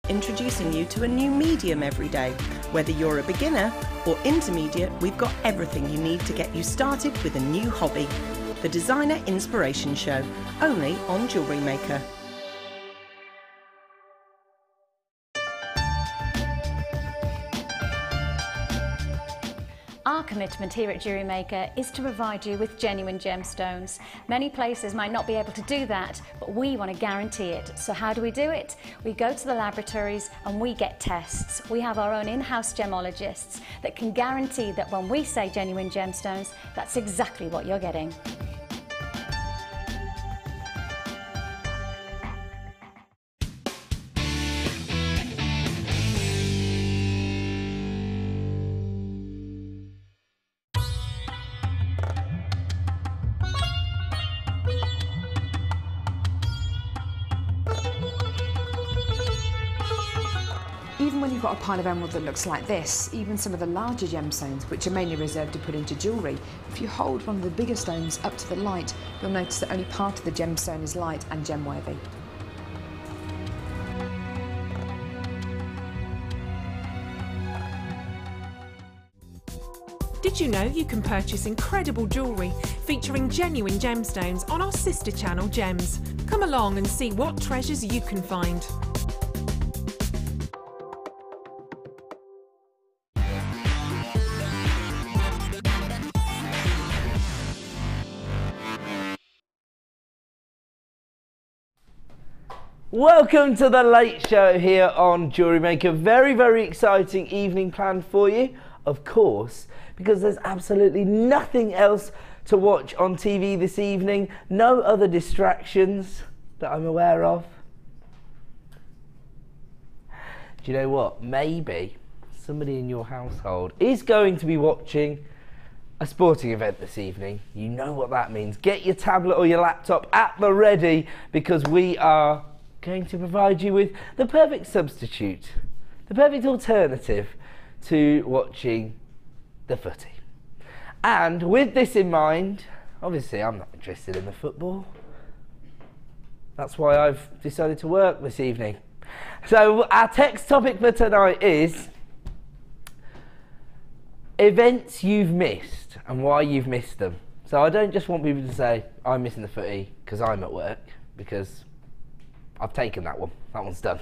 introducing you to a new medium every day. Whether you're a beginner or intermediate, we've got everything you need to get you started with a new hobby. The Designer Inspiration Show, only on Jewellery Maker. Our commitment here at Jewellery Maker is to provide you with genuine gemstones. Many places might not be able to do that, but we want to guarantee it. So how do we do it? We go to the laboratories and we get tests. We have our own in-house gemologists that can guarantee that when we say genuine gemstones, that's exactly what you're getting. Even when you've got a pile of emerald that looks like this, even some of the larger gemstones, which are mainly reserved to put into jewellery, if you hold one of the bigger stones up to the light, you'll notice that only part of the gemstone is light and gem-worthy. Did you know you can purchase incredible jewellery featuring genuine gemstones on our sister channel Gems? Come along and see what treasures you can find. Welcome to the late show here on Jewellery Maker. Very, very exciting evening planned for you, of course, because there's absolutely nothing else to watch on TV this evening. No other distractions that I'm aware of. Do you know what? Maybe somebody in your household is going to be watching a sporting event this evening. You know what that means. Get your tablet or your laptop at the ready, because we are going to provide you with the perfect substitute, the perfect alternative to watching the footy. And with this in mind, obviously I'm not interested in the football. That's why I've decided to work this evening. So our text topic for tonight is events you've missed and why you've missed them. So I don't just want people to say, I'm missing the footy because I'm at work, because I've taken that one. That one's done.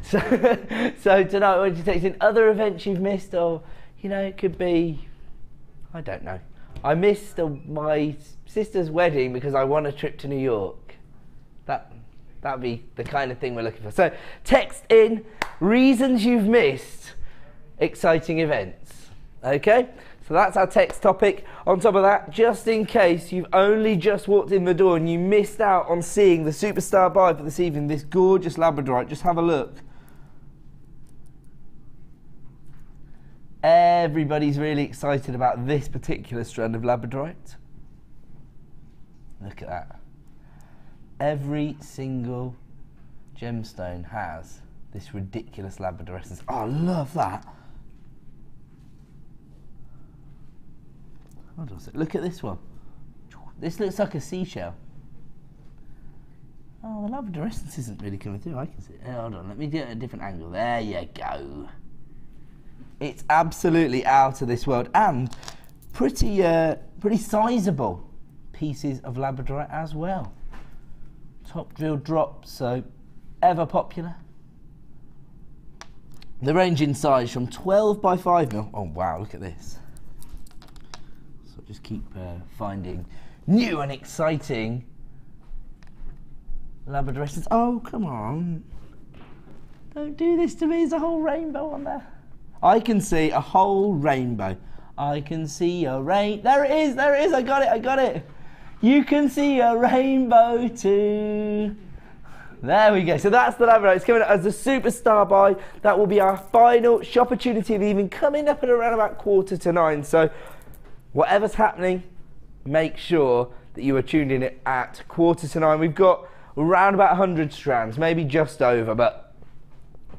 So tonight I want you to text in other events you've missed, or, you know, it could be, I don't know. I missed my sister's wedding because I won a trip to New York. That'd be the kind of thing we're looking for. So text in reasons you've missed exciting events. Okay? So that's our text topic. On top of that, just in case you've only just walked in the door and you missed out on seeing the superstar buy for this evening, this gorgeous Labradorite, just have a look. Everybody's really excited about this particular strand of Labradorite. Look at that. Every single gemstone has this ridiculous labradorescence. Oh, I love that. Hold on a sec. Look at this one. This looks like a seashell. Oh, the labradorescence isn't really coming through. I can see it. Hold on, let me get a different angle. There you go. It's absolutely out of this world, and pretty sizable pieces of labradorite as well. Top drill drops, so ever popular. The range in size from 12 by 5mm. Oh wow, look at this. Just keep finding new and exciting labradorescence. Oh, come on. Don't do this to me. There's a whole rainbow on there. I can see a whole rainbow. I can see a There it is, there it is. I got it. You can see a rainbow too. There we go. So that's the Labradorite. It's coming up as a superstar buy. That will be our final shop opportunity of the evening, coming up at around about 8:45. So whatever's happening, make sure that you are tuned in at 8:45. We've got around about 100 strands, maybe just over, but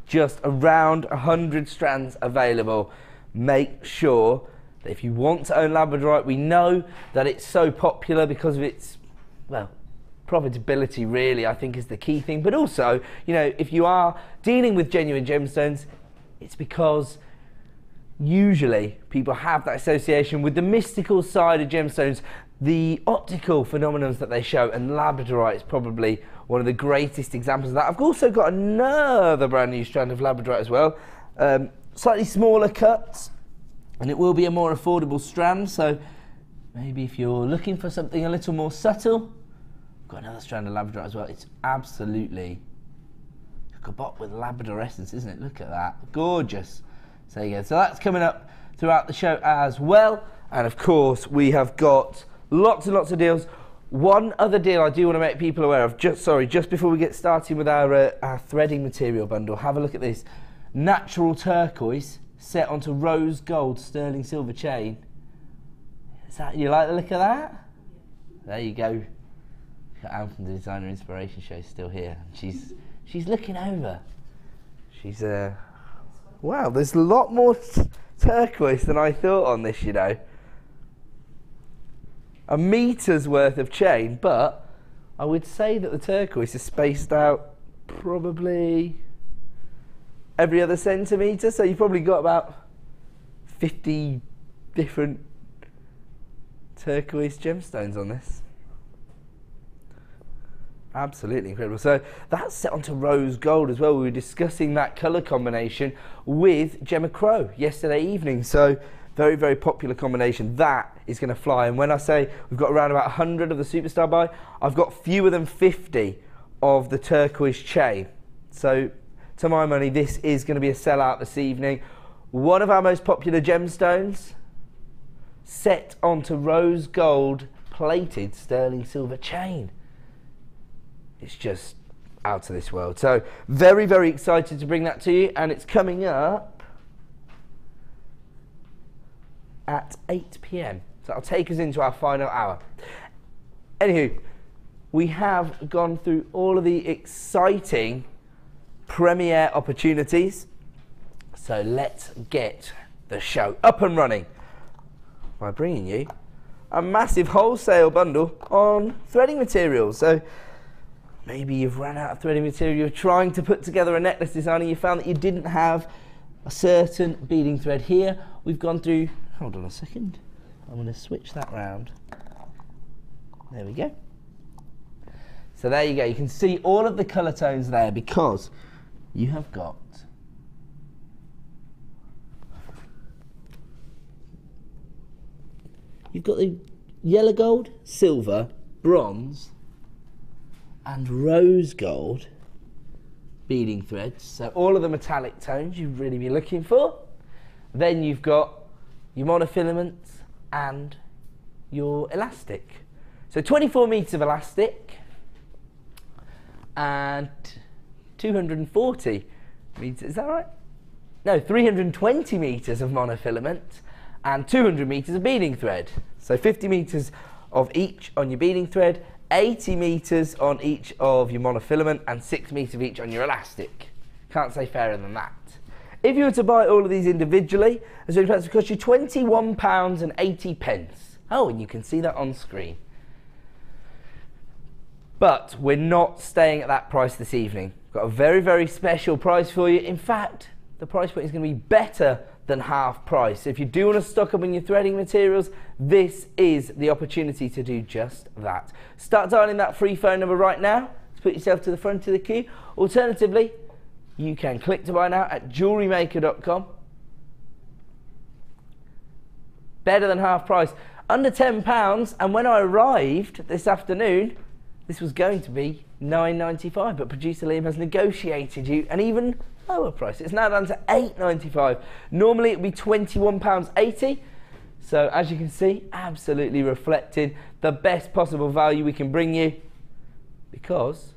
just around 100 strands available. Make sure that if you want to own Labradorite, we know that it's so popular because of its, well, profitability really, I think, is the key thing. But also, you know, if you are dealing with genuine gemstones, it's because usually people have that association with the mystical side of gemstones, the optical phenomena that they show, and Labradorite is probably one of the greatest examples of that. I've also got another brand new strand of Labradorite as well, slightly smaller cuts, and it will be a more affordable strand, so maybe if you're looking for something a little more subtle, I've got another strand of Labradorite as well. It's absolutely a bot with Labrador essence, isn't it? Look at that, gorgeous. So there you go. So that's coming up throughout the show as well, and of course we have got lots and lots of deals. One other deal I do want to make people aware of, just before we get started with our threading material bundle, have a look at this. Natural turquoise set onto rose gold sterling silver chain. Is that, you like the look of that? There you go. Anne from the Designer Inspiration Show is still here. She's looking over. She's wow, there's a lot more turquoise than I thought on this, you know. A metre's worth of chain, but I would say that the turquoise is spaced out probably every other centimetre, so you've probably got about 50 different turquoise gemstones on this. Absolutely incredible. So that's set onto rose gold as well. We were discussing that colour combination with Gemma Crow yesterday evening, so very, very popular combination. That is going to fly. And when I say we've got around about 100 of the Superstar buy, I've got fewer than 50 of the turquoise chain. So to my money, this is going to be a sellout this evening. One of our most popular gemstones set onto rose gold plated sterling silver chain. It's just out of this world. So very, very excited to bring that to you, and it's coming up at 8 PM. So that'll take us into our final hour. Anywho, we have gone through all of the exciting premiere opportunities. So let's get the show up and running by bringing you a massive wholesale bundle on threading materials. So maybe you've run out of threading material, you're trying to put together a necklace design and you found that you didn't have a certain beading thread here. We've gone through, hold on a second, I'm going to switch that round. There we go. So there you go, you can see all of the colour tones there because you have got the yellow gold, silver, bronze and rose gold beading threads, so all of the metallic tones you'd really be looking for. Then you've got your monofilaments and your elastic. So 24 metres of elastic and 240 metres, is that right? No, 320 metres of monofilament and 200 metres of beading thread. So 50 metres of each on your beading thread, 80 metres on each of your monofilament and 6 metres of each on your elastic. Can't say fairer than that. If you were to buy all of these individually, it's going to cost you £21.80. Oh, and you can see that on screen. But we're not staying at that price this evening. We've got a very, very special price for you. In fact, the price point is going to be better than half price. So if you do want to stock up on your threading materials, this is the opportunity to do just that. Start dialing that free phone number right now to put yourself to the front of the queue. Alternatively, you can click to buy now at JewelleryMaker.com. Better than half price, under £10, and when I arrived this afternoon, this was going to be £9.95, but producer Liam has negotiated you an even lower price. It's now down to £8.95. Normally it would be £21.80. So as you can see, absolutely reflecting the best possible value we can bring you, because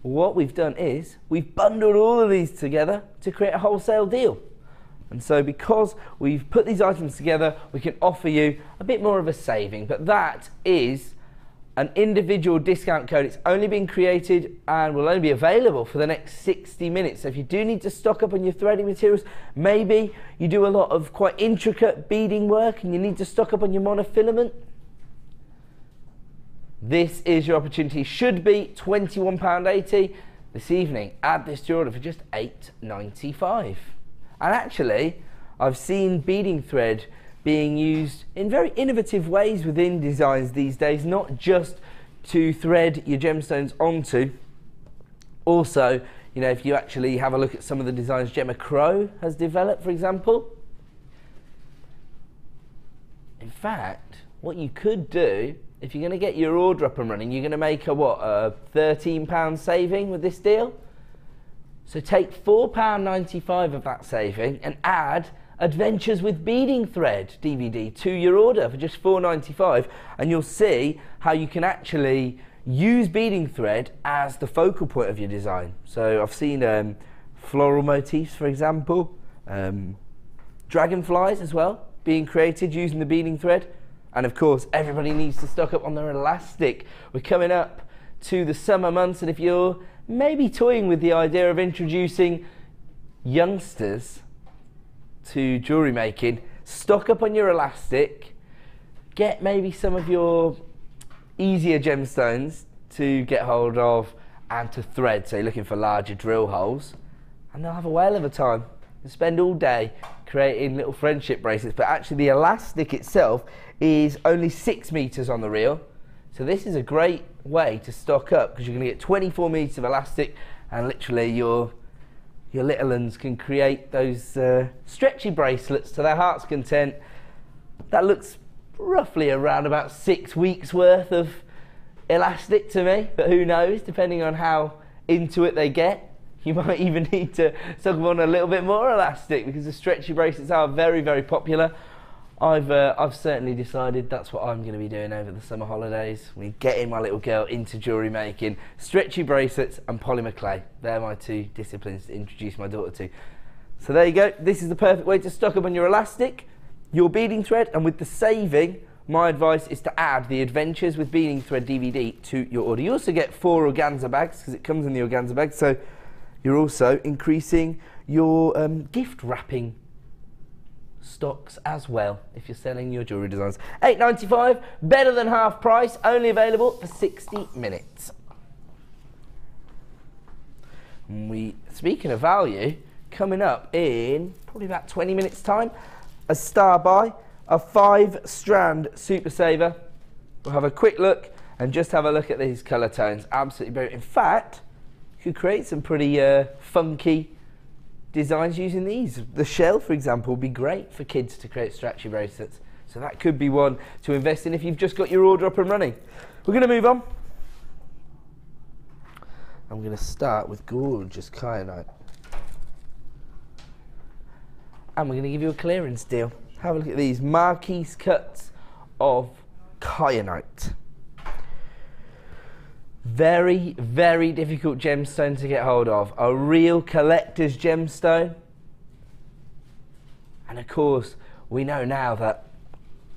what we've done is we've bundled all of these together to create a wholesale deal. And so because we've put these items together, we can offer you a bit more of a saving, but that is an individual discount code. It's only been created and will only be available for the next 60 minutes. So if you do need to stock up on your threading materials, maybe you do a lot of quite intricate beading work and you need to stock up on your monofilament, this is your opportunity. Should be £21.80 this evening. Add this to your order for just £8.95. And actually, I've seen beading thread being used in very innovative ways within designs these days, not just to thread your gemstones onto. Also, you know, if you actually have a look at some of the designs Gemma Crow has developed, for example. In fact, what you could do, if you're going to get your order up and running, you're going to make a what, a £13 saving with this deal? So take £4.95 of that saving and add Adventures with Beading Thread DVD to your order for just £4.95, and you'll see how you can actually use beading thread as the focal point of your design. So I've seen floral motifs, for example, dragonflies as well, being created using the beading thread. And of course, everybody needs to stock up on their elastic. We're coming up to the summer months, and if you're maybe toying with the idea of introducing youngsters to jewellery making, stock up on your elastic, get maybe some of your easier gemstones to get hold of and to thread, so you're looking for larger drill holes, and they'll have a whale of a time. They'll spend all day creating little friendship bracelets, but actually the elastic itself is only 6 meters on the reel, so this is a great way to stock up because you're going to get 24 meters of elastic, and literally your little ones can create those stretchy bracelets to their heart's content. That looks roughly around about 6 weeks worth of elastic to me, but who knows, depending on how into it they get. You might even need to stock on a little bit more elastic because the stretchy bracelets are very, very popular. I've certainly decided that's what I'm going to be doing over the summer holidays. We're getting my little girl into jewellery making. Stretchy bracelets and polymer clay. They're my two disciplines to introduce my daughter to. So there you go. This is the perfect way to stock up on your elastic, your beading thread, and with the saving, my advice is to add the Adventures with Beading Thread DVD to your order. You also get 4 organza bags because it comes in the organza bag, so you're also increasing your gift wrapping stocks as well if you're selling your jewellery designs. £8.95, better than half price, only available for 60 minutes. And speaking of value, coming up in probably about 20 minutes time, a star buy, a 5-strand super saver. We'll have a quick look and just have a look at these colour tones. Absolutely brilliant. In fact, you could create some pretty funky designs using these. The shell, for example, would be great for kids to create stretchy bracelets. So that could be one to invest in if you've just got your order up and running. We're going to move on. I'm going to start with gorgeous kyanite. And we're going to give you a clearance deal. Have a look at these marquise cuts of kyanite. Very, very difficult gemstone to get hold of. A real collector's gemstone. And of course, we know now that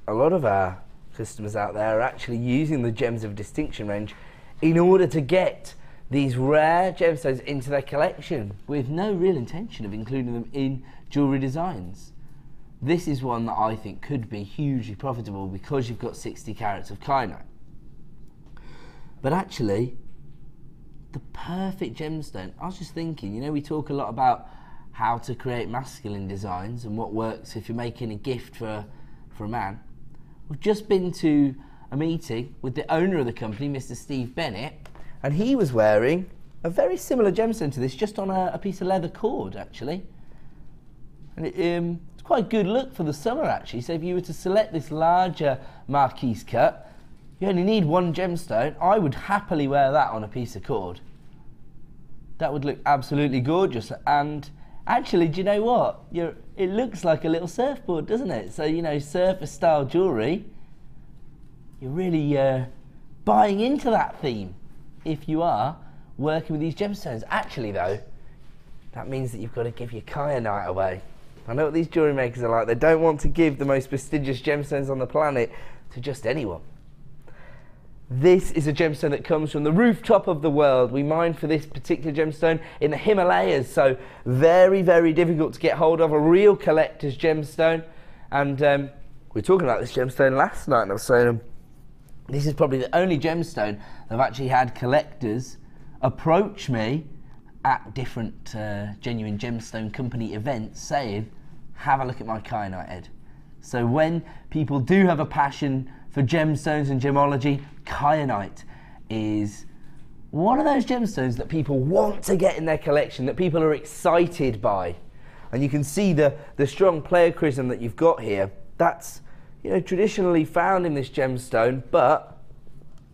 a lot of our customers out there are actually using the Gems of Distinction range in order to get these rare gemstones into their collection with no real intention of including them in jewellery designs. This is one that I think could be hugely profitable because you've got 60 carats of kyanite. But actually, the perfect gemstone, I was just thinking, you know, we talk a lot about how to create masculine designs and what works if you're making a gift for a man. We've just been to a meeting with the owner of the company, Mr. Steve Bennett, and he was wearing a very similar gemstone to this, just on a piece of leather cord, actually. And it's quite a good look for the summer, actually. So if you were to select this larger marquise cut, you only need one gemstone. I would happily wear that on a piece of cord. That would look absolutely gorgeous. And actually, do you know what? It looks like a little surfboard, doesn't it? So, you know, surfer style jewellery, you're really buying into that theme if you are working with these gemstones. Actually, though, that means that you've got to give your kyanite away. I know what these jewellery makers are like. They don't want to give the most prestigious gemstones on the planet to just anyone. This is a gemstone that comes from the rooftop of the world. We mine for this particular gemstone in the Himalayas, so very, very difficult to get hold of, a real collector's gemstone. And we were talking about this gemstone last night, and I was saying This is probably the only gemstone that I've actually had collectors approach me at different genuine gemstone company events saying, have a look at my kyanite, Ed. So when people do have a passion for gemstones and gemology, kyanite is one of those gemstones that people want to get in their collection, that people are excited by. And you can see the strong pleochrysm that you've got here. That's, you know, traditionally found in this gemstone, but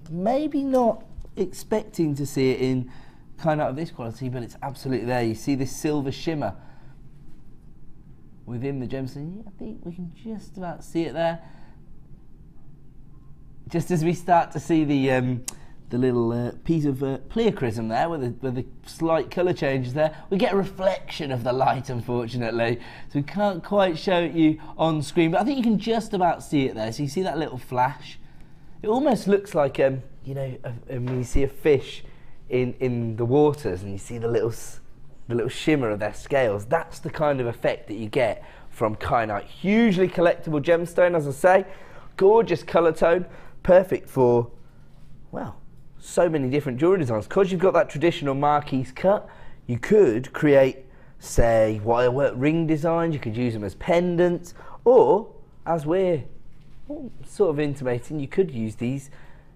maybe not expecting to see it in kyanite of this quality, but it's absolutely there. You see this silver shimmer within the gemstone. Yeah, I think we can just about see it there. Just as we start to see the little piece of pleochrysm there, where the slight colour changes there, we get a reflection of the light, unfortunately. So we can't quite show it you on screen, but I think you can just about see it there. So you see that little flash. It almost looks like, you know, when you see a fish in the waters and you see the little shimmer of their scales. That's the kind of effect that you get from kyanite. Hugely collectible gemstone, as I say. Gorgeous colour tone, perfect for, well, so many different jewellery designs. Because you've got that traditional marquise cut, you could create, say, wirework ring designs. You could use them as pendants, or, as we're sort of intimating, you could use these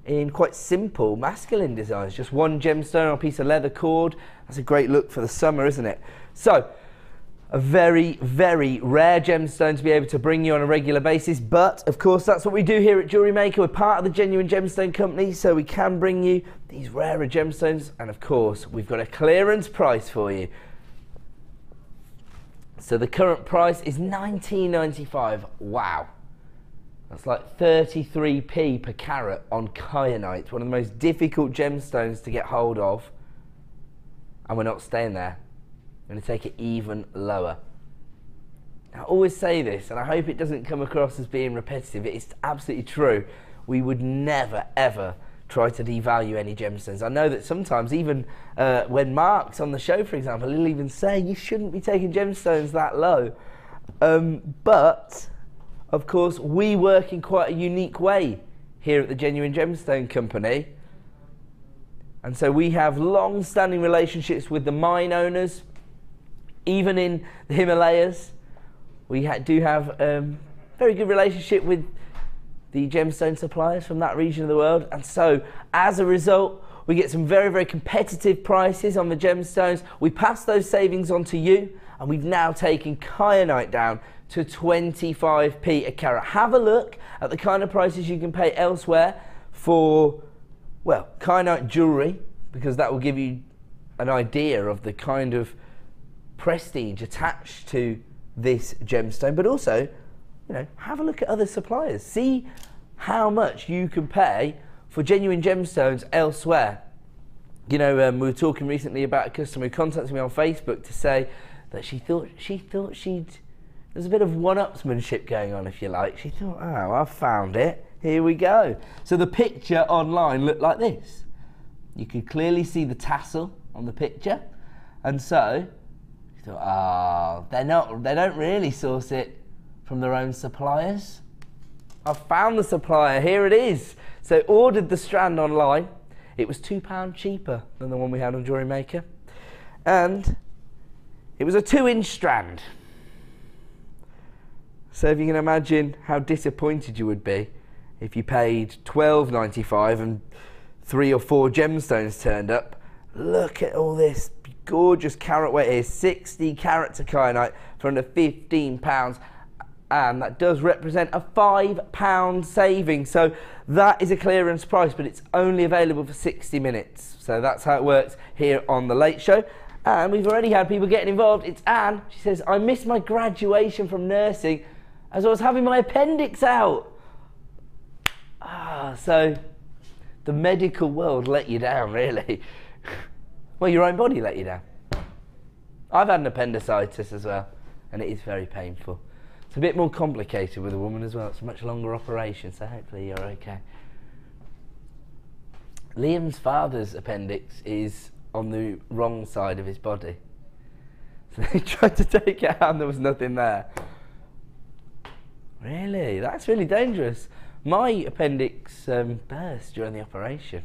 in quite simple masculine designs. Just one gemstone on a piece of leather cord. That's a great look for the summer, isn't it? So, a very, very rare gemstone to be able to bring you on a regular basis, but of course that's what we do here at Jewellery Maker. We're part of the Genuine Gemstone Company, so we can bring you these rarer gemstones, and of course we've got a clearance price for you. So the current price is $19.95. Wow. That's like 33p per carat on kyanite, one of the most difficult gemstones to get hold of. And we're not staying there. I'm going to take it even lower. I always say this, and I hope it doesn't come across as being repetitive. It's absolutely true. We would never, ever try to devalue any gemstones. I know that sometimes, even when Mark's on the show, for example, he'll even say you shouldn't be taking gemstones that low. But of course, we work in quite a unique way here at the Genuine Gemstone Company. And so we have long-standing relationships with the mine owners. Even in the Himalayas, we do have a very good relationship with the gemstone suppliers from that region of the world. And so, as a result, we get some very, very competitive prices on the gemstones. We pass those savings on to you, and we've now taken kyanite down to 25p a carat. Have a look at the kind of prices you can pay elsewhere for, well, kyanite jewellery, because that will give you an idea of the kind of prestige attached to this gemstone. But also, you know, have a look at other suppliers. See how much you can pay for genuine gemstones elsewhere. You know, we were talking recently about a customer who contacted me on Facebook to say that she thought there's a bit of one-upsmanship going on, if you like. She thought, oh, I found it. Here we go. So the picture online looked like this. You could clearly see the tassel on the picture. And so, she thought, oh, they don't really source it from their own suppliers. I've found the supplier. Here it is. So ordered the strand online. It was £2 cheaper than the one we had on Jewellery Maker. And it was a 2-inch strand. So if you can imagine how disappointed you would be if you paid $12.95 and 3 or 4 gemstones turned up. Look at all this gorgeous carat weight here, 60 carats of kyanite for under £15, and that does represent a £5 saving. So that is a clearance price, but it's only available for 60 minutes. So that's how it works here on The Late Show. And we've already had people getting involved. It's Anne. She says, I missed my graduation from nursing as I was having my appendix out. So the medical world let you down, really. Well, your own body let you down. I've had an appendicitis as well, and it is very painful. It's a bit more complicated with a woman as well. It's a much longer operation, so hopefully you're okay. Liam's father's appendix is on the wrong side of his body. So they tried to take it out and there was nothing there. Really? That's really dangerous. My appendix burst during the operation.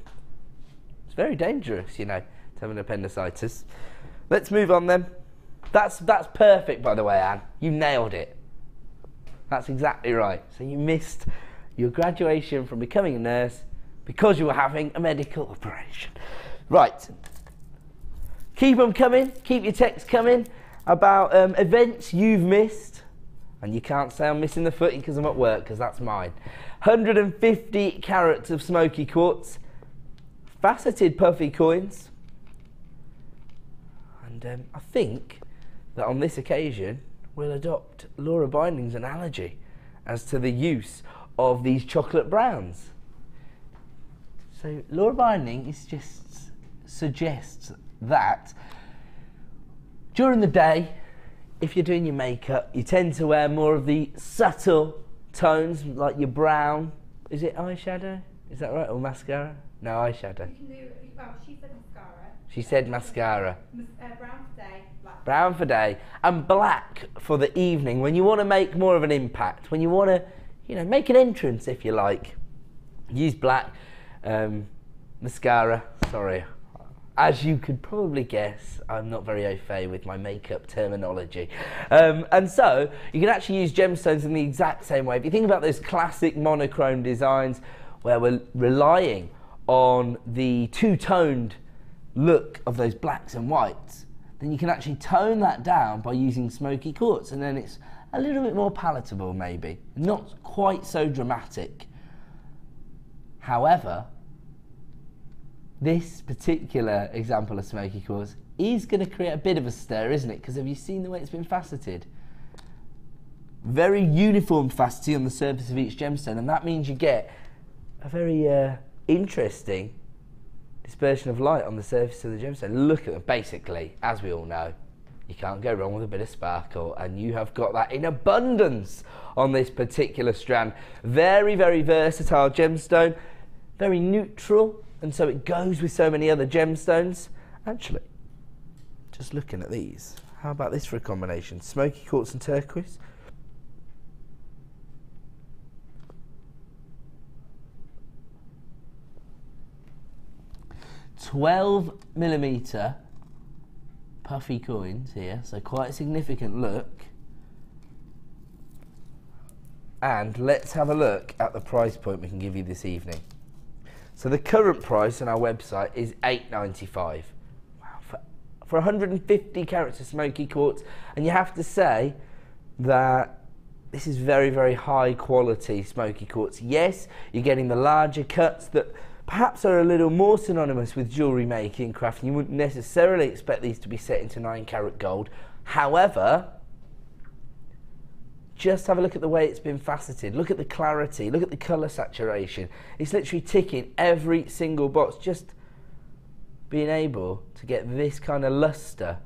It's very dangerous, you know, to have an appendicitis. Let's move on then. That's perfect, by the way, Anne. You nailed it. That's exactly right. So you missed your graduation from becoming a nurse because you were having a medical operation. Right. Keep them coming. Keep your texts coming about events you've missed. And you can't say I'm missing the footy because I'm at work, because that's mine. 150 carats of smoky quartz, faceted puffy coins, and I think that on this occasion we'll adopt Laura Binding's analogy as to the use of these chocolate browns. So Laura Binding suggests that during the day, if you're doing your makeup, you tend to wear more of the subtle tones, like your brown. Is it eyeshadow? Is that right? Or mascara? No, eyeshadow. You can do, well, she said mascara. She said mascara. Brown for day, black. Brown for day, and black for the evening, when you want to make more of an impact, when you want to, you know, make an entrance, if you like. Use black mascara. Sorry. As you could probably guess, I'm not very au fait with my makeup terminology. And so, you can actually use gemstones in the exact same way. If you think about those classic monochrome designs where we're relying on the two-toned look of those blacks and whites, then you can actually tone that down by using smoky quartz, and then it's a little bit more palatable maybe. Not quite so dramatic. However, this particular example of smoky quartz is going to create a bit of a stir, isn't it? Because have you seen the way it's been faceted? Very uniform faceting on the surface of each gemstone, and that means you get a very interesting dispersion of light on the surface of the gemstone. Look at them. Basically, as we all know, you can't go wrong with a bit of sparkle, and you have got that in abundance on this particular strand. Very, very versatile gemstone, very neutral, and so it goes with so many other gemstones. Actually, just looking at these, how about this for a combination? Smoky quartz and turquoise. $12mm puffy coins here, so quite a significant look. And let's have a look at the price point we can give you this evening. So the current price on our website is $8.95. Wow, for 150 carats of smoky quartz, and you have to say that this is very, very high quality smoky quartz. Yes, you're getting the larger cuts that perhaps are a little more synonymous with jewellery making craft. You wouldn't necessarily expect these to be set into 9-carat gold. However, just have a look at the way it's been faceted. Look at the clarity, look at the colour saturation. It's literally ticking every single box. Just being able to get this kind of lustre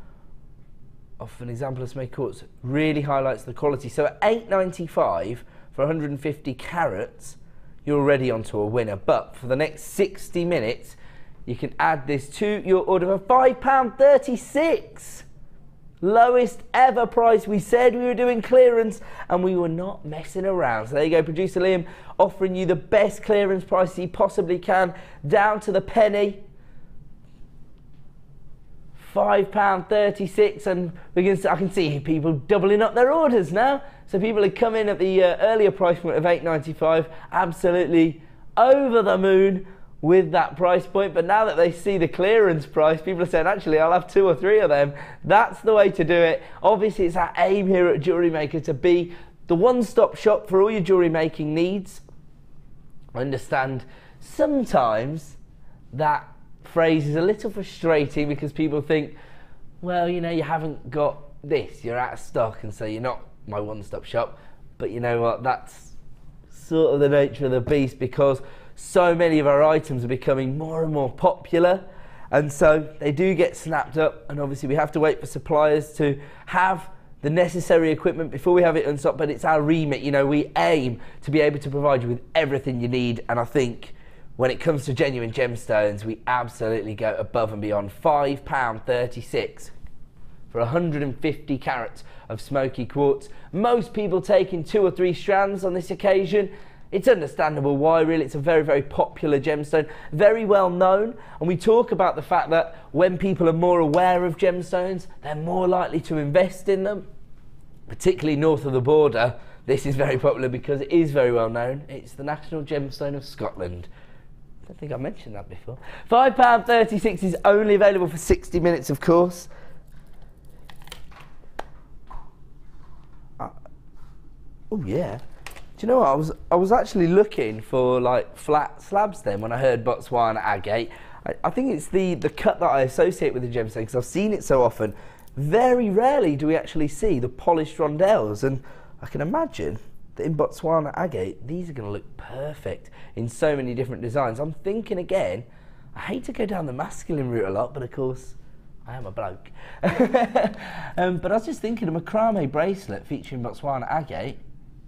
off an example of smoky quartz really highlights the quality. So at $8.95 for 150 carats, you're already onto a winner. But for the next 60 minutes, you can add this to your order for £5.36. Lowest ever price. We said we were doing clearance and we were not messing around. So there you go, producer Liam offering you the best clearance price he possibly can, down to the penny. £5.36, and I can see people doubling up their orders now. So people had come in at the earlier price point of $8.95, absolutely over the moon with that price point, but now that they see the clearance price, people are saying, actually, I'll have 2 or 3 of them. That's the way to do it. Obviously, it's our aim here at Jewellery Maker to be the one-stop shop for all your jewellery making needs. I understand sometimes that phrase is a little frustrating because people think, well, you know, you haven't got this, you're out of stock, and so you're not my one-stop shop. But you know what, that's sort of the nature of the beast, because so many of our items are becoming more and more popular, and so they do get snapped up, and obviously we have to wait for suppliers to have the necessary equipment before we have it in stock. But it's our remit, you know, we aim to be able to provide you with everything you need, and I think when it comes to genuine gemstones, we absolutely go above and beyond. £5.36 for 150 carats of smoky quartz. Most people taking 2 or 3 strands on this occasion. It's understandable why, really. It's a very, very popular gemstone, very well known, and we talk about the fact that when people are more aware of gemstones, they're more likely to invest in them, particularly north of the border. This is very popular because it is very well known. It's the national gemstone of Scotland. I don't think I mentioned that before. £5.36 is only available for 60 minutes, of course. Oh yeah. Do you know what? I was actually looking for like flat slabs then when I heard Botswana agate. I think it's the cut that I associate with the gemstone because I've seen it so often. Very rarely do we actually see the polished rondelles, and I can imagine that in Botswana agate these are going to look perfect in so many different designs. I'm thinking again, I hate to go down the masculine route a lot, but of course I am a bloke. But I was just thinking a macrame bracelet featuring Botswana agate,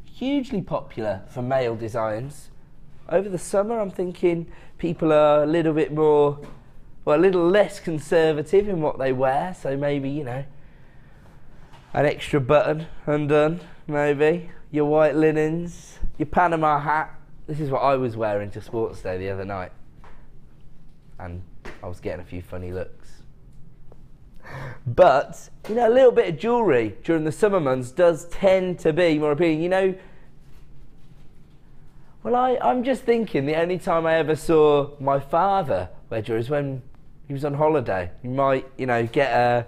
hugely popular for male designs. Over the summer, I'm thinking people are a little bit more, well, a little less conservative in what they wear. So maybe, you know, an extra button undone, maybe. Your white linens, your Panama hat. This is what I was wearing to sports day the other night. And I was getting a few funny looks. But, you know, a little bit of jewellery during the summer months does tend to be more appealing. You know, well, I'm just thinking the only time I ever saw my father wear jewellery is when he was on holiday. You might, you know, get a,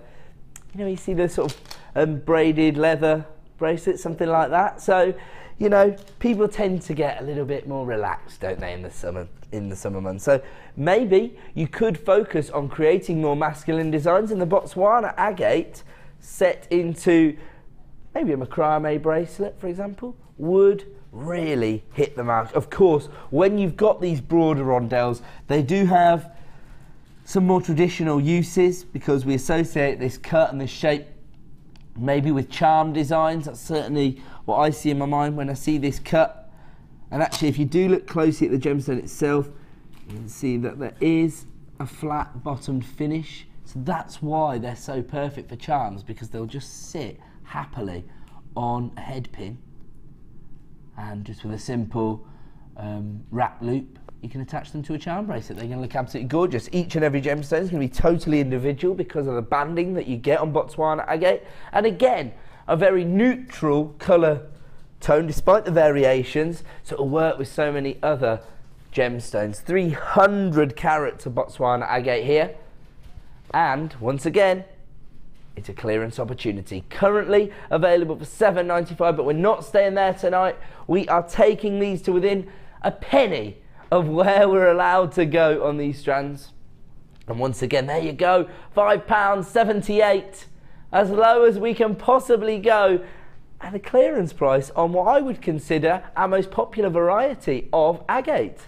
you know, you see the sort of braided leather bracelet, something like that. So, you know, people tend to get a little bit more relaxed, don't they, in the summer months. So maybe you could focus on creating more masculine designs, and the Botswana agate set into maybe a macrame bracelet, for example, would really hit the mark. Of course, when you've got these broader rondelles, they do have some more traditional uses because we associate this cut and this shape maybe with charm designs. That's certainly what I see in my mind when I see this cut. And actually, if you do look closely at the gemstone itself, you can see that there is a flat bottomed finish. So that's why they're so perfect for charms, because they'll just sit happily on a head pin, and just with a simple wrap loop you can attach them to a charm bracelet. They're going to look absolutely gorgeous. Each and every gemstone is going to be totally individual because of the banding that you get on Botswana agate, and again a very neutral colour tone despite the variations, so it'll work with so many other gemstones. 300 carats of Botswana agate here, and once again it's a clearance opportunity. Currently available for £7.95, but we're not staying there tonight. We are taking these to within a penny of where we're allowed to go on these strands. And once again, there you go, £5.78, as low as we can possibly go, at a clearance price on what I would consider our most popular variety of agate.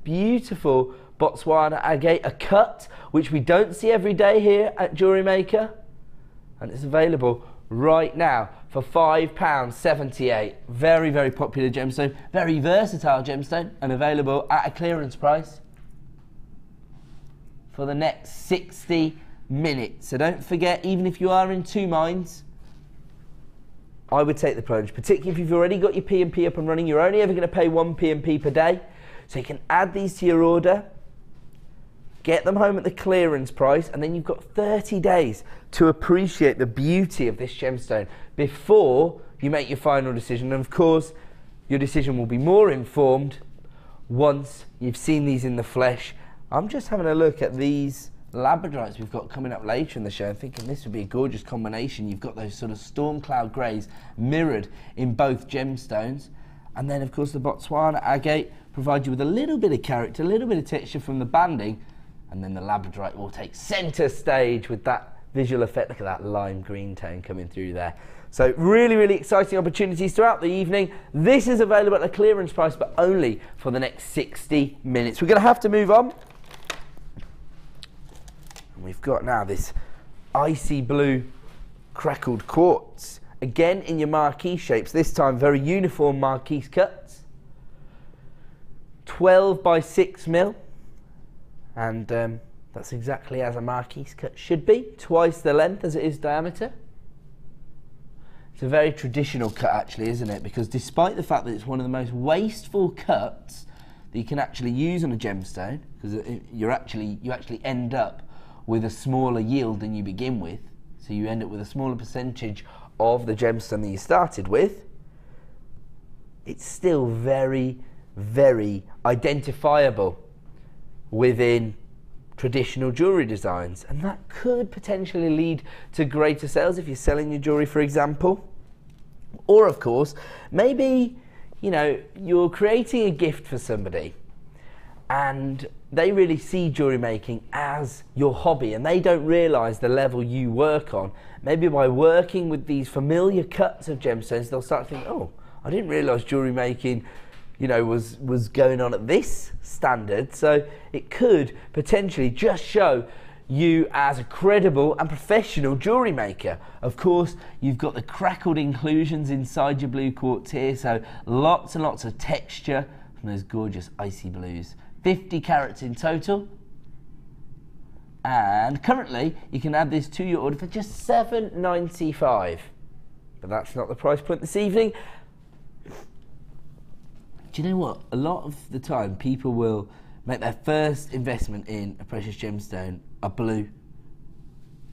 Beautiful Botswana agate, a cut which we don't see every day here at Jewellery Maker. And it's available right now for £5.78. Very, very popular gemstone, very versatile gemstone, and available at a clearance price for the next 60 minutes. So don't forget, even if you are in two minds, I would take the plunge, particularly if you've already got your P&P up and running. You're only ever going to pay one P&P per day, so you can add these to your order, get them home at the clearance price, and then you've got 30 days to appreciate the beauty of this gemstone before you make your final decision. And of course, your decision will be more informed once you've seen these in the flesh. I'm just having a look at these Labradorites we've got coming up later in the show, thinking this would be a gorgeous combination. You've got those sort of storm cloud greys mirrored in both gemstones, and then of course the Botswana agate provides you with a little bit of character, a little bit of texture from the banding, and then the Labradorite will take centre stage with that visual effect. Look at that lime green tone coming through there. So really, really exciting opportunities throughout the evening. This is available at a clearance price, but only for the next 60 minutes. We're going to have to move on. And we've got now this icy blue crackled quartz. Again in your marquise shapes, this time very uniform marquise cuts. 12 by 6 mil. And that's exactly as a marquise cut should be, twice the length as it is diameter. It's a very traditional cut actually, isn't it? Because despite the fact that it's one of the most wasteful cuts that you can actually use on a gemstone, because you actually end up with a smaller yield than you begin with, so you end up with a smaller percentage of the gemstone that you started with, it's still very, very identifiable within traditional jewellery designs, and that could potentially lead to greater sales if you're selling your jewellery, for example. Or of course, maybe, you know, you're creating a gift for somebody and they really see jewellery making as your hobby and they don't realise the level you work on. Maybe by working with these familiar cuts of gemstones, they'll start to think, oh, I didn't realise jewellery making, you know, was going on at this standard. So it could potentially just show you as a credible and professional jewellery maker. Of course, you've got the crackled inclusions inside your blue quartz here, so lots and lots of texture from those gorgeous icy blues. 50 carats in total. And currently, you can add this to your order for just $7.95. But that's not the price point this evening. Do you know what? A lot of the time, people will make their first investment in a precious gemstone a blue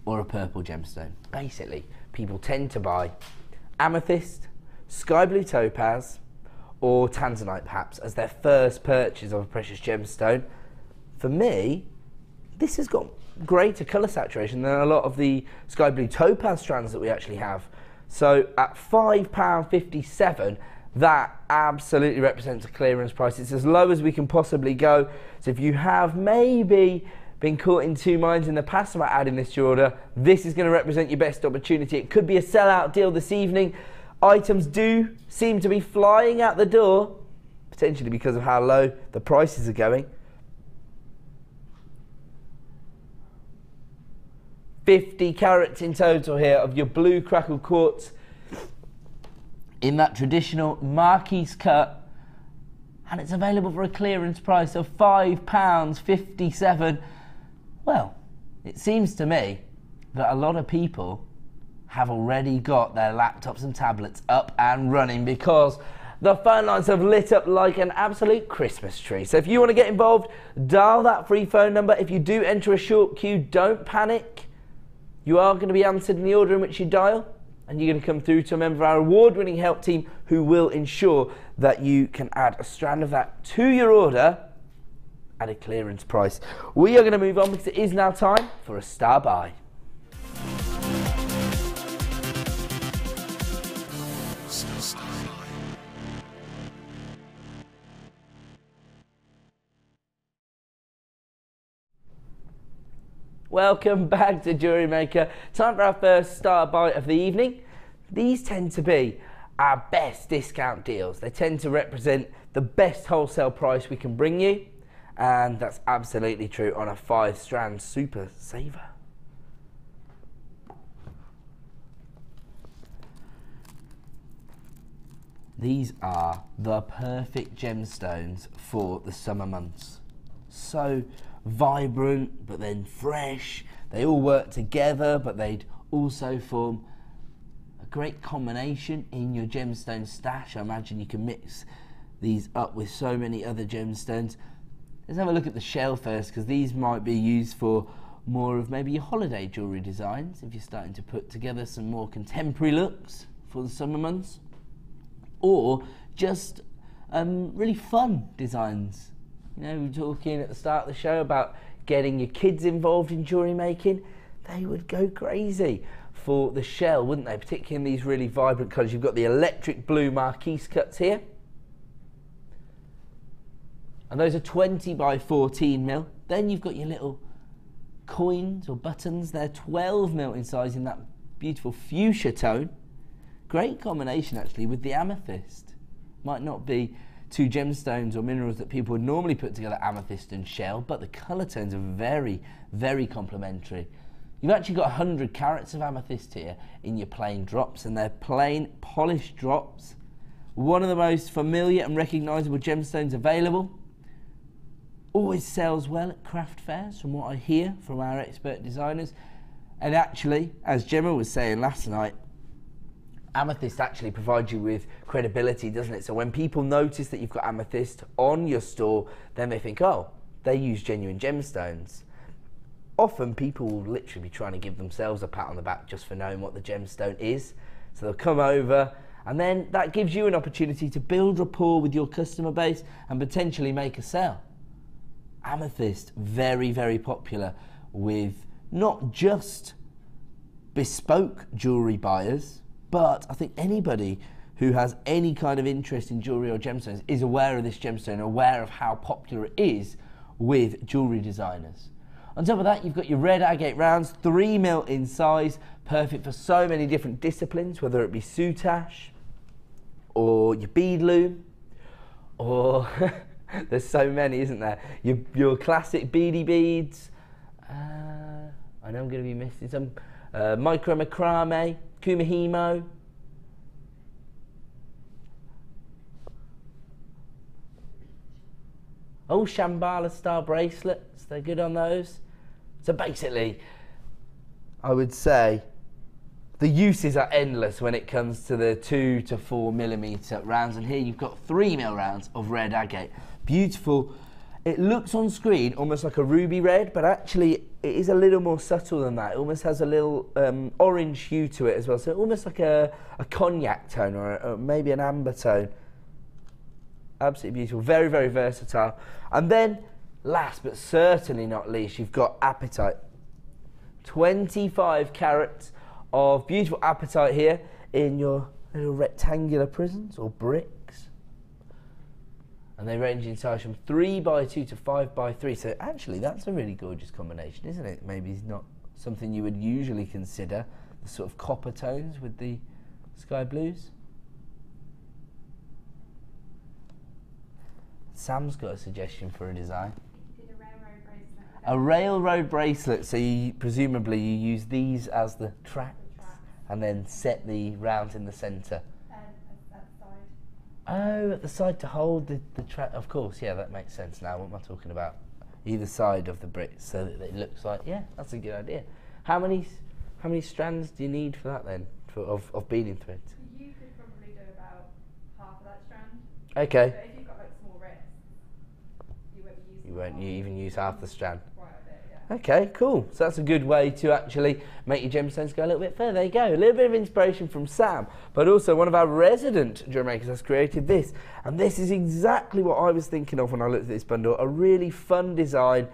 or a purple gemstone. Basically, people tend to buy amethyst, sky blue topaz, or tanzanite perhaps as their first purchase of a precious gemstone. For me, this has got greater colour saturation than a lot of the sky blue topaz strands that we actually have. So at £5.57, that absolutely represents a clearance price. It's as low as we can possibly go. So if you have maybe been caught in two minds in the past about adding this to your order, this is going to represent your best opportunity. It could be a sellout deal this evening. Items do seem to be flying out the door, potentially because of how low the prices are going. 50 carats in total here of your blue crackled quartz in that traditional Marquise cut, and it's available for a clearance price of £5.57. Well, it seems to me that a lot of people have already got their laptops and tablets up and running because the phone lines have lit up like an absolute Christmas tree. So if you want to get involved, dial that free phone number. If you do enter a short queue, don't panic. You are going to be answered in the order in which you dial, and you're going to come through to a member of our award-winning help team who will ensure that you can add a strand of that to your order at a clearance price. We are going to move on because it is now time for a star buy. Welcome back to Jewellery Maker. Time for our first star buy of the evening. These tend to be our best discount deals. They tend to represent the best wholesale price we can bring you, and that's absolutely true on a 5-strand super saver. These are the perfect gemstones for the summer months. So vibrant, but then fresh. They all work together, but they'd also form a great combination in your gemstone stash. I imagine you can mix these up with so many other gemstones. Let's have a look at the shell first, because these might be used for more of maybe your holiday jewellery designs if you're starting to put together some more contemporary looks for the summer months, or just really fun designs. You know, we were talking at the start of the show about getting your kids involved in jewellery making. They would go crazy for the shell, wouldn't they? Particularly in these really vibrant colours. You've got the electric blue Marquise cuts here. And those are 20 by 14 mil. Then you've got your little coins or buttons. They're 12 mil in size in that beautiful fuchsia tone. Great combination actually with the amethyst. Might not be two gemstones or minerals that people would normally put together, amethyst and shell, but the colour tones are very, very complementary. You've actually got 100 carats of amethyst here in your plain drops, and they're plain polished drops. One of the most familiar and recognisable gemstones available. Always sells well at craft fairs from what I hear from our expert designers. And actually, as Gemma was saying last night, Amethyst actually provides you with credibility, doesn't it? So when people notice that you've got amethyst on your store, then they think, oh, they use genuine gemstones. Often people will literally be trying to give themselves a pat on the back just for knowing what the gemstone is. So they'll come over, and then that gives you an opportunity to build rapport with your customer base and potentially make a sale. Amethyst, very, very popular with not just bespoke jewellery buyers, but I think anybody who has any kind of interest in jewellery or gemstones is aware of this gemstone, aware of how popular it is with jewellery designers. On top of that, you've got your red agate rounds, 3mm in size, perfect for so many different disciplines, whether it be soutache or your bead loom, or there's so many, isn't there? Your classic beady beads. I know I'm going to be missing some. Micro macrame, kumihimo. Oh, Shambhala style bracelets, they're good on those. So basically, I would say the uses are endless when it comes to the 2 to 4mm rounds, and here you've got 3mm rounds of red agate. Beautiful. It looks on screen almost like a ruby red, but actually it is a little more subtle than that. It almost has a little orange hue to it as well, so almost like a cognac tone or maybe an amber tone. Absolutely beautiful, very, very versatile. And then, last but certainly not least, you've got apatite. 25 carats of beautiful apatite here in your little rectangular prisms or bricks. And they range in size from 3x2 to 5x3. So actually, that's a really gorgeous combination, isn't it? Maybe it's not something you would usually consider, the sort of copper tones with the sky blues. Sam's got a suggestion for a design. You did a railroad bracelet. A railroad bracelet, so presumably you use these as the tracks and then set the rounds in the centre. At the side. Oh, at the side to hold the track. Of course, yeah, that makes sense now. What am I talking about? Either side of the brick, so that it looks like, yeah, that's a good idea. How many strands do you need for that then, of beading thread? You could probably do about half of that strand. Okay. But if you've got like small wrists, you won't be using You won't even use half the strand. quite a bit, yeah. Okay, cool. So that's a good way to actually make your gemstones go a little bit further. There you go. A little bit of inspiration from Sam, but also one of our resident jewellery makers has created this. And this is exactly what I was thinking of when I looked at this bundle. A really fun design.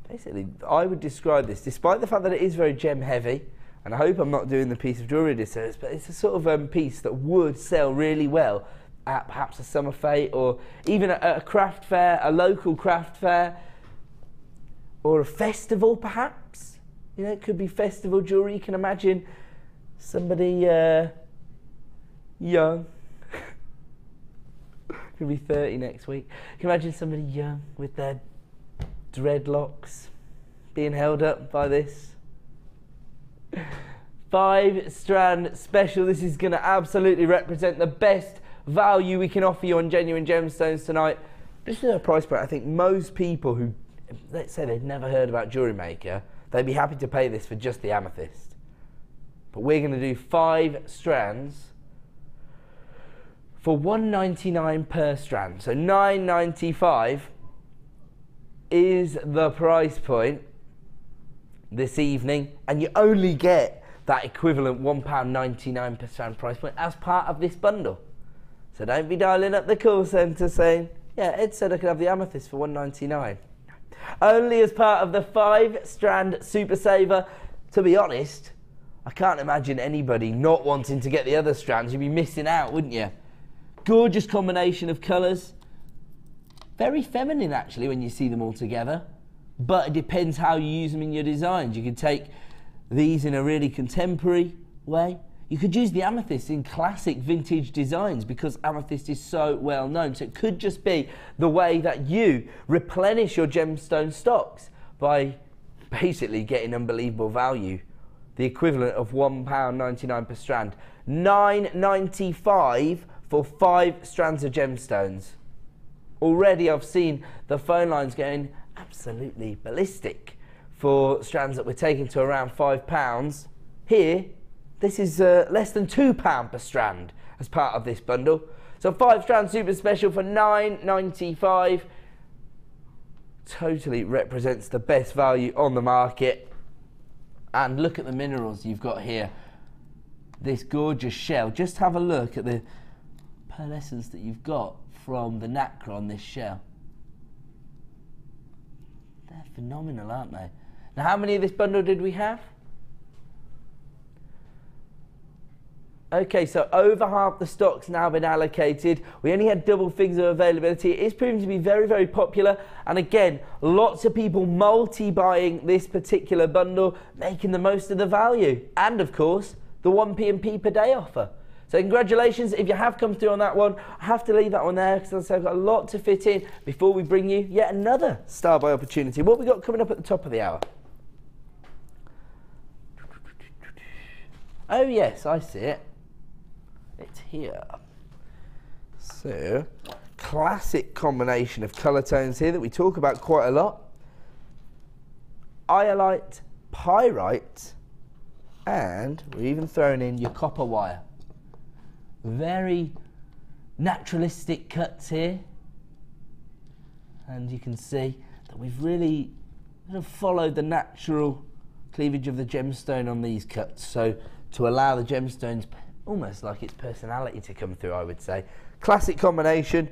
Basically, I would describe this, despite the fact that it is very gem heavy, and I hope I'm not doing the piece of jewellery disservice, but it's a sort of piece that would sell really well at perhaps a summer fete or even at a craft fair, a local craft fair, or a festival perhaps. You know, it could be festival jewellery. You can imagine somebody young, could be 30 next week. You can imagine somebody young with their dreadlocks being held up by this 5-strand special. This is going to absolutely represent the best value we can offer you on genuine gemstones tonight. This is a price point I think most people who, let's say they've never heard about Jewellery Maker, they'd be happy to pay this for just the amethyst. But we're going to do 5 strands for $1.99 per strand. So $9.95 is the price point this evening, and you only get that equivalent £1.99 per strand price point as part of this bundle. So don't be dialing up the call centre saying, yeah, Ed said I could have the amethyst for $1.99. Only as part of the 5-strand super saver. To be honest, I can't imagine anybody not wanting to get the other strands. You'd be missing out, wouldn't you? Gorgeous combination of colours. Very feminine actually when you see them all together, but it depends how you use them in your designs. You could take these in a really contemporary way. You could use the amethyst in classic vintage designs because amethyst is so well known. So it could just be the way that you replenish your gemstone stocks by basically getting unbelievable value. The equivalent of £1.99 per strand. $9.95 for 5 strands of gemstones. Already I've seen the phone lines going absolutely ballistic for strands that we're taking to around £5. Here, this is less than £2 per strand as part of this bundle. So 5 strands super special for £9.95. Totally represents the best value on the market. And look at the minerals you've got here. This gorgeous shell. Just have a look at the pearlescence that you've got from the nacre on this shell. They're phenomenal, aren't they? Now, how many of this bundle did we have? Okay, so over half the stock's now been allocated. We only had double figures of availability. It is proving to be very, very popular. And again, lots of people multi-buying this particular bundle, making the most of the value. And of course, the 1p&p per day offer. So congratulations if you have come through on that one. I have to leave that one there because I've got a lot to fit in before we bring you yet another Star Buy opportunity. What have we got coming up at the top of the hour? Oh yes, I see it. It's here. So, classic combination of colour tones here that we talk about quite a lot. Iolite, Pyrite, and we're even throwing in your copper wire. Very naturalistic cuts here. And you can see that we've really followed the natural cleavage of the gemstone on these cuts. So, to allow the gemstones almost like its personality to come through, I would say. Classic combination.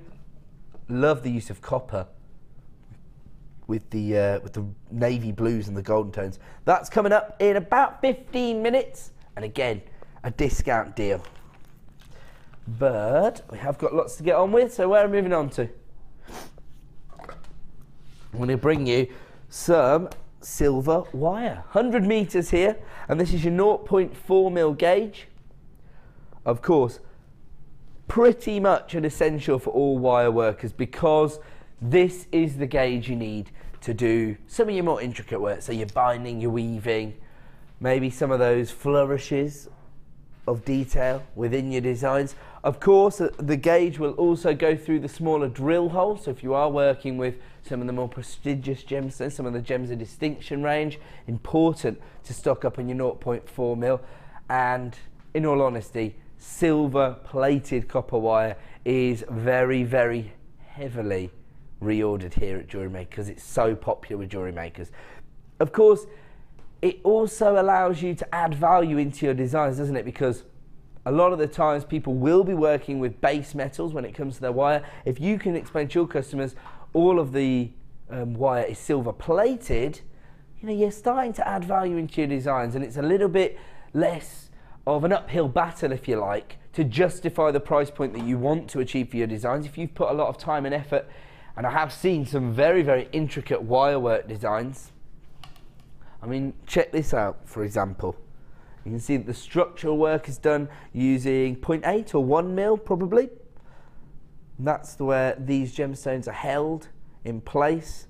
Love the use of copper with the navy blues and the golden tones. That's coming up in about 15 minutes. And again, a discount deal. But we have got lots to get on with, so where are we moving on to? I'm going to bring you some silver wire. 100 metres here, and this is your 0.4mm gauge. Of course, pretty much an essential for all wire workers because this is the gauge you need to do some of your more intricate work. So your binding, your weaving, maybe some of those flourishes of detail within your designs. Of course, the gauge will also go through the smaller drill holes. So if you are working with some of the more prestigious gemstones, some of the gems of distinction range, important to stock up on your 0.4mm. And in all honesty, silver plated copper wire is very, very heavily reordered here at Jewellery Maker because it's so popular with jewellery makers. Of course, it also allows you to add value into your designs, doesn't it? Because a lot of the times people will be working with base metals when it comes to their wire. If you can explain to your customers all of the wire is silver plated, you're starting to add value into your designs, and it's a little bit less of an uphill battle, if you like, to justify the price point that you want to achieve for your designs. If you've put a lot of time and effort, and I have seen some very, very intricate wire work designs. I mean, check this out, for example. You can see that the structural work is done using 0.8 or 1mm, probably. And that's where these gemstones are held in place.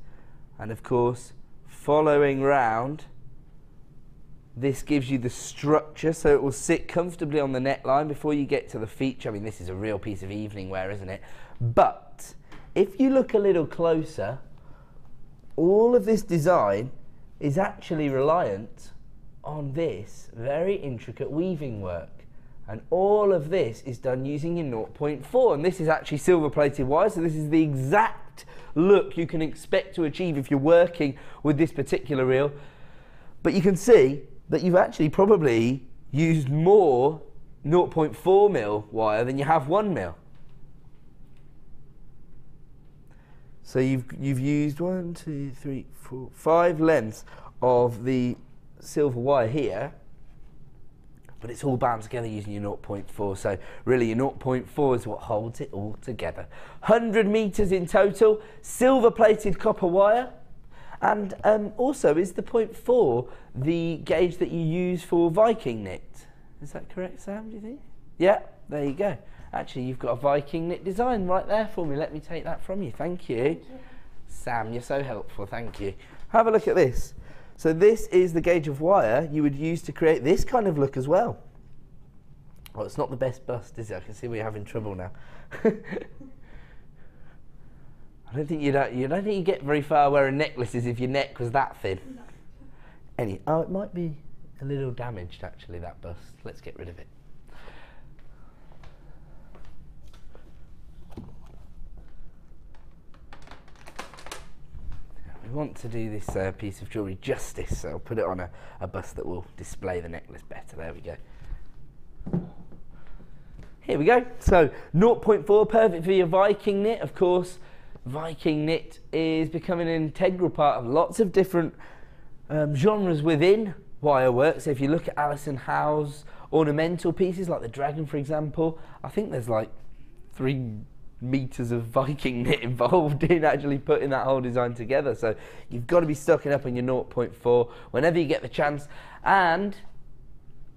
And of course, following round, this gives you the structure, so it will sit comfortably on the neckline before you get to the feature. I mean, this is a real piece of evening wear, isn't it? But if you look a little closer, all of this design is actually reliant on this very intricate weaving work. And all of this is done using your 0.4. And this is actually silver plated wire, so this is the exact look you can expect to achieve if you're working with this particular reel. But you can see that you've actually probably used more 0.4mm wire than you have 1mm. So you've used 1, 2, 3, 4, 5 lengths of the silver wire here, but it's all bound together using your 0.4. So really your 0.4 is what holds it all together. 100 metres in total, silver plated copper wire. And also, is the 0.4 the gauge that you use for Viking knit? Is that correct, Sam, do you think? Yeah, there you go. Actually, you've got a Viking knit design right there for me. Let me take that from you. Thank you. Thank you. Sam, you're so helpful. Thank you. Have a look at this. So this is the gauge of wire you would use to create this kind of look as well. Well, it's not the best bust, is it? I can see we're having trouble now. I don't think you get very far wearing necklaces if your neck was that thin. No. Oh, it might be a little damaged actually, that bust. Let's get rid of it. We want to do this piece of jewellery justice, so I'll put it on a bust that will display the necklace better. There we go. Here we go. So 0.4, perfect for your Viking knit. Of course, Viking knit is becoming an integral part of lots of different genres within wire work. So if you look at Alison Howe's ornamental pieces, like the dragon, for example, I think there's like 3 meters of Viking knit involved in actually putting that whole design together. So you've got to be stocking up on your 0.4 whenever you get the chance. And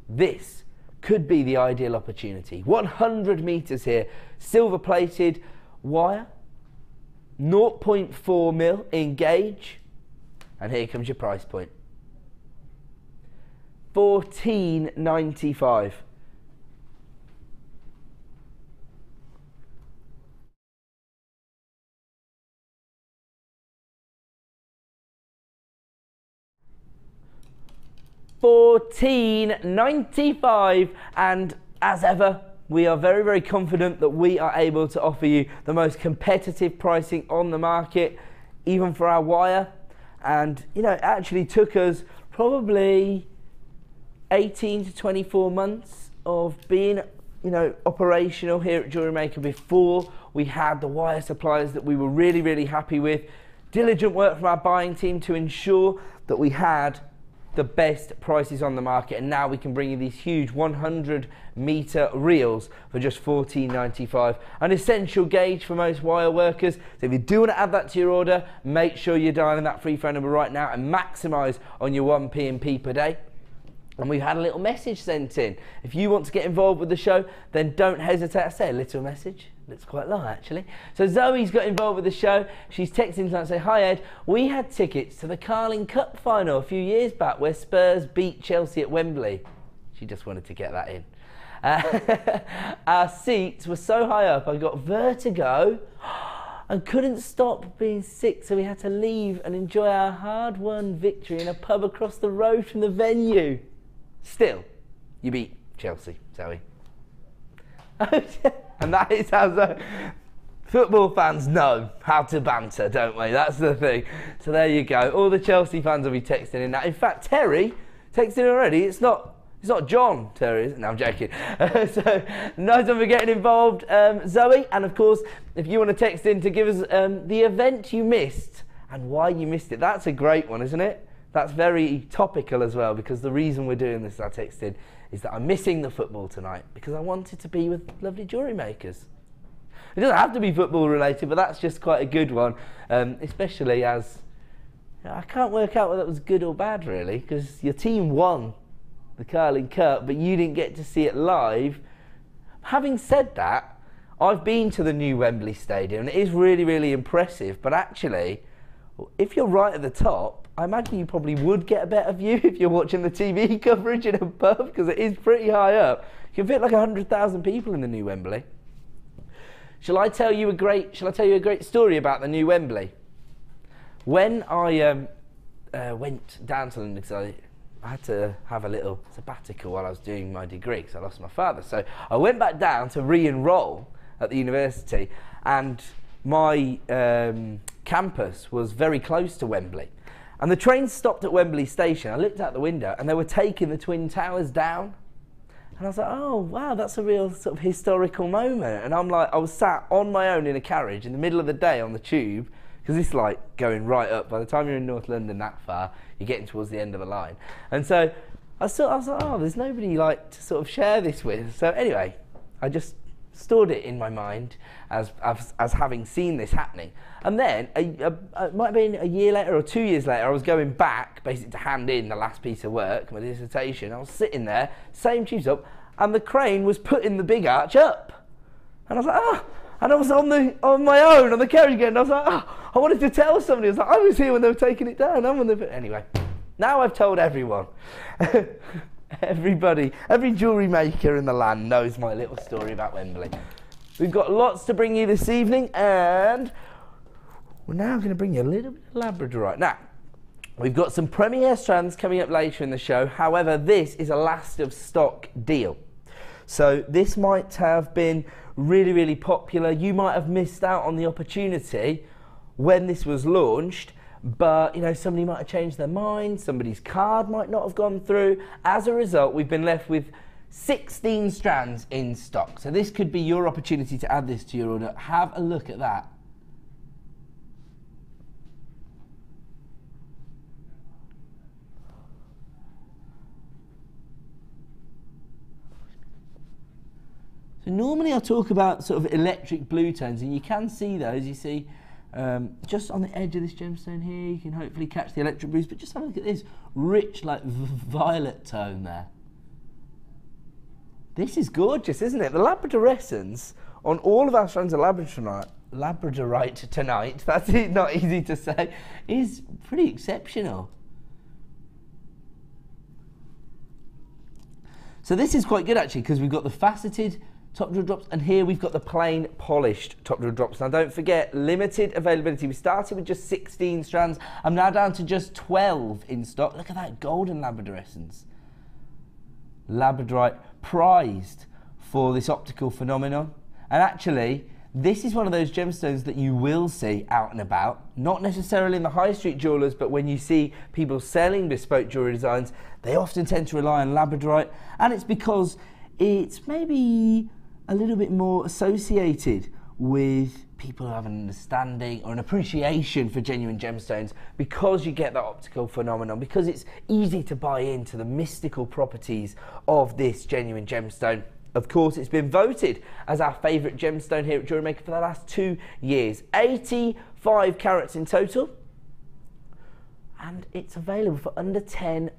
this could be the ideal opportunity. 100 meters here, silver plated wire, 0.4 mil in gauge, and here comes your price point. $14.95. $14.95, and as ever, we are very, very confident that we are able to offer you the most competitive pricing on the market, even for our wire. And you know, it actually took us probably 18 to 24 months of being, you know, operational here at Jewellery Maker before we had the wire suppliers that we were really, really happy with. Diligent work from our buying team to ensure that we had the best prices on the market, and now we can bring you these huge 100 meter reels for just $14.95. An essential gauge for most wire workers. So if you do want to add that to your order, make sure you're dialing that free phone number right now and maximise on your 1 P&P per day. And we've had a little message sent in. If you want to get involved with the show, then don't hesitate. I say a little message. Looks quite long, actually. So Zoe's got involved with the show. She's texting tonight and saying, "Hi Ed, we had tickets to the Carling Cup final a few years back where Spurs beat Chelsea at Wembley." She just wanted to get that in. Our seats were so high up, I got vertigo and couldn't stop being sick, so we had to leave and enjoy our hard-won victory in a pub across the road from the venue. Still, you beat Chelsea, Zoe. And that is how football fans know how to banter, don't we? That's the thing. So there you go. All the Chelsea fans will be texting in that. In fact, Terry texted already. It's not John, Terry, is it? No, I'm joking. So nice one for getting involved, Zoe. And of course, if you want to text in to give us the event you missed and why you missed it, that's a great one, isn't it? That's very topical as well, because the reason we're doing this, I texted, is that I'm missing the football tonight because I wanted to be with lovely jewellery makers. It doesn't have to be football related, but that's just quite a good one, especially as, you know, I can't work out whether it was good or bad really, because your team won the Carling Cup, but you didn't get to see it live. Having said that, I've been to the new Wembley Stadium and it is really, really impressive, but actually, if you're right at the top, I imagine you probably would get a better view if you're watching the TV coverage in a pub, because it is pretty high up. You can fit like 100,000 people in the new Wembley. Shall I tell you a great story about the new Wembley? When I went down to London, because I had to have a little sabbatical while I was doing my degree, because I lost my father. So I went back down to re-enroll at the university, and my campus was very close to Wembley. And the train stopped at Wembley Station. I looked out the window and they were taking the Twin Towers down. And I was like, oh, wow, that's a real sort of historical moment. And I'm like, I was sat on my own in a carriage in the middle of the day on the tube, because it's like going right up. By the time you're in North London that far, you're getting towards the end of the line. And so I was like, oh, there's nobody like to sort of share this with. So anyway, I just stored it in my mind as having seen this happening. And then, it might have been a year later or 2 years later, I was going back basically to hand in the last piece of work, my dissertation. I was sitting there, same tube stop, and the crane was putting the big arch up. And I was like, oh, and I was on my own on the carriage again. And I was like, oh, I wanted to tell somebody. I was like, I was here when they were taking it down. Anyway, now I've told everyone. Everybody, every jewellery maker in the land knows my little story about Wembley. We've got lots to bring you this evening, and we're now going to bring you a little bit of Labradorite. Now, We've got some premier strands coming up later in the show. However, this is a last of stock deal. So this might have been really, really popular. You might have missed out on the opportunity when this was launched, but you know, somebody might have changed their mind, somebody's card might not have gone through. As a result, we've been left with 16 strands in stock. So this could be your opportunity to add this to your order. Have a look at that. So normally I talk about sort of electric blue tones, and you can see those. You see just on the edge of this gemstone here, you can hopefully catch the electric blues, but just have a look at this rich, like violet tone there. This is gorgeous, isn't it? The labradorescence on all of our strands of Labradorite tonight, that's not easy to say, is pretty exceptional. So this is quite good actually, because we've got the faceted top drill drops, and here we've got the plain polished top drill drops. Now don't forget, limited availability. We started with just 16 strands. I'm now down to just 12 in stock. Look at that golden labradorescence. Labradorite, prized for this optical phenomenon. And actually, this is one of those gemstones that you will see out and about, not necessarily in the high street jewellers, but when you see people selling bespoke jewellery designs, they often tend to rely on labradorite, and it's because it's maybe a little bit more associated with people who have an understanding or an appreciation for genuine gemstones, because you get that optical phenomenon, because it's easy to buy into the mystical properties of this genuine gemstone. Of course, it's been voted as our favourite gemstone here at Jewellery Maker for the last 2 years. 85 carats in total, and it's available for under £10.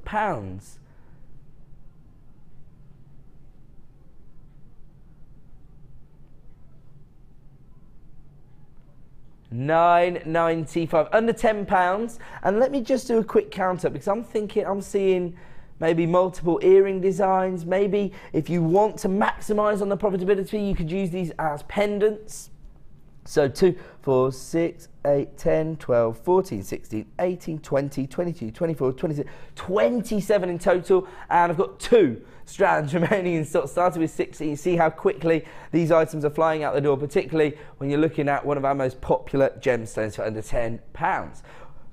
£9.95, under £10. And let me just do a quick count up, because I'm seeing maybe multiple earring designs. Maybe if you want to maximise on the profitability, you could use these as pendants. So 2, 4, 6, 8, 10, 12, 14, 16, 18, 20, 22, 24, 26, 27 in total. And I've got 2 strands remaining in stock. Started with 16. You see how quickly these items are flying out the door, particularly when you're looking at one of our most popular gemstones for under £10.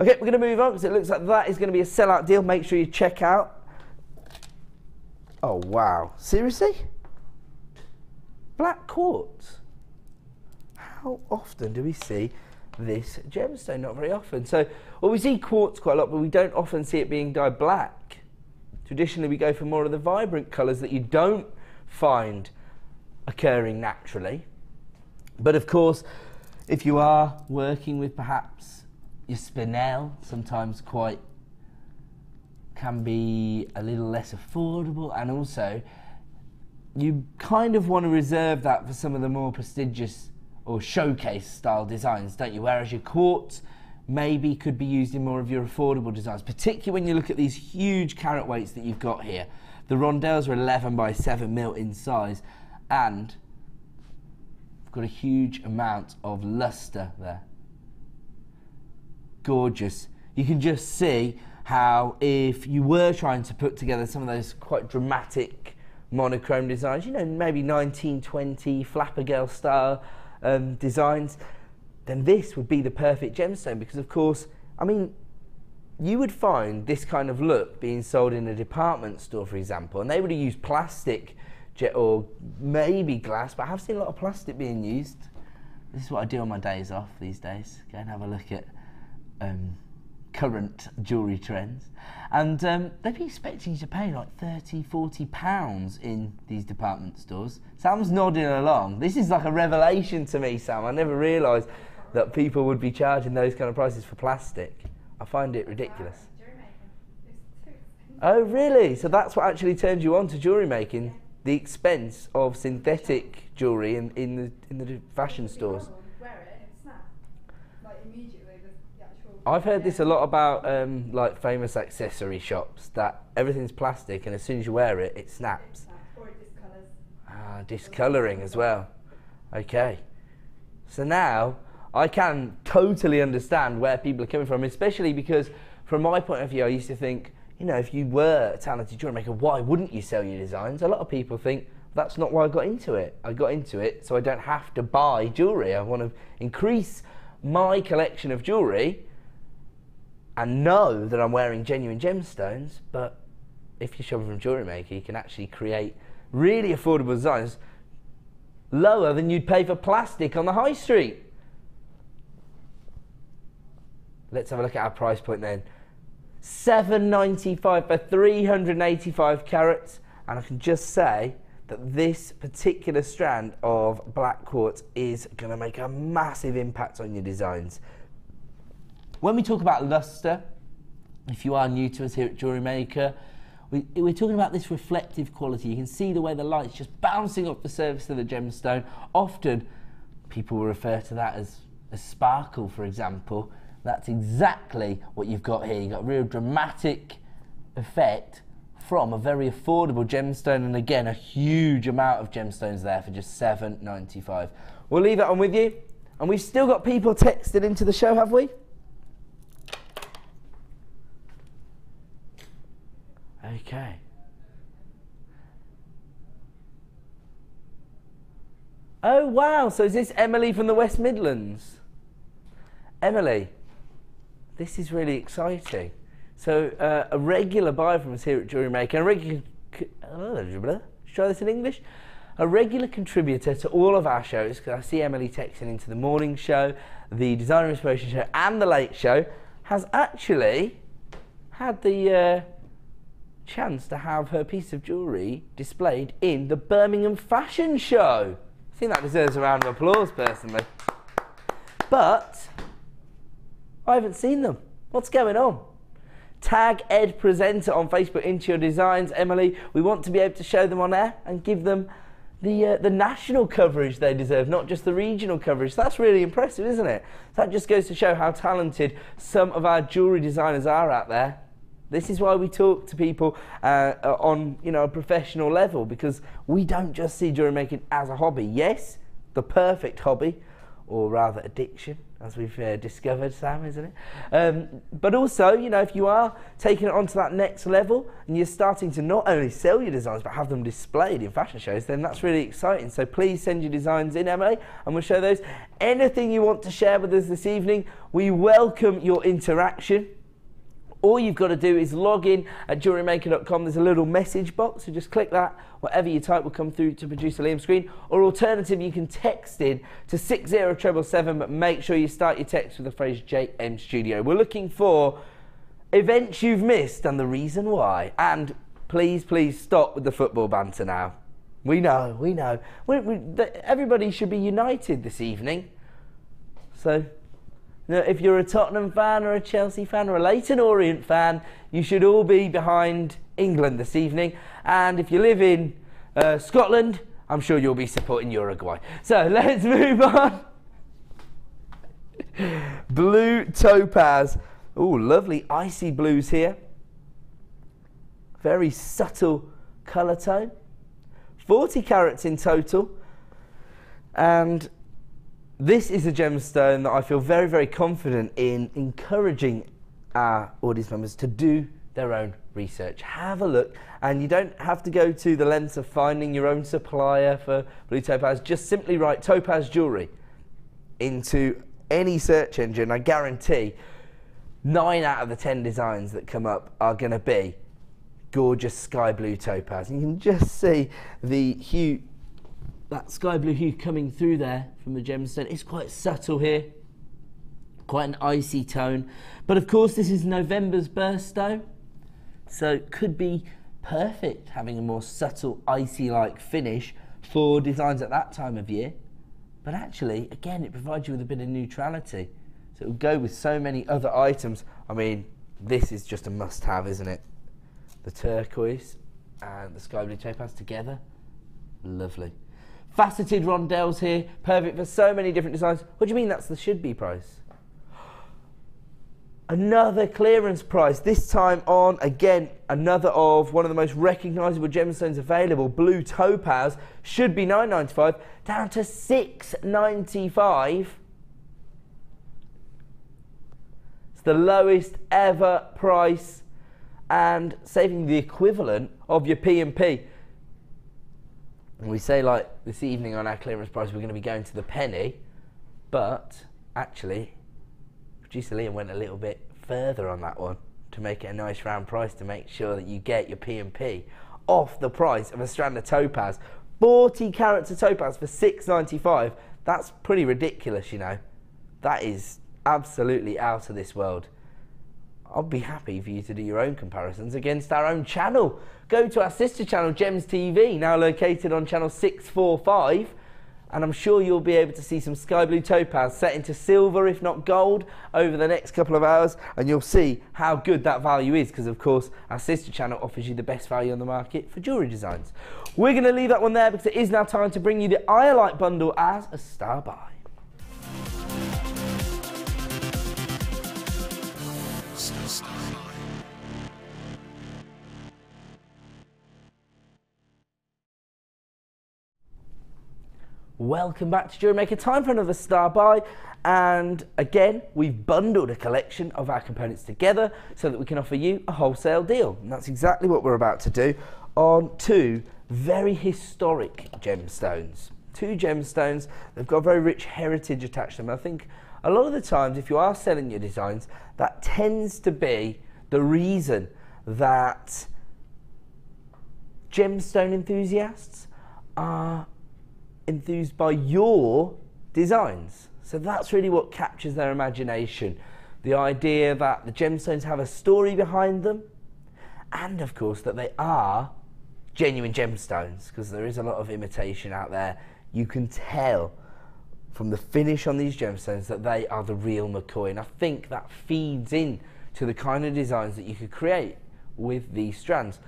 Okay, we're going to move on, because it looks like that is going to be a sellout deal. Make sure you check out. Oh wow, seriously? Black quartz. How often do we see this gemstone? Not very often. So, well, we see quartz quite a lot, but we don't often see it being dyed black. Traditionally, we go for more of the vibrant colours that you don't find occurring naturally. But of course, if you are working with perhaps your spinel, sometimes quite can be a little less affordable, and also you kind of want to reserve that for some of the more prestigious or showcase style designs, don't you? Whereas your quartz maybe could be used in more of your affordable designs, particularly when you look at these huge carat weights that you've got here. The rondelles are 11 by 7 mil in size, and we've got a huge amount of luster there. Gorgeous. You can just see how if you were trying to put together some of those quite dramatic monochrome designs, you know, maybe 1920 flapper girl style designs, then this would be the perfect gemstone, because of course, I mean, you would find this kind of look being sold in a department store, for example, and they would have used plastic or maybe glass, but I have seen a lot of plastic being used. This is what I do on my days off these days, go and have a look at current jewellery trends, and they'd be expecting you to pay like £30–40 in these department stores. Sam's nodding along. This is like a revelation to me, Sam. I never realised that people would be charging those kind of prices for plastic. I find it ridiculous. Oh really? So that's what actually turned you on to jewellery making, the expense of synthetic jewellery in the fashion stores. I've heard this a lot about like famous accessory shops, that everything's plastic and as soon as you wear it, it snaps. Or it discolours. Ah, discolouring as well. Okay. So now I can totally understand where people are coming from, especially because from my point of view, I used to think, you know, if you were a talented jewellery maker, why wouldn't you sell your designs? A lot of people think, that's not why I got into it. I got into it so I don't have to buy jewellery. I want to increase my collection of jewellery and know that I'm wearing genuine gemstones, but if you're shopping from Jewellery Maker, you can actually create really affordable designs lower than you'd pay for plastic on the high street. Let's have a look at our price point then. $7.95 for 385 carats, and I can just say that this particular strand of black quartz is going to make a massive impact on your designs. When we talk about luster, if you are new to us here at Jewellery Maker, we're talking about this reflective quality. You can see the way the light's just bouncing off the surface of the gemstone. Often people will refer to that as a sparkle, for example. That's exactly what you've got here. You've got a real dramatic effect from a very affordable gemstone, and again, a huge amount of gemstones there for just $7.95. We'll leave that on with you. And we've still got people texted into the show, have we? Okay. Oh wow, so is this Emily from the West Midlands? Emily, this is really exciting. So a regular buyer from us here at Jewellery Maker, a regular, try this in English, a regular contributor to all of our shows, because I see Emily texting into the morning show, the Designer Inspiration show and the late show, has actually had the chance to have her piece of jewellery displayed in the Birmingham Fashion Show. I think that deserves a round of applause personally. But I haven't seen them. What's going on? Tag Ed Presenter on Facebook into your designs, Emily. We want to be able to show them on air and give them the national coverage they deserve, not just the regional coverage. So that's really impressive, isn't it? That just goes to show how talented some of our jewellery designers are out there. This is why we talk to people on, you know, a professional level, because we don't just see jewellery making as a hobby. Yes, the perfect hobby, or rather addiction, as we've discovered, Sam, isn't it? But also, you know, if you are taking it on to that next level and you're starting to not only sell your designs but have them displayed in fashion shows, then that's really exciting. So please send your designs in, Emily, and we'll show those. Anything you want to share with us this evening, we welcome your interaction. All you've got to do is log in at jewellerymaker.com. There's a little message box, so just click that. Whatever you type will come through to producer Liam's screen. Or alternatively, you can text in to 60777, but make sure you start your text with the phrase JM Studio. We're looking for events you've missed and the reason why. And please, please stop with the football banter now. We know. Everybody should be united this evening. So if you're a Tottenham fan or a Chelsea fan or a Leyton Orient fan, you should all be behind England this evening. And if you live in Scotland, I'm sure you'll be supporting Uruguay. So let's move on. Blue topaz. Oh, lovely icy blues here. Very subtle colour tone. 40 carats in total. And this is a gemstone that I feel very, very confident in encouraging our audience members to do their own research. Have a look, and you don't have to go to the lengths of finding your own supplier for blue topaz. Just simply write topaz jewellery into any search engine. I guarantee 9 out of the 10 designs that come up are going to be gorgeous sky blue topaz. And you can just see the hue, that sky blue hue coming through there from the gemstone. It's quite subtle here, quite an icy tone. But of course this is November's birthstone, so it could be perfect having a more subtle icy-like finish for designs at that time of year. But actually, again, it provides you with a bit of neutrality. So it will go with so many other items. I mean, this is just a must-have, isn't it? The turquoise and the sky blue topaz together, lovely. Faceted rondelles here, perfect for so many different designs. What do you mean that's the should-be price? Another clearance price, this time on, again, another of one of the most recognisable gemstones available, blue topaz, should be $9.95, down to $6.95. It's the lowest ever price and saving the equivalent of your P&P. And we say, like, this evening on our clearance price, we're going to be going to the penny, but actually, producer Liam went a little bit further on that one to make it a nice round price, to make sure that you get your P&P off the price of a strand of topaz. 40 carats of topaz for $6.95. That's pretty ridiculous, you know. That is absolutely out of this world. I'll be happy for you to do your own comparisons against our own channel. Go to our sister channel, Gems TV, now located on channel 645, and I'm sure you'll be able to see some sky blue topaz set into silver, if not gold, over the next couple of hours, and you'll see how good that value is, because of course our sister channel offers you the best value on the market for jewellery designs. We're going to leave that one there because it is now time to bring you the Iolite bundle as a star buy. Welcome back to Jewellery Maker. Time for another star buy, and again we've bundled a collection of our components together so that we can offer you a wholesale deal, and that's exactly what we're about to do on two very historic gemstones. Two gemstones, they've got a very rich heritage attached to them. I think a lot of the times if you are selling your designs, that tends to be the reason that gemstone enthusiasts are enthused by your designs. So that's really what captures their imagination. The idea that the gemstones have a story behind them, and of course that they are genuine gemstones, because there is a lot of imitation out there. You can tell from the finish on these gemstones that they are the real McCoy, and I think that feeds in to the kind of designs that you could create with these strands.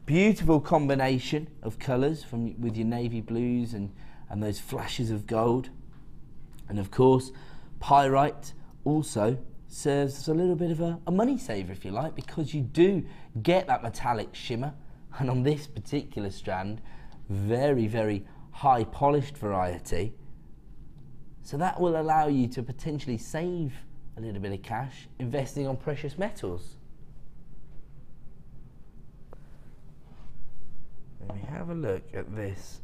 Beautiful combination of colours with your navy blues and those flashes of gold. And of course, pyrite also serves as a little bit of a money saver, if you like, because you do get that metallic shimmer. And on this particular strand, very, very high polished variety. So that will allow you to potentially save a little bit of cash investing on precious metals. Let me have a look at this.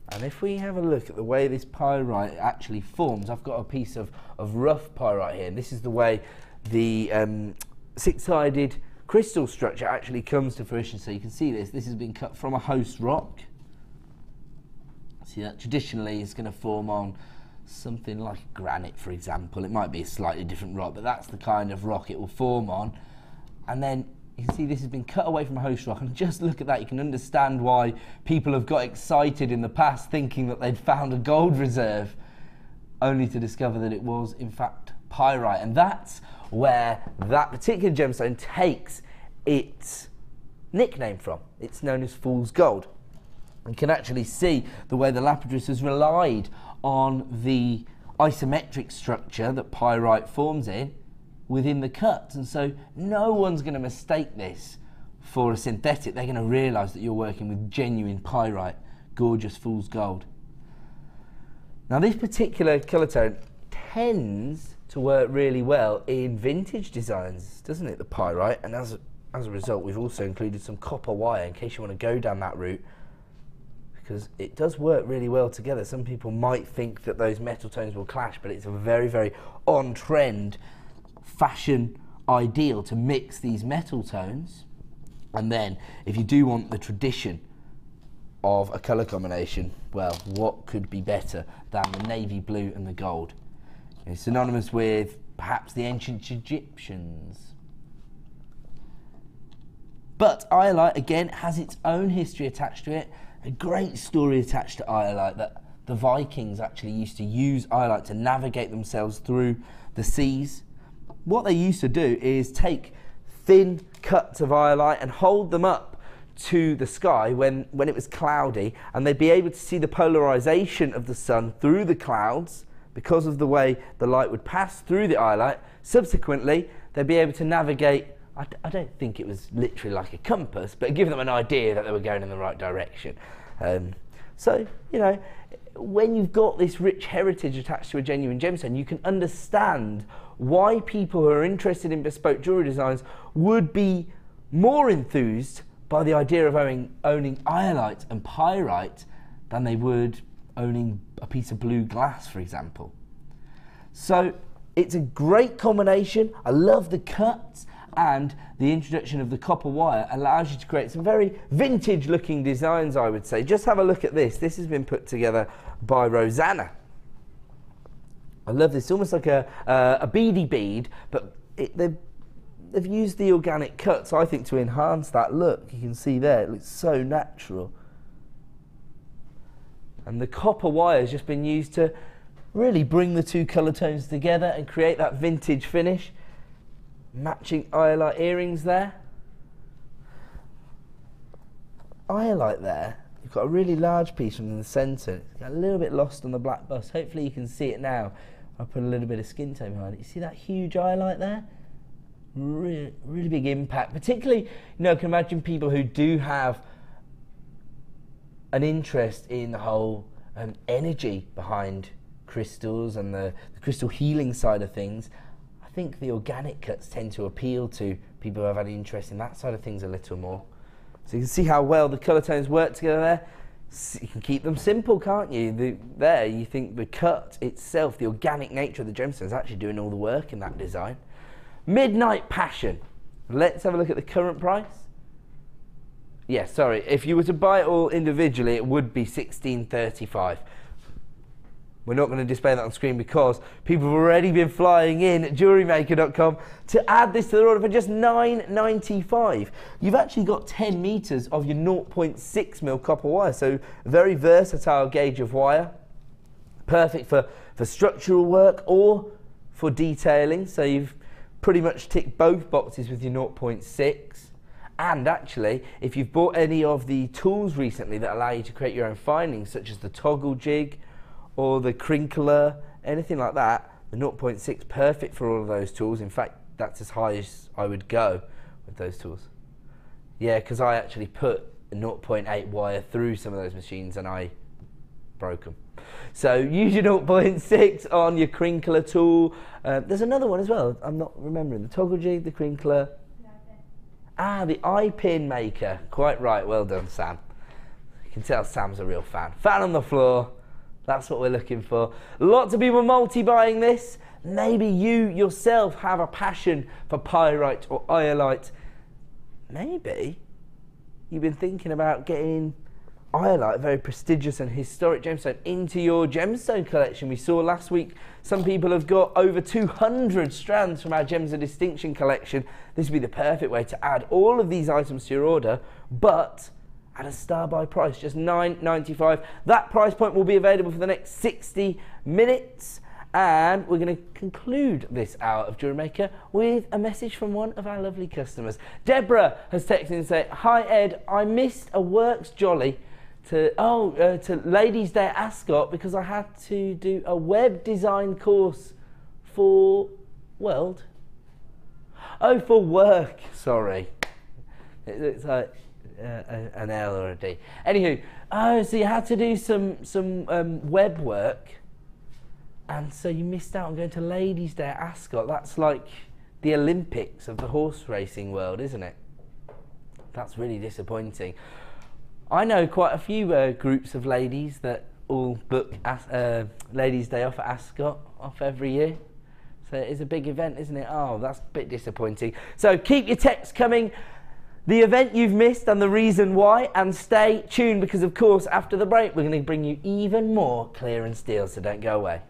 And if we have a look at the way this pyrite actually forms, I've got a piece of rough pyrite here, and this is the way the six-sided crystal structure actually comes to fruition. So you can see this has been cut from a host rock. See, that traditionally is going to form on something like granite, for example. It might be a slightly different rock, but that's the kind of rock it will form on. And then you can see this has been cut away from a host rock, and just look at that. You can understand why people have got excited in the past thinking that they'd found a gold reserve, only to discover that it was in fact pyrite. And that's where that particular gemstone takes its nickname from. It's known as fool's gold. You can actually see the way the lapidus has relied on the isometric structure that pyrite forms in within the cuts, and so no one's going to mistake this for a synthetic. They're going to realise that you're working with genuine pyrite, gorgeous fool's gold. Now this particular colour tone tends to work really well in vintage designs, doesn't it, the pyrite? And as a result, we've also included some copper wire in case you want to go down that route, because it does work really well together. Some people might think that those metal tones will clash, but it's a very, very on-trend fashion ideal to mix these metal tones. And then if you do want the tradition of a colour combination, well, what could be better than the navy blue and the gold? It's synonymous with perhaps the ancient Egyptians. But iolite, again, has its own history attached to it. A great story attached to iolite, that the Vikings actually used to use iolite to navigate themselves through the seas. What they used to do is take thin cuts of iolite and hold them up to the sky when it was cloudy, and they'd be able to see the polarization of the sun through the clouds because of the way the light would pass through the iolite. Subsequently, they'd be able to navigate. I don't think it was literally like a compass, but give them an idea that they were going in the right direction. So, you know, when you've got this rich heritage attached to a genuine gemstone, you can understand why people who are interested in bespoke jewellery designs would be more enthused by the idea of owning iolite and pyrite than they would owning a piece of blue glass, for example. So it's a great combination. I love the cuts, and the introduction of the copper wire allows you to create some very vintage looking designs, I would say. Just have a look at this. This has been put together by Rosanna. I love this. It's almost like a beady bead, but they've used the organic cuts, I think, to enhance that look. You can see there, it looks so natural. And the copper wire has just been used to really bring the two colour tones together and create that vintage finish. Matching iolite earrings there. Iolite there, you've got a really large piece from the centre. It's got a little bit lost on the black bust. Hopefully you can see it now. I'll put a little bit of skin tone behind it. You see that huge iolite there? Really big impact. Particularly, you know, I can imagine people who do have an interest in the whole energy behind crystals and the crystal healing side of things. I think the organic cuts tend to appeal to people who have an interest in that side of things a little more. So you can see how well the colour tones work together there. You can keep them simple, can't you? There, you think the cut itself, the organic nature of the gemstone is actually doing all the work in that design. Midnight Passion. Let's have a look at the current price. Yeah, sorry, if you were to buy it all individually, it would be $16.35. We're not going to display that on screen because people have already been flying in at JewelleryMaker.com to add this to their order for just $9.95. You've actually got 10 metres of your 0.6mm copper wire, so a very versatile gauge of wire. Perfect for structural work or for detailing, so you've pretty much ticked both boxes with your 0.6. And actually, if you've bought any of the tools recently that allow you to create your own findings, such as the toggle jig, or the crinkler, anything like that, the 0.6 perfect for all of those tools. In fact, that's as high as I would go with those tools. Yeah, because I actually put a 0.8 wire through some of those machines and I broke them. So use your 0.6 on your crinkler tool. There's another one as well, I'm not remembering. The toggle jig, the crinkler. The eye pin maker. Quite right, well done, Sam. You can tell Sam's a real fan. Fan on the floor. That's what we're looking for. Lots of people multi-buying this. Maybe you yourself have a passion for pyrite or iolite. Maybe you've been thinking about getting iolite, a very prestigious and historic gemstone, into your gemstone collection. We saw last week some people have got over 200 strands from our Gems of Distinction collection. This would be the perfect way to add all of these items to your order, but at a star-buy price, just $9.95. That price point will be available for the next 60 minutes. And we're going to conclude this hour of Jewellery Maker with a message from one of our lovely customers. Deborah has texted and said, "Hi Ed, I missed a works jolly to Ladies' Day at Ascot because I had to do a web design course for for work. Sorry, it's like an L or a D. Anywho, so you had to do some web work, and so you missed out on going to Ladies' Day at Ascot. That's like the Olympics of the horse racing world, isn't it? That's really disappointing. I know quite a few groups of ladies that all book Ladies' Day off at Ascot off every year. So it is a big event, isn't it? Oh, that's a bit disappointing. So keep your texts coming. The event you've missed and the reason why, and stay tuned because, of course, after the break, we're going to bring you even more clearance deals, so don't go away.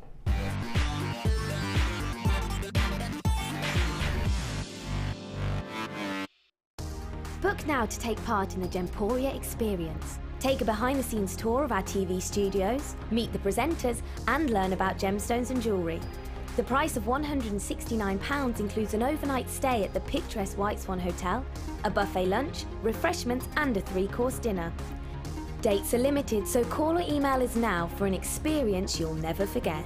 Book now to take part in the Gemporia experience. Take a behind-the-scenes tour of our TV studios, meet the presenters, and learn about gemstones and jewellery. The price of £169 includes an overnight stay at the picturesque White Swan Hotel, a buffet lunch, refreshments and a 3-course dinner. Dates are limited, so call or email us now for an experience you'll never forget.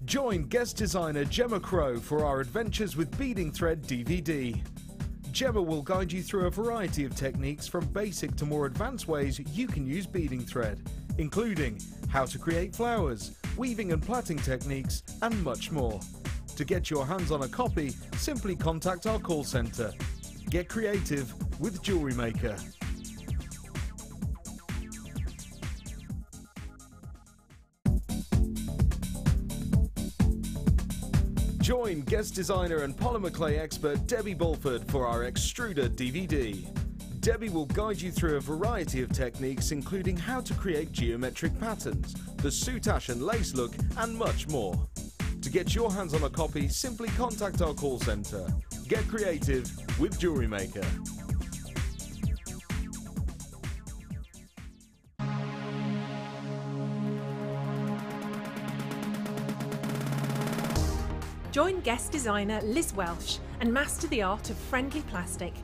Join guest designer Gemma Crow for our Adventures with Beading Thread DVD. Gemma will guide you through a variety of techniques from basic to more advanced ways you can use beading thread. including how to create flowers, weaving and plaiting techniques, and much more. To get your hands on a copy, simply contact our call centre. Get creative with Jewellery Maker. Join guest designer and polymer clay expert Debbie Bulford for our Extruder DVD. Debbie will guide you through a variety of techniques, including how to create geometric patterns, the soutache and lace look, and much more. To get your hands on a copy, simply contact our call centre. Get creative with Jewellery Maker. Join guest designer Liz Welsh and master the art of friendly plastic.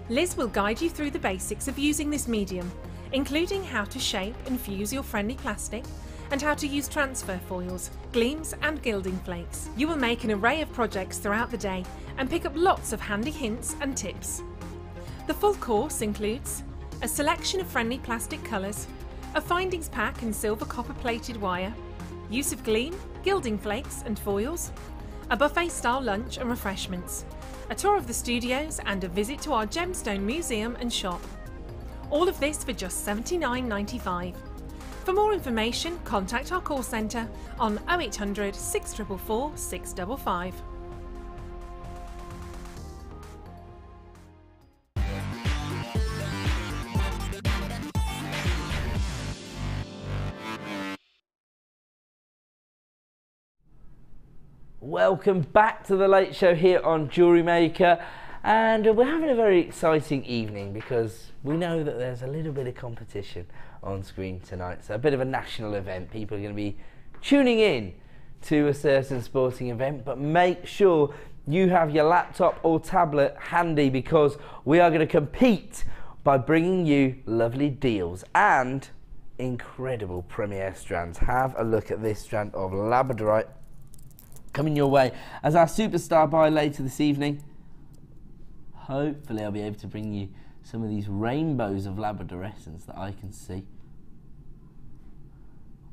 Liz will guide you through the basics of using this medium, including how to shape and fuse your friendly plastic and how to use transfer foils, gleams and gilding flakes. You will make an array of projects throughout the day and pick up lots of handy hints and tips. The full course includes a selection of friendly plastic colours, a findings pack and silver copper plated wire, use of gleam, gilding flakes and foils, a buffet-style lunch and refreshments, a tour of the studios and a visit to our gemstone museum and shop. All of this for just $79.95. For more information, contact our call centre on 0800 644 655. Welcome back to the Late Show here on Jewellery Maker, and we're having a very exciting evening because we know that there's a little bit of competition on screen tonight. So a bit of a national event. People are going to be tuning in to a certain sporting event, but make sure you have your laptop or tablet handy because we are going to compete by bringing you lovely deals and incredible premiere strands. Have a look at this strand of Labradorite coming your way as our superstar buy later this evening. Hopefully I'll be able to bring you some of these rainbows of labradorescence that I can see.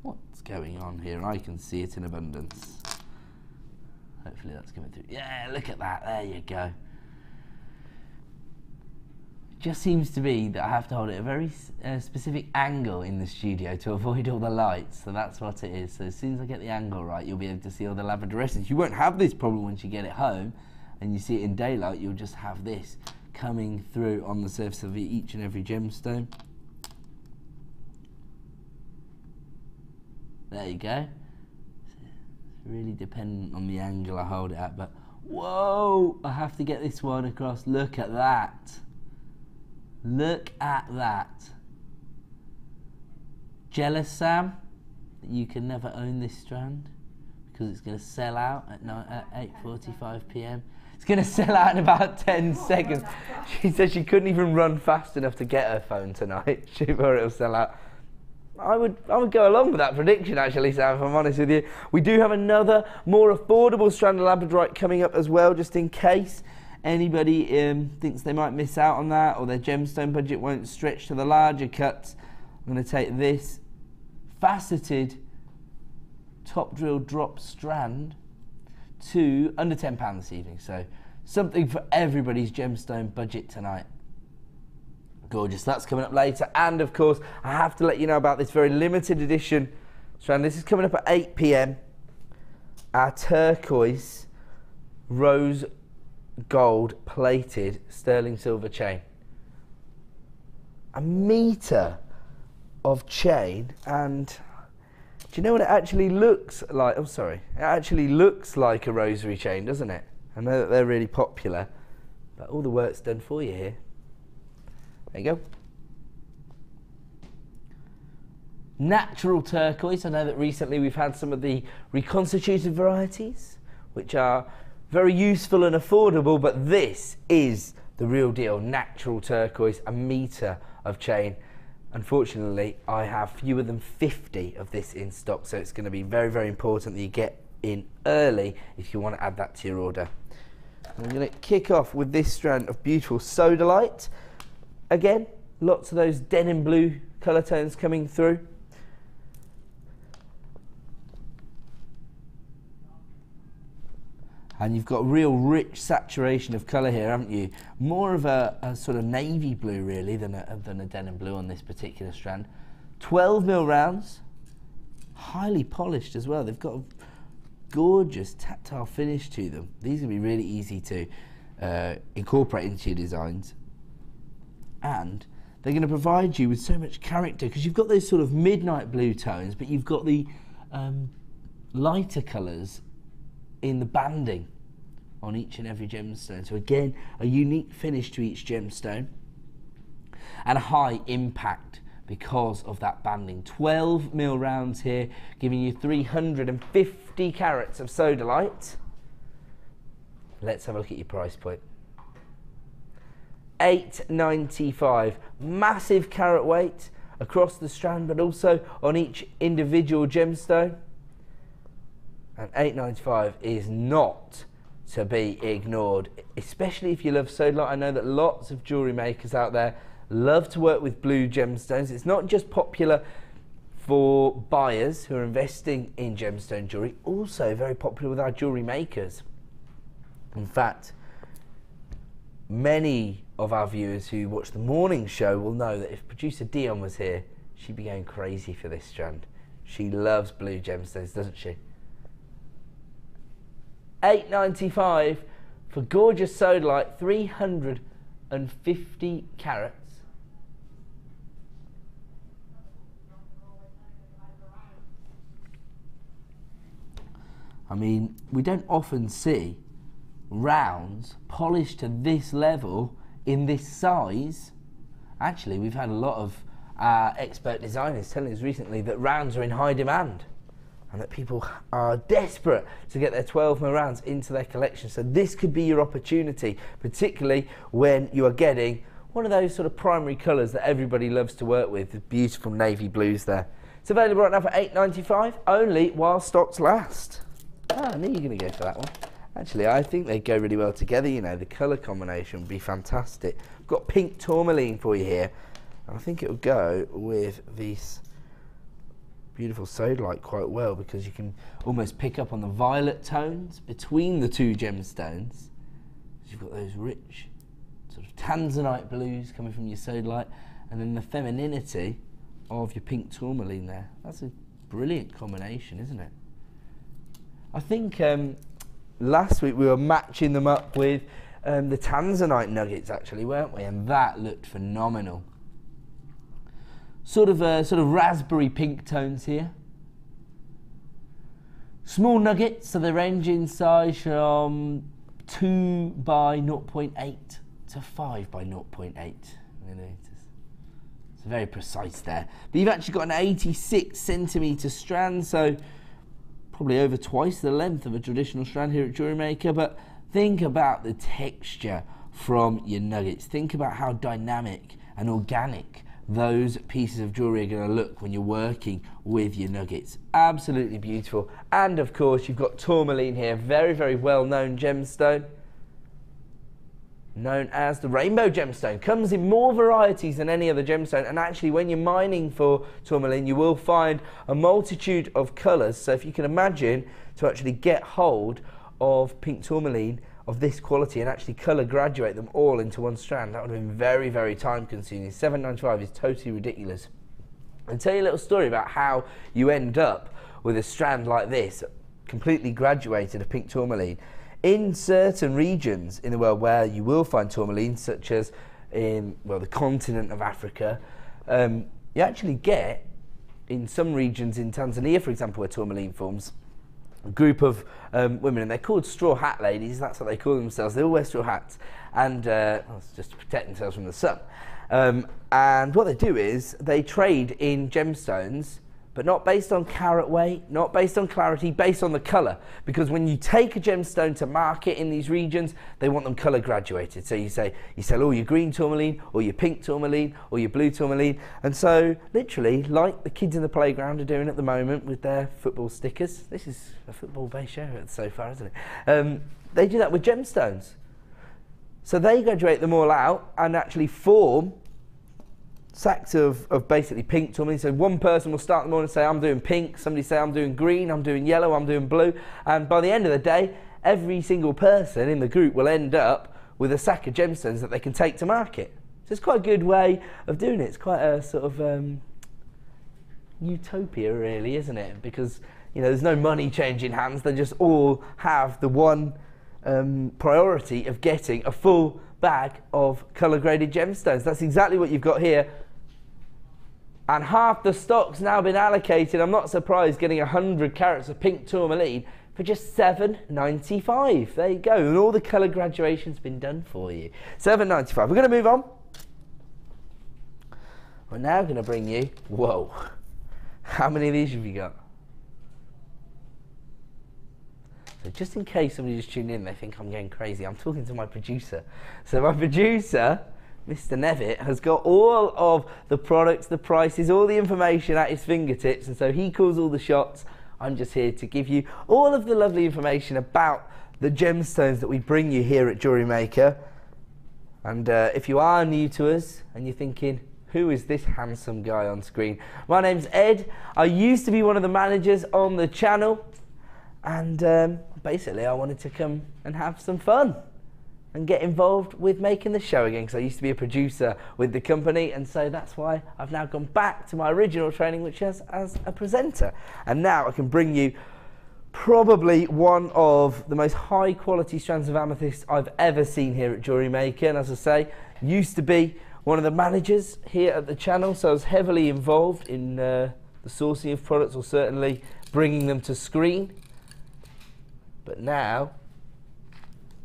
What's going on here? I can see it in abundance. Hopefully that's coming through. Yeah, look at that. There you go. Just seems to be that I have to hold it at a very specific angle in the studio to avoid all the lights, so that's what it is. So as soon as I get the angle right, you'll be able to see all the labradorescence. You won't have this problem once you get it home and you see it in daylight. You'll just have this coming through on the surface of each and every gemstone. There you go. It's really dependent on the angle I hold it at, but whoa, I have to get this one across. Look at that. Look at that. Jealous, Sam, that you can never own this strand because it's going to sell out at 8:45 p.m. It's going to sell out in about 10 seconds. She said she couldn't even run fast enough to get her phone tonight. She thought it'll sell out. I would go along with that prediction, actually, Sam, if I'm honest with you. We do have another more affordable strand of Labradorite coming up as well, just in case anybody thinks they might miss out on that or their gemstone budget won't stretch to the larger cuts. I'm going to take this faceted top drill drop strand to under £10 this evening. So something for everybody's gemstone budget tonight. Gorgeous. That's coming up later. And of course, I have to let you know about this very limited edition strand. This is coming up at 8 p.m. Our turquoise rose gold plated sterling silver chain. A metre of chain, and do you know what it actually looks like? Oh, sorry. It actually looks like a rosary chain, doesn't it? I know that they're really popular, but all the work's done for you here. There you go. Natural turquoise. I know that recently we've had some of the reconstituted varieties, which are very useful and affordable, but this is the real deal. Natural turquoise, a metre of chain. Unfortunately, I have fewer than 50 of this in stock, so it's going to be very, very important that you get in early if you want to add that to your order. I'm going to kick off with this strand of beautiful sodalite. Again, lots of those denim blue colour tones coming through. And you've got real rich saturation of colour here, haven't you? More of a sort of navy blue really than a denim blue on this particular strand. 12mm rounds, highly polished as well. They've got a gorgeous tactile finish to them. These are going to be really easy to incorporate into your designs. And they're going to provide you with so much character because you've got those sort of midnight blue tones, but you've got the lighter colours in the banding on each and every gemstone. So again, a unique finish to each gemstone and a high impact because of that banding. 12mm rounds here, giving you 350 carats of sodalite. Let's have a look at your price point. $8.95, massive carat weight across the strand, but also on each individual gemstone. And $8.95 is not to be ignored, especially if you love sodalite. I know that lots of jewellery makers out there love to work with blue gemstones. It's not just popular for buyers who are investing in gemstone jewellery, also very popular with our jewellery makers. In fact, many of our viewers who watch the morning show will know that if producer Dion was here, she'd be going crazy for this strand. She loves blue gemstones, doesn't she? $8.95 for gorgeous sodalite, 350 carats. I mean, we don't often see rounds polished to this level in this size. Actually, we've had a lot of expert designers telling us recently that rounds are in high demand and that people are desperate to get their 12mm rounds into their collection. So this could be your opportunity, particularly when you are getting one of those sort of primary colours that everybody loves to work with, the beautiful navy blues there. It's available right now for $8.95, only while stocks last. Ah, I knew you were going to go for that one. Actually, I think they go really well together, you know, the colour combination would be fantastic. I've got pink tourmaline for you here, and I think it will go with this beautiful sodalite quite well because you can almost pick up on the violet tones between the two gemstones. You've got those rich sort of tanzanite blues coming from your sodalite, and then the femininity of your pink tourmaline there. That's a brilliant combination, isn't it? I think last week we were matching them up with the tanzanite nuggets, actually, weren't we? And that looked phenomenal. Sort of raspberry pink tones here. Small nuggets, so they range in size from 2 by 0.8 to 5 by 0.8. You know, it's very precise there. But you've actually got an 86cm strand, so probably over twice the length of a traditional strand here at Jewellery Maker. But think about the texture from your nuggets. Think about how dynamic and organic those pieces of jewellery are going to look when you're working with your nuggets. Absolutely beautiful. And of course you've got tourmaline here, very, very well known gemstone, known as the rainbow gemstone. Comes in more varieties than any other gemstone, and actually when you're mining for tourmaline you will find a multitude of colours. So if you can imagine to actually get hold of pink tourmaline of this quality and actually colour graduate them all into one strand, that would have been very, very time consuming. $7.95 is totally ridiculous. I'll tell you a little story about how you end up with a strand like this, completely graduated of pink tourmaline. In certain regions in the world where you will find tourmaline, such as in, well, the continent of Africa, you actually get, in some regions in Tanzania, for example, where tourmaline forms, a group of women, and they're called straw hat ladies. That's what they call themselves. They all wear straw hats, and well, it's just to protect themselves from the sun. And what they do is they trade in gemstones, but not based on carat weight, not based on clarity, based on the colour. Because when you take a gemstone to market in these regions, they want them colour graduated. So you sell all your green tourmaline, or your pink tourmaline, or your blue tourmaline. And so literally, like the kids in the playground are doing at the moment with their football stickers. This is a football-based show so far, isn't it? They do that with gemstones. So they graduate them all out and actually form sacks of basically pink tourmaline. So one person will start in the morning and say, I'm doing pink, somebody say, I'm doing green, I'm doing yellow, I'm doing blue, and by the end of the day, every single person in the group will end up with a sack of gemstones that they can take to market. So it's quite a good way of doing it. It's quite a sort of utopia, really, isn't it? Because, you know, there's no money changing hands. They just all have the one priority of getting a full bag of colour graded gemstones. That's exactly what you've got here. And half the stock's now been allocated. I'm not surprised, getting 100 carats of pink tourmaline for just $7.95. There you go. And all the colour graduation's been done for you. $7.95. We're going to move on. We're now going to bring you, whoa, how many of these have you got? So just in case somebody just tuned in, they think I'm going crazy, I'm talking to my producer. So my producer, Mr. Nevitt, has got all of the products, the prices, all the information at his fingertips, and so he calls all the shots. I'm just here to give you all of the lovely information about the gemstones that we bring you here at Jewellery Maker. And if you are new to us and you're thinking, who is this handsome guy on screen? My name's Ed. I used to be one of the managers on the channel, and basically I wanted to come and have some fun and get involved with making the show again, because I used to be a producer with the company, and so that's why I've now gone back to my original training, which is as a presenter. And now I can bring you probably one of the most high quality strands of amethyst I've ever seen here at Jewellery Maker. And as I say, used to be one of the managers here at the channel, so I was heavily involved in the sourcing of products, or certainly bringing them to screen. But now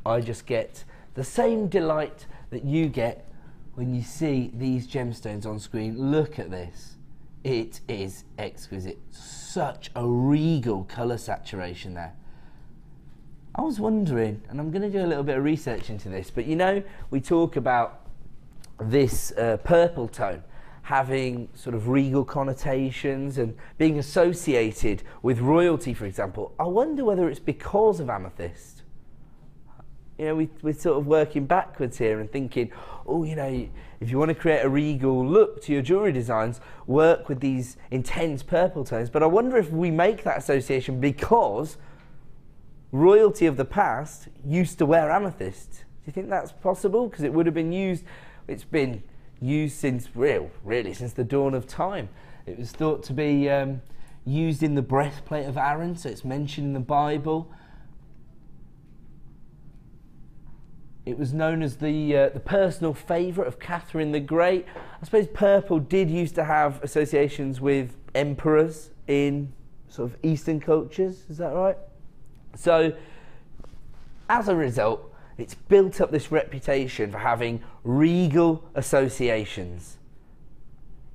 I just get the same delight that you get when you see these gemstones on screen. Look at this. It is exquisite. Such a regal colour saturation there. I was wondering, and I'm going to do a little bit of research into this, but you know, we talk about this purple tone having sort of regal connotations and being associated with royalty, for example. I wonder whether it's because of amethyst. You know, we're sort of working backwards here and thinking, oh, you know, if you want to create a regal look to your jewellery designs, work with these intense purple tones. But I wonder if we make that association because royalty of the past used to wear amethyst. Do you think that's possible? Because it would have been used, it's been used since, really, since the dawn of time. It was thought to be used in the breastplate of Aaron, so it's mentioned in the Bible. It was known as the personal favourite of Catherine the Great. I suppose purple did used to have associations with emperors in sort of Eastern cultures, is that right? So, as a result, it's built up this reputation for having regal associations.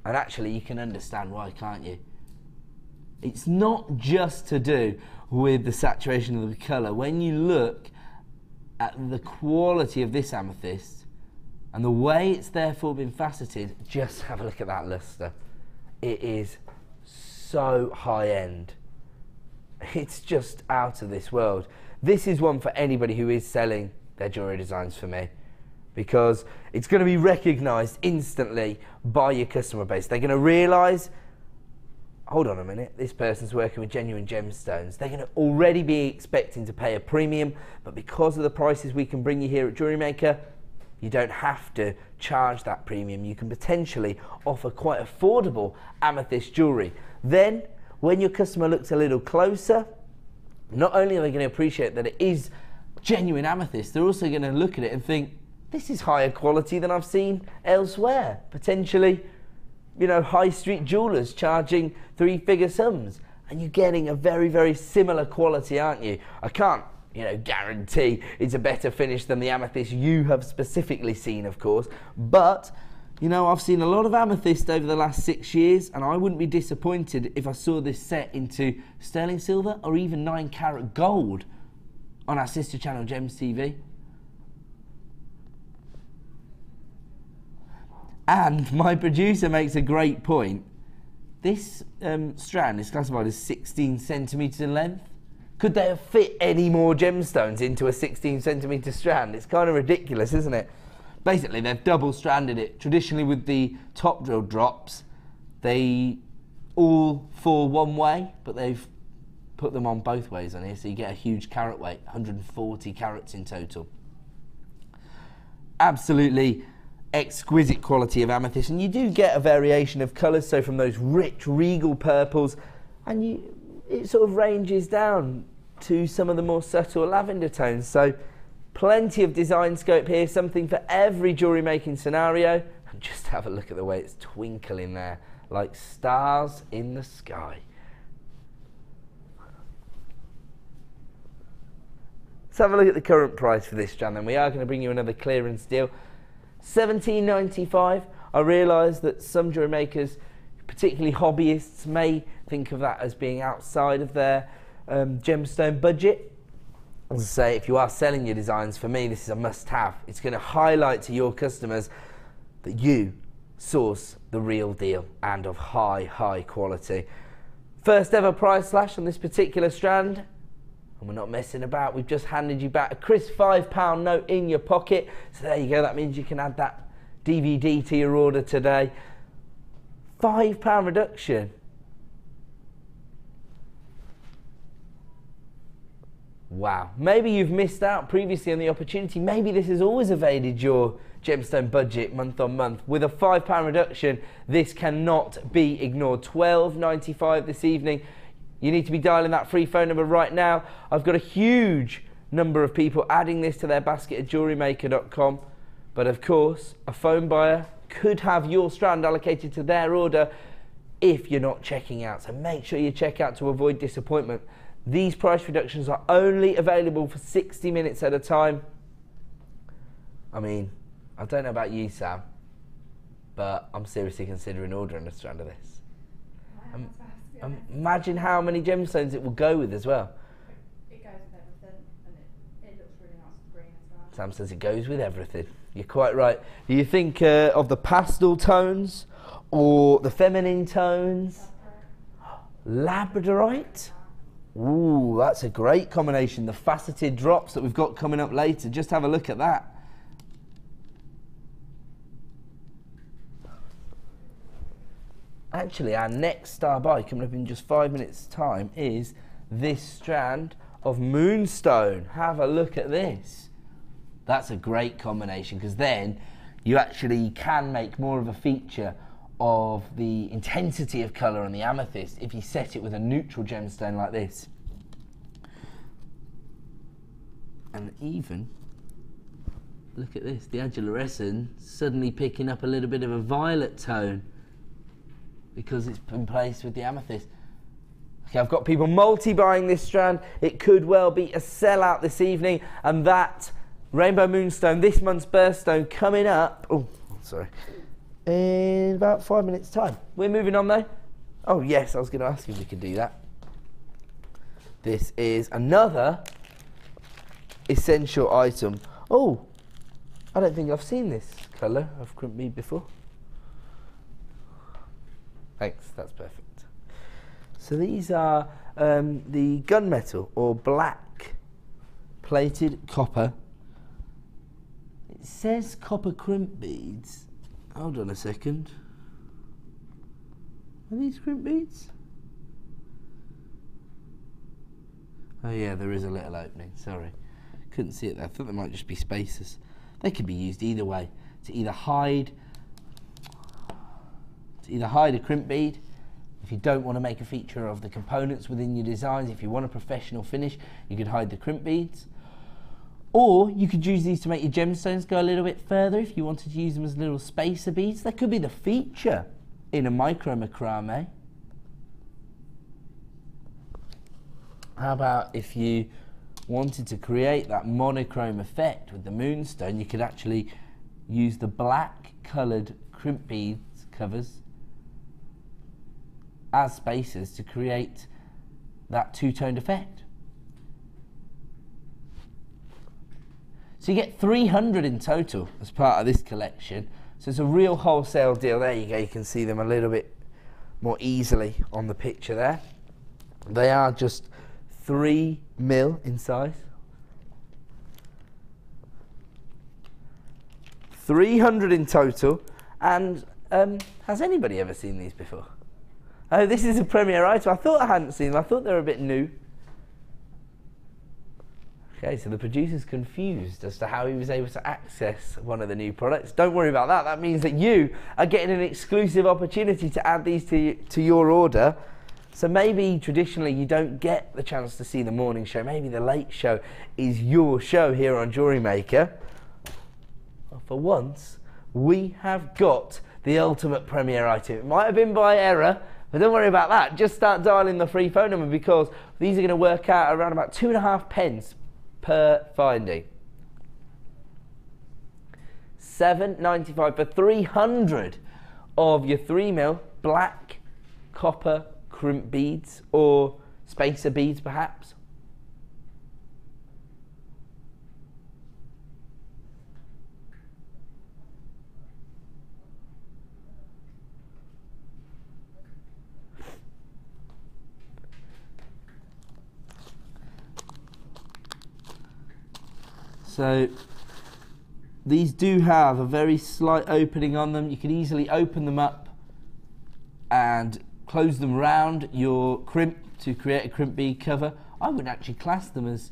And actually, you can understand why, can't you? It's not just to do with the saturation of the colour. When you look at the quality of this amethyst and the way it's therefore been faceted, just have a look at that lustre. It is so high end. It's just out of this world. This is one for anybody who is selling their jewellery designs for me, because it's going to be recognised instantly by your customer base. They're going to realise, hold on a minute, this person's working with genuine gemstones. They're going to already be expecting to pay a premium, but because of the prices we can bring you here at Jewellery Maker, you don't have to charge that premium. You can potentially offer quite affordable amethyst jewellery. Then, when your customer looks a little closer, not only are they going to appreciate that it is genuine amethyst, they're also going to look at it and think, this is higher quality than I've seen elsewhere. Potentially, you know, high street jewellers charging three-figure sums, and you're getting a very, very similar quality, aren't you? I can't, you know, guarantee it's a better finish than the amethyst you have specifically seen, of course, but you know, I've seen a lot of amethyst over the last 6 years, and I wouldn't be disappointed if I saw this set into sterling silver or even 9-carat gold on our sister channel, Gems TV. And my producer makes a great point. This strand is classified as 16 centimetres in length. Could they have fit any more gemstones into a 16 centimetre strand? It's kind of ridiculous, isn't it? Basically, they've double stranded it. Traditionally, with the top drill drops, they all fall one way, but they've put them on both ways on here, so you get a huge carat weight, 140 carats in total. Absolutely exquisite quality of amethyst, and you do get a variation of colours, so from those rich regal purples, and it sort of ranges down to some of the more subtle lavender tones. So plenty of design scope here, something for every jewellery making scenario. And just have a look at the way it's twinkling there, like stars in the sky. Let's have a look at the current price for this strand, and we are going to bring you another clearance deal. $17.95. I realise that some jewellery makers, particularly hobbyists, may think of that as being outside of their gemstone budget. As I say, if you are selling your designs, for me this is a must-have. It's going to highlight to your customers that you source the real deal and of high quality. First ever price slash on this particular strand, and we're not messing about. We've just handed you back a crisp £5 note in your pocket. So there you go, that means you can add that DVD to your order today. £5 reduction. Wow, maybe you've missed out previously on the opportunity. Maybe this has always evaded your gemstone budget month on month. With a £5 reduction, this cannot be ignored. $12.95 this evening. You need to be dialing that free phone number right now. I've got a huge number of people adding this to their basket at JewelleryMaker.com. But of course, a phone buyer could have your strand allocated to their order if you're not checking out. So make sure you check out to avoid disappointment. These price reductions are only available for 60 minutes at a time. I mean, I don't know about you, Sam, but I'm seriously considering ordering a strand of this. Imagine how many gemstones it will go with as well. It goes with everything, and it looks really nice and green as well. Sam says it goes with everything. You're quite right. Do you think of the pastel tones or the feminine tones? Labradorite? Ooh, that's a great combination. The faceted drops that we've got coming up later. Just have a look at that. Actually, our next star buy coming up in just 5 minutes' time is this strand of moonstone. Have a look at this. That's a great combination, because then you actually can make more of a feature of the intensity of colour on the amethyst if you set it with a neutral gemstone like this. And even, look at this, the adularesen suddenly picking up a little bit of a violet tone because it's been placed with the amethyst. Okay, I've got people multi-buying this strand. It could well be a sellout this evening, and that Rainbow Moonstone, this month's birthstone, coming up, oh, sorry, in about 5 minutes' time. We're moving on though. Oh yes, I was going to ask if we could do that. This is another essential item. Oh, I don't think I've seen this colour of crimp bead before. Thanks, that's perfect. So these are the gunmetal or black plated copper. It says copper crimp beads. Hold on a second. Are these crimp beads? Oh yeah, there is a little opening, sorry. Couldn't see it there. I thought they might just be spacers. They could be used either way, to either hide a crimp bead, if you don't want to make a feature of the components within your designs. If you want a professional finish, you could hide the crimp beads. Or you could use these to make your gemstones go a little bit further if you wanted to use them as little spacer beads. That could be the feature in a micro macrame. How about if you wanted to create that monochrome effect with the moonstone, you could actually use the black coloured crimp beads covers as spacers to create that two-toned effect. So you get 300 in total as part of this collection. So it's a real wholesale deal. There you go, you can see them a little bit more easily on the picture there. They are just 3 mil in size. 300 in total. And has anybody ever seen these before? Oh, this is a premiere item. I thought I hadn't seen them. I thought they were a bit new. Okay, so the producer's confused as to how he was able to access one of the new products. Don't worry about that. That means that you are getting an exclusive opportunity to add these to your order. So maybe traditionally you don't get the chance to see the morning show. Maybe the late show is your show here on Jewellery Maker. Well, for once, we have got the ultimate premiere item. It might have been by error, but don't worry about that. Just start dialing the free phone number because these are going to work out around about 2.5 pence per finding. £7.95 for 300 of your 3mm black copper crimp beads or spacer beads perhaps. So these do have a very slight opening on them. You can easily open them up and close them round your crimp to create a crimp bead cover. I wouldn't actually class them as,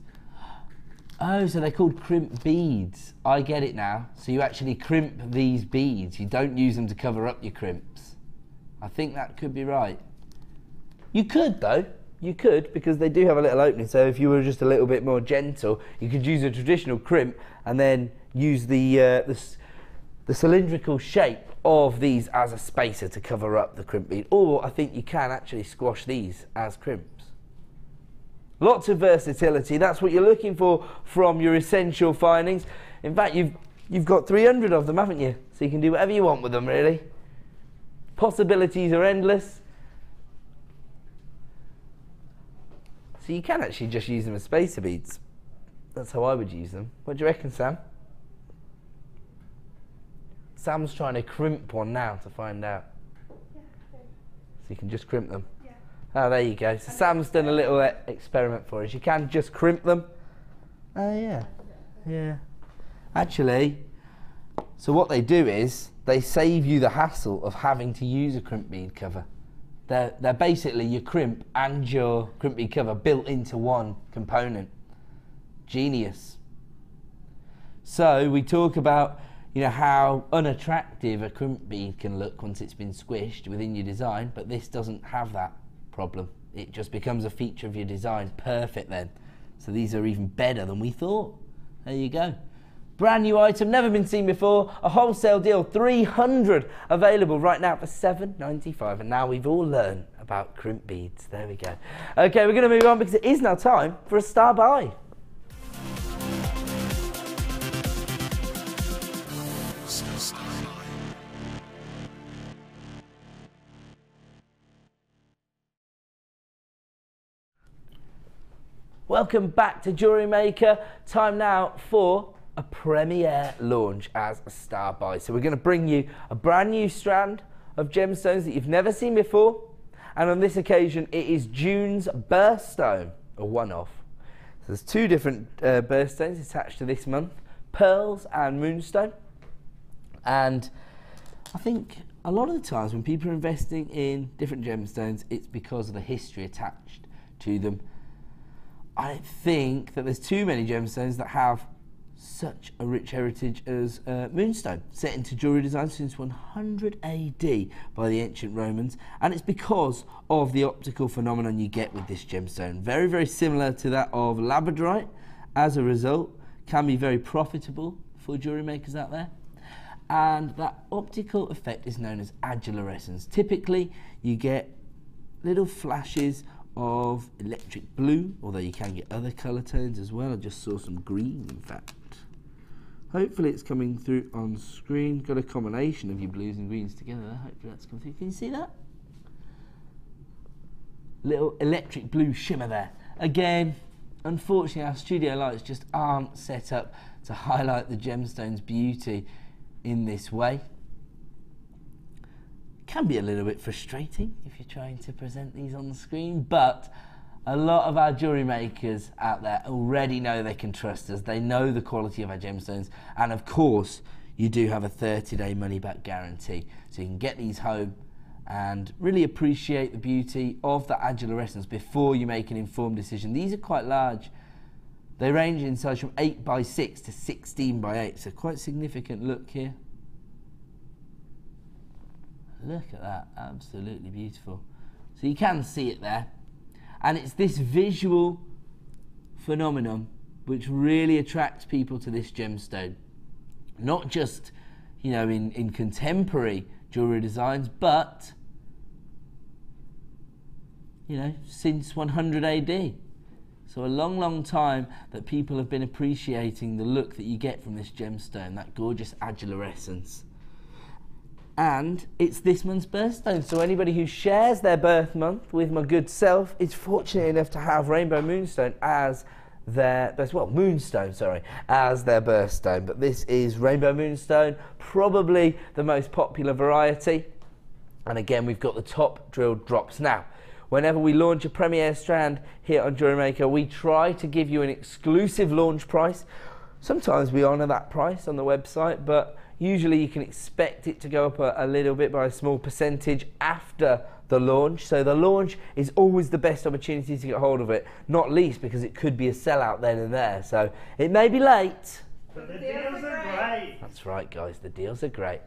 oh, so they're called crimp beads. I get it now. So you actually crimp these beads. You don't use them to cover up your crimps. I think that could be right. You could though. You could, because they do have a little opening, so if you were just a little bit more gentle, you could use a traditional crimp and then use the cylindrical shape of these as a spacer to cover up the crimp bead. Or I think you can actually squash these as crimps. Lots of versatility. That's what you're looking for from your essential findings. In fact, you've got 300 of them, haven't you? So you can do whatever you want with them, really. Possibilities are endless. So you can actually just use them as spacer beads. That's how I would use them. What do you reckon, Sam? Sam's trying to crimp one now to find out. Yeah, so you can just crimp them? Yeah. Oh, there you go. So Sam's done a little experiment for us. You can just crimp them. Oh, yeah. Yeah. Actually, so what they do is they save you the hassle of having to use a crimp bead cover. They're basically your crimp and your crimp bead cover built into one component. Genius. So we talk about, you know, how unattractive a crimp bead can look once it's been squished within your design, but this doesn't have that problem. It just becomes a feature of your design. Perfect then. So these are even better than we thought. There you go. Brand new item, never been seen before, a wholesale deal, 300 available right now for £7.95, and now we've all learned about crimp beads. There we go. Okay, we're going to move on because it is now time for a star buy. Welcome back to Jewellery Maker. Time now for a premiere launch as a star buy. So we're going to bring you a brand new strand of gemstones that you've never seen before, and on this occasion it is June's birthstone, a one-off. So there's two different birthstones attached to this month, pearls and moonstone. And I think a lot of the times when people are investing in different gemstones, it's because of the history attached to them. I don't think that there's too many gemstones that have such a rich heritage as moonstone, set into jewellery design since 100 AD by the ancient Romans, and it's because of the optical phenomenon you get with this gemstone. Very, very similar to that of Labradorite. As a result, can be very profitable for jewellery makers out there. And that optical effect is known as adulorescence. Typically, you get little flashes of electric blue, although you can get other colour tones as well. I just saw some green, in fact. Hopefully it's coming through on screen. Got a combination of your blues and greens together there. Hopefully that's coming through. Can you see that? Little electric blue shimmer there. Again, unfortunately our studio lights just aren't set up to highlight the gemstone's beauty in this way. Can be a little bit frustrating if you're trying to present these on the screen, but a lot of our jewellery makers out there already know they can trust us. They know the quality of our gemstones, and of course you do have a 30-day money-back guarantee, so you can get these home and really appreciate the beauty of the adulorescence before you make an informed decision. These are quite large They range in size from 8x6 to 16x8, so quite significant look here. Look at that, absolutely beautiful. So you can see it there. And it's this visual phenomenon which really attracts people to this gemstone. Not just, you know, in contemporary jewellery designs, but, you know, since 100 AD. So a long, long time that people have been appreciating the look that you get from this gemstone, that gorgeous adulorescence. And it's this month's birthstone, so anybody who shares their birth month with my good self is fortunate enough to have Rainbow Moonstone as their, well, Moonstone, sorry, as their birthstone. But this is Rainbow Moonstone, probably the most popular variety. And again, we've got the top drilled drops. Now, whenever we launch a premiere strand here on Jewellery Maker, we try to give you an exclusive launch price. Sometimes we honour that price on the website, but usually you can expect it to go up a little bit by a small percentage after the launch. So the launch is always the best opportunity to get hold of it, not least because it could be a sellout then and there. So it may be late, but the deals are great. That's right, guys, the deals are great.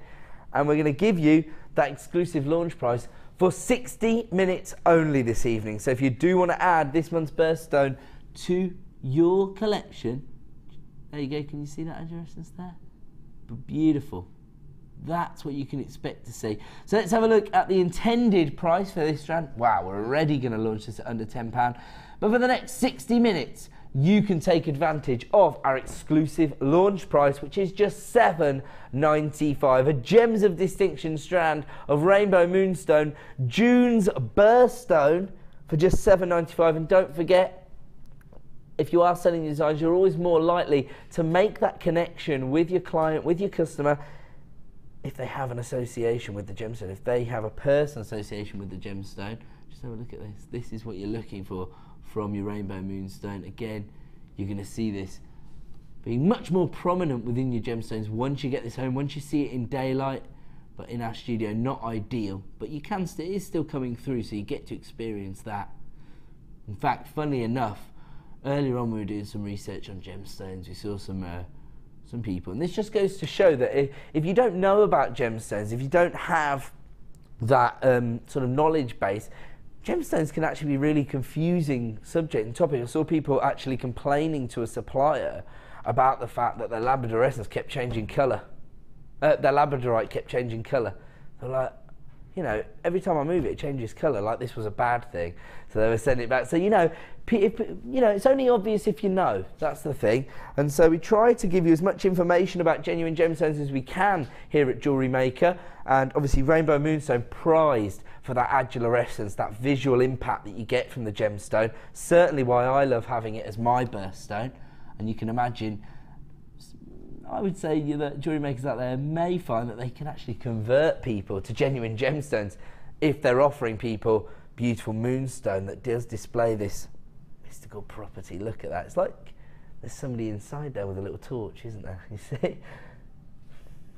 And we're going to give you that exclusive launch price for 60 minutes only this evening. So if you do want to add this month's birthstone to your collection, there you go, can you see that adulorescence there? Beautiful. That's what you can expect to see. So let's have a look at the intended price for this strand. Wow, we're already going to launch this at under £10. But for the next 60 minutes, you can take advantage of our exclusive launch price, which is just $7.95. A Gems of Distinction strand of Rainbow Moonstone, June's birthstone, for just $7.95. And don't forget, if you are selling designs, you're always more likely to make that connection with your client, with your customer, if they have an association with the gemstone, if they have a personal association with the gemstone. Just have a look at this. This is what you're looking for from your Rainbow Moonstone. Again, you're going to see this being much more prominent within your gemstones once you get this home, once you see it in daylight. But in our studio, not ideal, but you can it is still coming through, so you get to experience that. In fact, funnily enough, earlier on we were doing some research on gemstones. We saw some people, and this just goes to show that if you don't know about gemstones, if you don't have that sort of knowledge base, gemstones can actually be really confusing subject and topic. I saw people actually complaining to a supplier about the fact that their Labradorescence kept changing colour. Their Labradorite kept changing colour. They're like, you know, every time I move it, it changes colour, like this was a bad thing. So they were sending it back. So, you know, it's only obvious if you know. That's the thing. And so we try to give you as much information about genuine gemstones as we can here at Jewellery Maker. And obviously Rainbow Moonstone prized for that adulorescence, that visual impact that you get from the gemstone. Certainly why I love having it as my birthstone. And you can imagine, I would say that jewellery makers out there may find that they can actually convert people to genuine gemstones if they're offering people beautiful moonstone that does display this mystical property. Look at that. It's like there's somebody inside there with a little torch, isn't there? You see?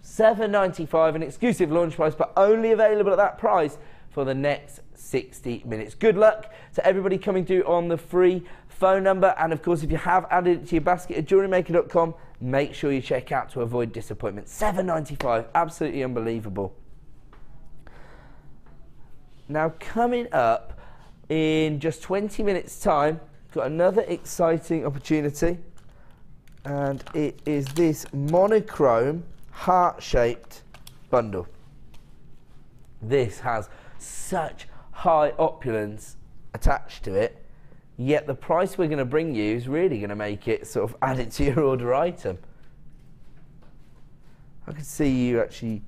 $7.95, an exclusive launch price, but only available at that price for the next 60 minutes. Good luck to everybody coming through on the free phone number. And of course, if you have added it to your basket at jewellerymaker.com, make sure you check out to avoid disappointment. $7.95, absolutely unbelievable. Now, coming up in just 20 minutes time, got another exciting opportunity, and it is this monochrome heart-shaped bundle. This has such high opulence attached to it, yet the price we're going to bring you is really going to make it sort of add it to your order item. I can see you actually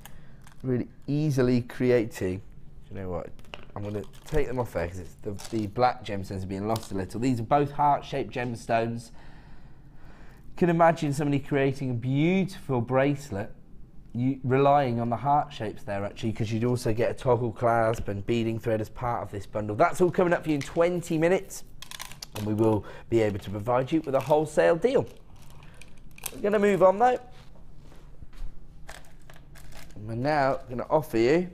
really easily creating, you know what, I'm going to take them off there because the black gemstones are being lost a little. These are both heart-shaped gemstones. You can imagine somebody creating a beautiful bracelet relying on the heart shapes there, actually, because you'd also get a toggle clasp and beading thread as part of this bundle. That's all coming up for you in 20 minutes, and we will be able to provide you with a wholesale deal. We're going to move on though. And we're now going to offer you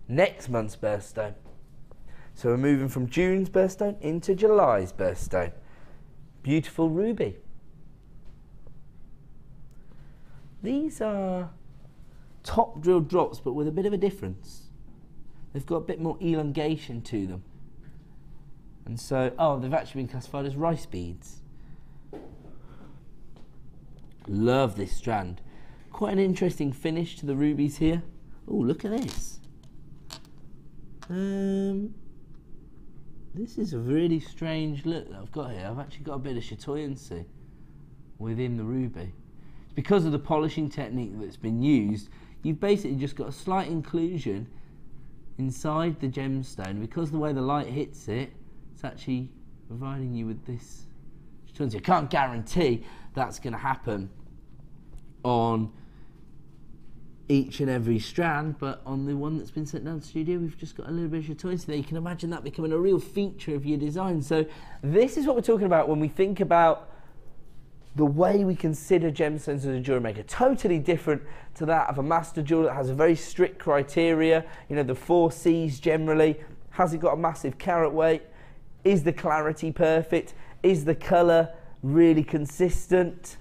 next month's birthstone. So we're moving from June's birthstone into July's birthstone. beautiful ruby. These are top drilled drops, but with a bit of a difference. They've got a bit more elongation to them. And so, oh, they've actually been classified as rice beads. Love this strand. Quite an interesting finish to the rubies here. Oh, look at this. This is a really strange look that I've got here. I've actually got a bit of chatoyancy within the ruby. It's because of the polishing technique that's been used. You've basically just got a slight inclusion inside the gemstone. Because of the way the light hits it, it's actually providing you with this chatoyancy. I can't guarantee that's going to happen on each and every strand, but on the one that's been sent down to the studio, we've just got a little bit of chatoyancy there. You can imagine that becoming a real feature of your design. So this is what we're talking about when we think about the way we consider gemstones as a jewellery maker. Totally different to that of a master jeweller that has a very strict criteria. You know, the 4 C's generally. Has it got a massive carat weight? Is the clarity perfect? Is the colour really consistent?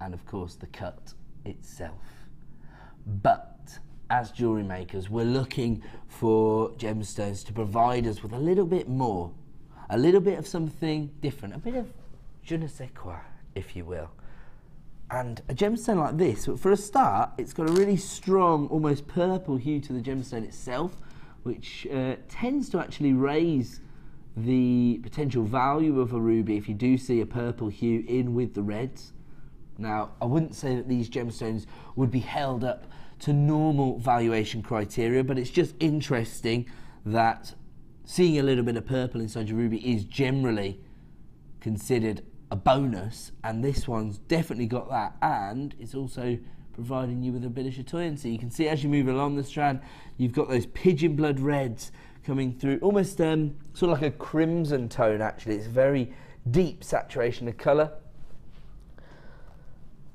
And of course the cut itself. But as jewellery makers, we're looking for gemstones to provide us with a little bit more, a little bit of something different, a bit of je ne sais quoi, if you will. And a gemstone like this, for a start, it's got a really strong, almost purple hue to the gemstone itself, which tends to actually raise the potential value of a ruby if you do see a purple hue in with the reds. Now, I wouldn't say that these gemstones would be held up to normal valuation criteria, but it's just interesting that seeing a little bit of purple inside your ruby is generally considered a bonus, and this one's definitely got that, and it's also providing you with a bit of chatoyancy. You can see as you move along the strand, you've got those pigeon blood reds coming through, almost sort of like a crimson tone actually. It's very deep saturation of colour.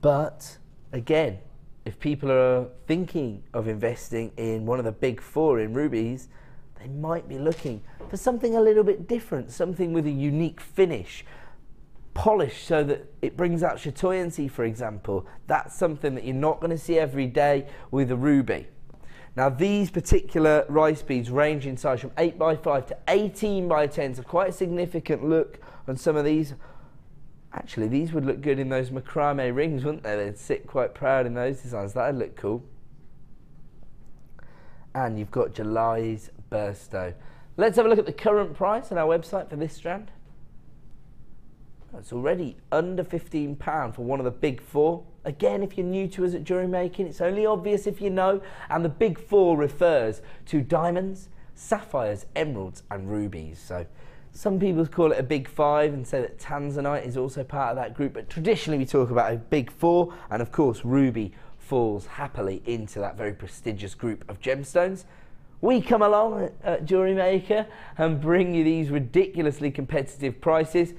But again, if people are thinking of investing in one of the big 4 in rubies, they might be looking for something a little bit different, something with a unique finish, polished so that it brings out chatoyancy, for example. That's something that you're not going to see every day with a ruby. Now, these particular rice beads range in size from 8x5 to 18x10, so quite a significant look on some of these. Actually, these would look good in those macrame rings, wouldn't they? They'd sit quite proud in those designs. That'd look cool. And you've got July's birthstone. Let's have a look at the current price on our website for this strand. It's already under £15 for one of the big 4. Again, if you're new to us at Jewellery Making, it's only obvious if you know. And the big 4 refers to diamonds, sapphires, emeralds, and rubies. So some people call it a big 5 and say that tanzanite is also part of that group, but traditionally we talk about a big 4, and of course ruby falls happily into that very prestigious group of gemstones. We come along at Jewellery Maker and bring you these ridiculously competitive prices.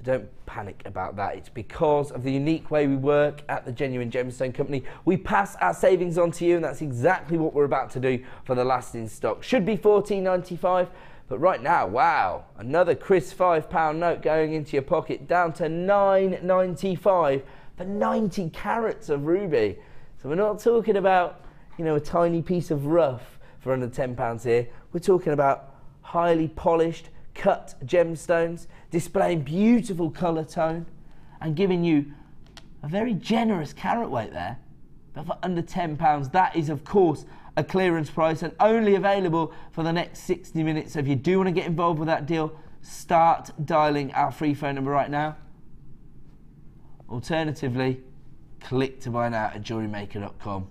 Don't panic about that. It's because of the unique way we work at the Genuine Gemstone Company. We pass our savings on to you, and that's exactly what we're about to do for the last in stock. Should be $14.95. But right now, wow, another crisp £5 note going into your pocket, down to $9.95 for 90 carats of ruby. So we're not talking about, you know, a tiny piece of rough for under £10 here. We're talking about highly polished, cut gemstones, displaying beautiful colour tone and giving you a very generous carat weight there. But for under £10, that is, of course, a clearance price and only available for the next 60 minutes. So if you do want to get involved with that deal, start dialing our free phone number right now. Alternatively, click to buy now at jewellerymaker.com.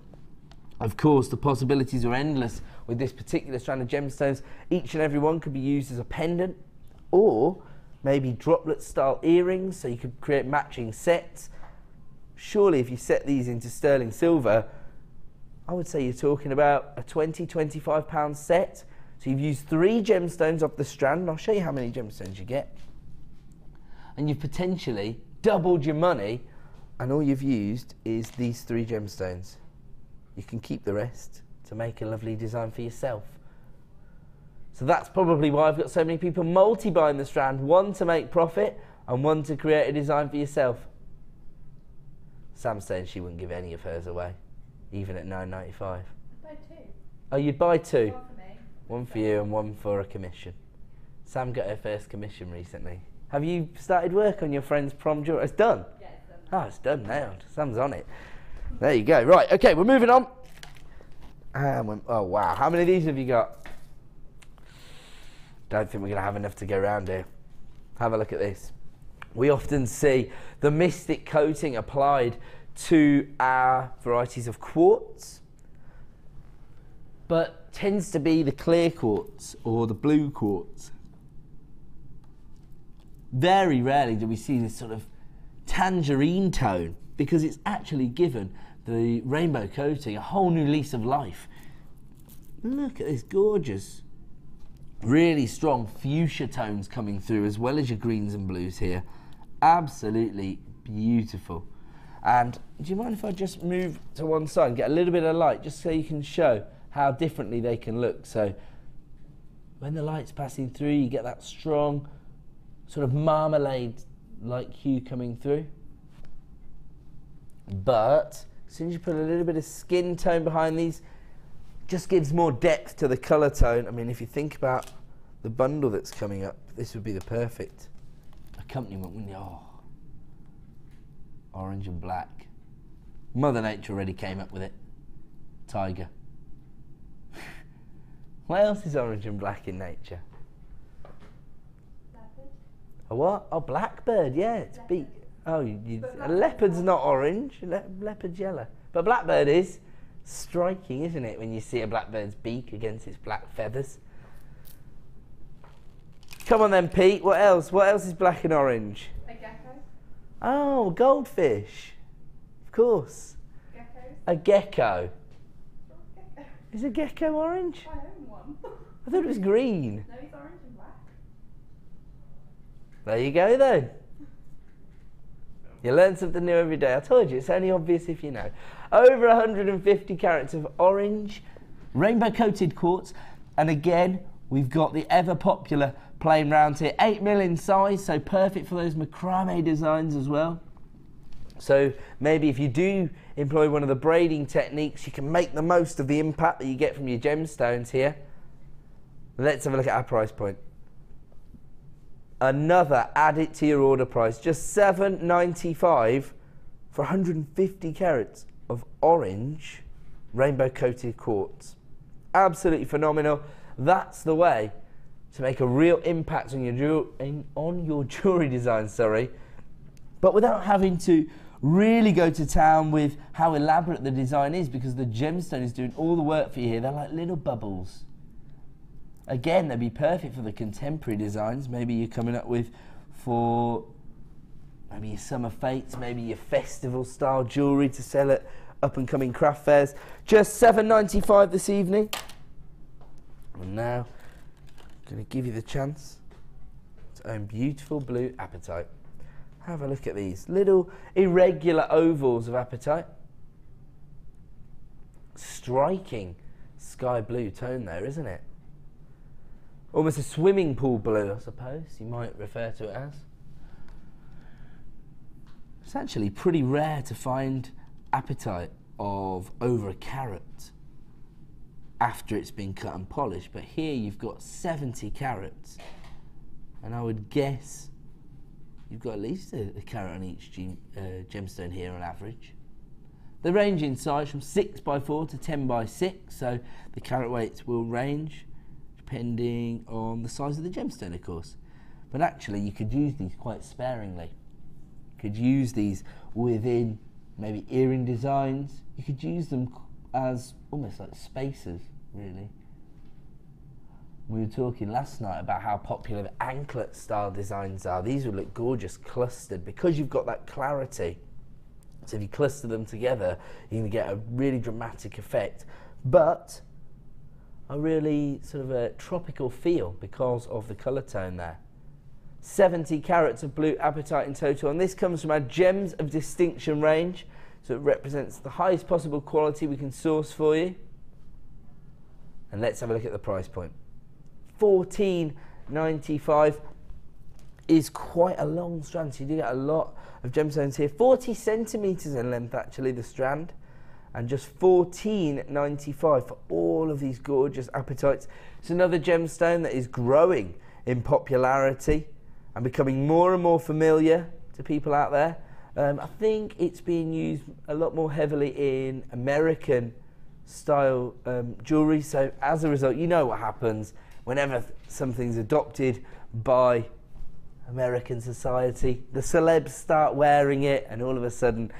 Of course, the possibilities are endless with this particular strand of gemstones. Each and every one could be used as a pendant, or maybe droplet style earrings, so you could create matching sets. Surely if you set these into sterling silver, I would say you're talking about a £20–25 set. So you've used 3 gemstones off the strand, and I'll show you how many gemstones you get. And you've potentially doubled your money, and all you've used is these 3 gemstones. You can keep the rest to make a lovely design for yourself. So that's probably why I've got so many people multi-buying the strand, one to make profit and one to create a design for yourself. Sam's saying she wouldn't give any of hers away, even at £9.95. Buy two. Oh, you'd buy two? One for me. One for you and one for a commission. Sam got her first commission recently. Have you started work on your friend's prom jewellery? It's done? Yeah, it's done. Oh, it's done now. Sam's on it. There you go. Right, okay, we're moving on. Oh, wow. How many of these have you got? Don't think we're going to have enough to go around here. Have a look at this. We often see the Mystic coating applied to our varieties of quartz, but tends to be the clear quartz or the blue quartz. Very rarely do we see this sort of tangerine tone, because it's actually given the rainbow coating a whole new lease of life. Look at this, gorgeous. Really strong fuchsia tones coming through, as well as your greens and blues here. Absolutely beautiful. And do you mind if I just move to one side and get a little bit of light, just so you can show how differently they can look. So when the light's passing through, you get that strong sort of marmalade-like hue coming through. But as soon as you put a little bit of skin tone behind these, just gives more depth to the colour tone. I mean, if you think about the bundle that's coming up, this would be the perfect accompaniment, wouldn't you? Oh, orange and black. Mother Nature already came up with it. Tiger. What else is orange and black in nature? Leopard. A what? Oh, blackbird, yeah, it's beak. Oh, a leopard's not orange, leopard's yellow. But blackbird is. Striking, isn't it, when you see a blackbird's beak against its black feathers? Come on then, Pete. What else? What else is black and orange? A gecko. Oh, goldfish. Of course. Geckos. A gecko. Gecko. Is a gecko orange? I own one. I thought it was green. No, he's orange and black. There you go then. You learn something new every day. I told you, it's only obvious if you know. Over 150 carats of orange, rainbow coated quartz. And again, we've got the ever popular plain round here, 8mm in size, so perfect for those macrame designs as well. So maybe if you do employ one of the braiding techniques, you can make the most of the impact that you get from your gemstones here. Let's have a look at our price point. Another, add it to your order price, just $7.95 for 150 carats of orange rainbow coated quartz. Absolutely phenomenal. That's the way to make a real impact on your jewellery design, but without having to really go to town with how elaborate the design is, because the gemstone is doing all the work for you here. They're like little bubbles. Again, they'd be perfect for the contemporary designs. Maybe you're coming up with for maybe your summer fates, maybe your festival style jewellery to sell at up and coming craft fairs. Just $7.95 this evening. And now I'm going to give you the chance to own beautiful blue apatite. Have a look at these little irregular ovals of apatite. Striking sky blue tone there, isn't it? Almost a swimming pool blue, I suppose you might refer to it as. It's actually pretty rare to find apatite of over a carat after it's been cut and polished, but here you've got 70 carats, and I would guess you've got at least a carat on each gemstone here on average. They range in size from 6x4 to 10x6, so the carat weights will range depending on the size of the gemstone, of course. But actually you could use these quite sparingly. You could use these within maybe earring designs. You could use them as almost like spacers, really. We were talking last night about how popular the anklet style designs are. These would look gorgeous clustered because you've got that clarity. So if you cluster them together, you're going to get a really dramatic effect, but a really sort of a tropical feel because of the colour tone there. 70 carats of blue apatite in total, and this comes from our Gems of Distinction range, so it represents the highest possible quality we can source for you. And let's have a look at the price point. 14.95 is quite a long strand, so you do get a lot of gemstones here. 40 centimetres in length actually, the strand, and just $14.95 for all of these gorgeous apatites. It's another gemstone that is growing in popularity and becoming more and more familiar to people out there. I think it's being used a lot more heavily in American style jewellery, so as a result, you know what happens whenever something's adopted by American society. The celebs start wearing it, and all of a sudden,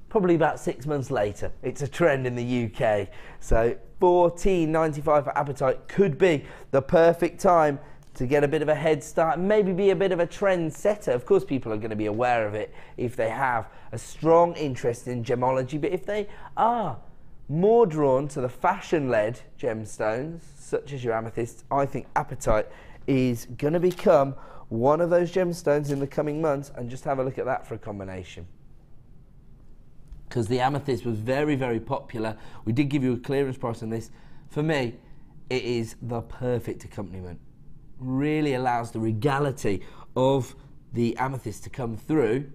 probably about 6 months later, it's a trend in the UK. So $14.95 for apatite could be the perfect time to get a bit of a head start and maybe be a bit of a trend setter. Of course, people are going to be aware of it if they have a strong interest in gemology, but if they are more drawn to the fashion-led gemstones, such as your amethyst, I think apatite is going to become one of those gemstones in the coming months, and just have a look at that for a combination. Because the amethyst was very, very popular. We did give you a clearance price on this. For me, it is the perfect accompaniment. Really allows the regality of the amethyst to come through,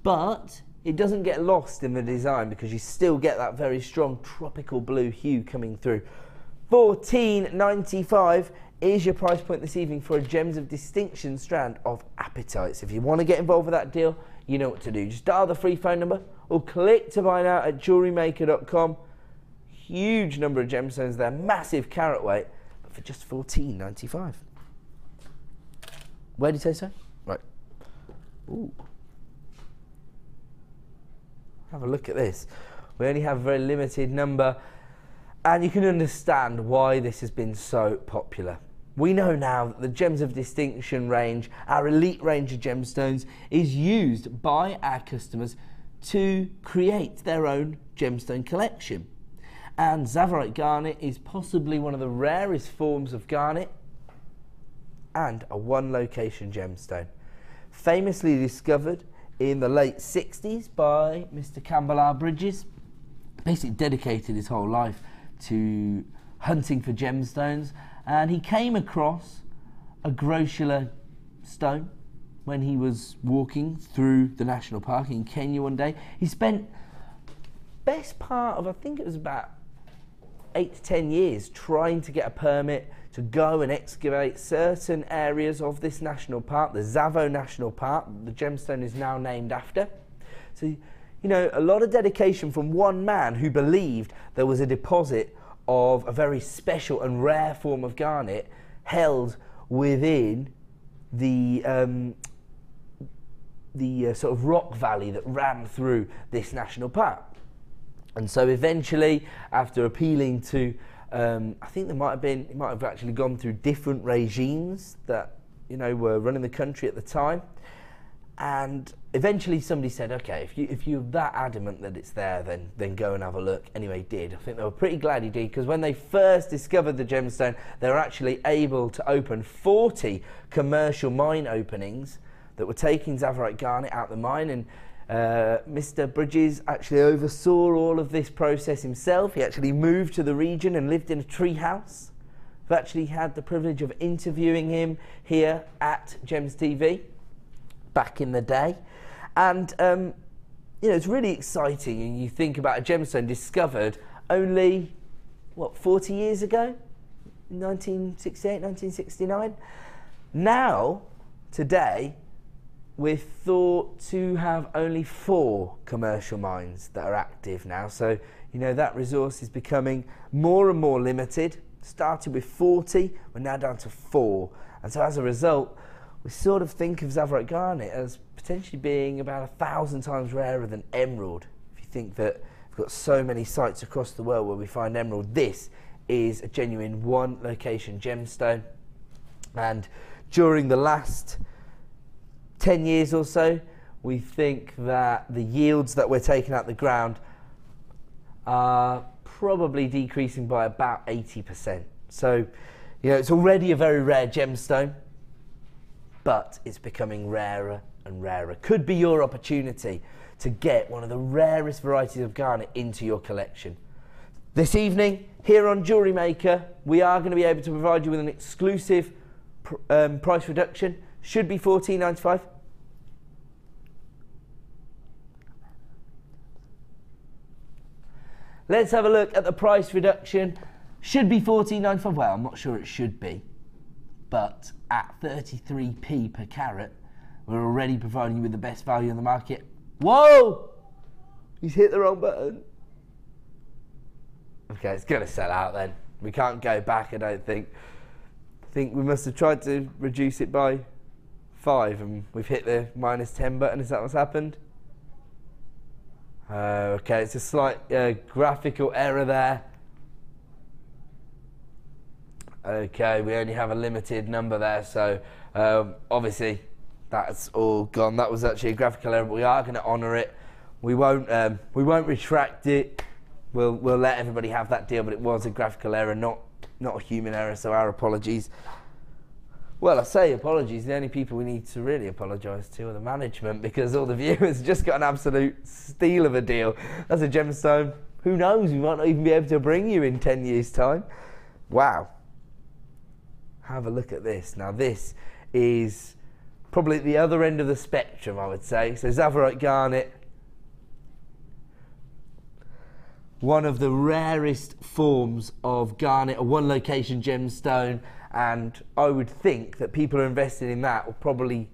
but it doesn't get lost in the design because you still get that very strong tropical blue hue coming through. $14.95 is your price point this evening for a Gems of Distinction strand of apatites. If you want to get involved with that deal, you know what to do. Just dial the free phone number or click to buy now at JewelleryMaker.com. Huge number of gemstones there, massive carat weight, but for just $14.95. Where did you say so? Right. Ooh. Have a look at this. We only have a very limited number, and you can understand why this has been so popular. We know now that the Gems of Distinction range, our elite range of gemstones, is used by our customers to create their own gemstone collection. And Zavarite garnet is possibly one of the rarest forms of garnet and a one-location gemstone. Famously discovered in the late 60s by Mr. Campbell R. Bridges, basically dedicated his whole life to hunting for gemstones, and he came across a grossular stone when he was walking through the national park in Kenya one day. He spent best part of, I think it was about 8 to 10 years trying to get a permit to go and excavate certain areas of this national park, the Tsavo National Park, the gemstone is now named after. So, you know, a lot of dedication from one man who believed there was a deposit of a very special and rare form of garnet held within the sort of rock valley that ran through this national park. And so eventually, after appealing to, I think it might have actually gone through different regimes that, you know, were running the country at the time. And eventually somebody said, okay, if you're that adamant that it's there, then go and have a look. Anyway, he did. I think they were pretty glad he did, because when they first discovered the gemstone, they were actually able to open 40 commercial mine openings that were taking Zavarite garnet out the mine, and Mr. Bridges actually oversaw all of this process himself. He actually moved to the region and lived in a tree house. I've actually had the privilege of interviewing him here at Gems TV back in the day, and you know, it's really exciting. And you think about a gemstone discovered only, what, 40 years ago, 1968, 1969. Now, today, we're thought to have only 4 commercial mines that are active now. So, you know, that resource is becoming more and more limited. Started with 40, we're now down to 4. And so as a result, we sort of think of Zavarite garnet as potentially being about 1,000 times rarer than emerald. If you think that we've got so many sites across the world where we find emerald, this is a genuine one-location gemstone. And during the last 10 years or so, we think that the yields that we're taking out the ground are probably decreasing by about 80%. So, you know, it's already a very rare gemstone, but it's becoming rarer and rarer. Could be your opportunity to get one of the rarest varieties of garnet into your collection. This evening, here on Jewellery Maker, we are going to be able to provide you with an exclusive price reduction. Should be $14.95. Let's have a look at the price reduction. Should be $14.95. Well, I'm not sure it should be, but at 33p per carat, we're already providing you with the best value in the market. Whoa! He's hit the wrong button. Okay, it's going to sell out then. We can't go back, I don't think. I think we must have tried to reduce it by 5 and we've hit the -10 button. Is that what's happened? Okay, it's a slight graphical error there. Okay, we only have a limited number there, so obviously that's all gone. That was actually a graphical error, but we are going to honour it. We won't retract it. We'll let everybody have that deal, but it was a graphical error, not a human error, so our apologies. Well, I say apologies, the only people we need to really apologise to are the management, because all the viewers just got an absolute steal of a deal. That's a gemstone, who knows, we might not even be able to bring you in 10 years' time. Wow. Have a look at this. Now this is probably at the other end of the spectrum, I would say. So Labradorite garnet, one of the rarest forms of garnet, a one location gemstone, and I would think that people who are invested in that will probably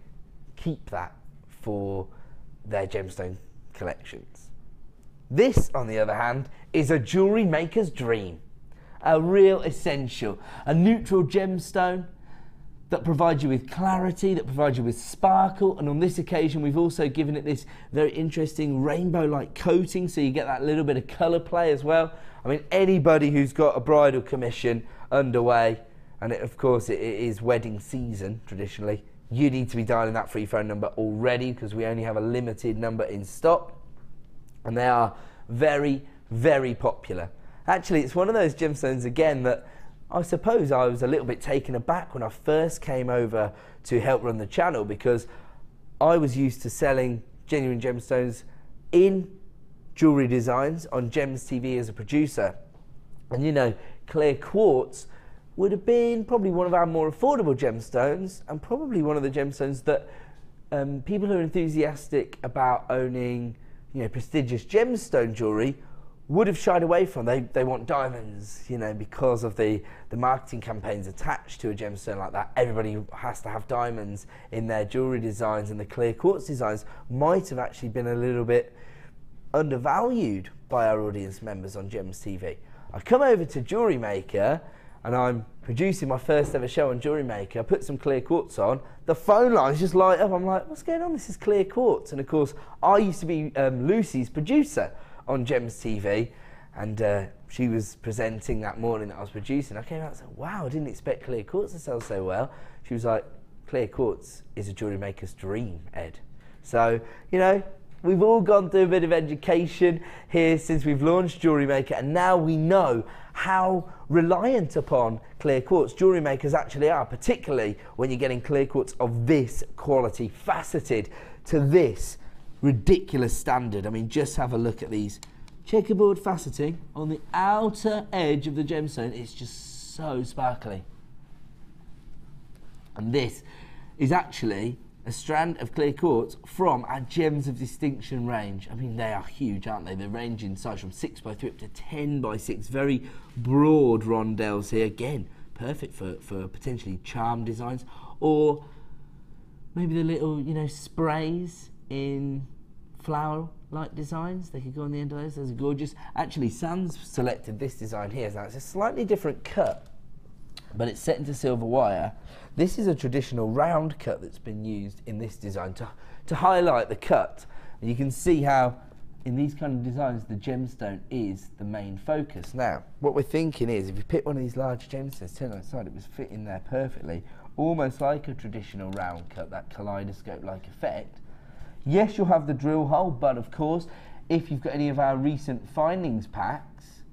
keep that for their gemstone collections. This, on the other hand, is a jewellery maker's dream. A real essential, a neutral gemstone that provides you with clarity, that provides you with sparkle, and on this occasion we've also given it this very interesting rainbow-like coating, so you get that little bit of colour play as well. I mean, anybody who's got a bridal commission underway, and of course it is wedding season traditionally, you need to be dialing that free phone number already, because we only have a limited number in stock, and they are very, very popular. Actually, it's one of those gemstones again that I suppose I was a little bit taken aback when I first came over to help run the channel, because I was used to selling genuine gemstones in jewellery designs on Gems TV as a producer. And you know, clear quartz would have been probably one of our more affordable gemstones, and probably one of the gemstones that people who are enthusiastic about owning, you know, prestigious gemstone jewellery would have shied away from. They want diamonds, you know, because of the marketing campaigns attached to a gemstone like that. Everybody has to have diamonds in their jewellery designs, and the clear quartz designs might have actually been a little bit undervalued by our audience members on Gems TV. I come over to Jewellery Maker and I'm producing my first ever show on Jewellery Maker. I put some clear quartz on, the phone lines just light up. I'm like, what's going on? This is clear quartz. And of course, I used to be Lucy's producer on Gems TV, and she was presenting that morning that I was producing. I came out and said, wow, I didn't expect clear quartz to sell so well. She was like, clear quartz is a jewellery maker's dream, Ed. So, you know, we've all gone through a bit of education here since we've launched Jewellery Maker, and now we know how reliant upon clear quartz jewellery makers actually are, particularly when you're getting clear quartz of this quality, faceted to this ridiculous standard. I mean, just have a look at these checkerboard faceting on the outer edge of the gemstone. It's just so sparkly. And this is actually a strand of clear quartz from our Gems of Distinction range. I mean, they are huge, aren't they? They range in size from 6x3 up to 10x6. Very broad rondelles here. Again, perfect for potentially charm designs, or maybe the little, you know, sprays in flower-like designs. They could go on the end of those. Those are gorgeous. Actually, Sam's selected this design here. Now, it's a slightly different cut, but it's set into silver wire. This is a traditional round cut that's been used in this design to highlight the cut. And you can see how in these kind of designs the gemstone is the main focus. Now, what we're thinking is, if you pick one of these large gemstones, turn it on its side, it was fit in there perfectly, almost like a traditional round cut, that kaleidoscope-like effect. Yes, you'll have the drill hole, but of course, if you've got any of our recent findings packs,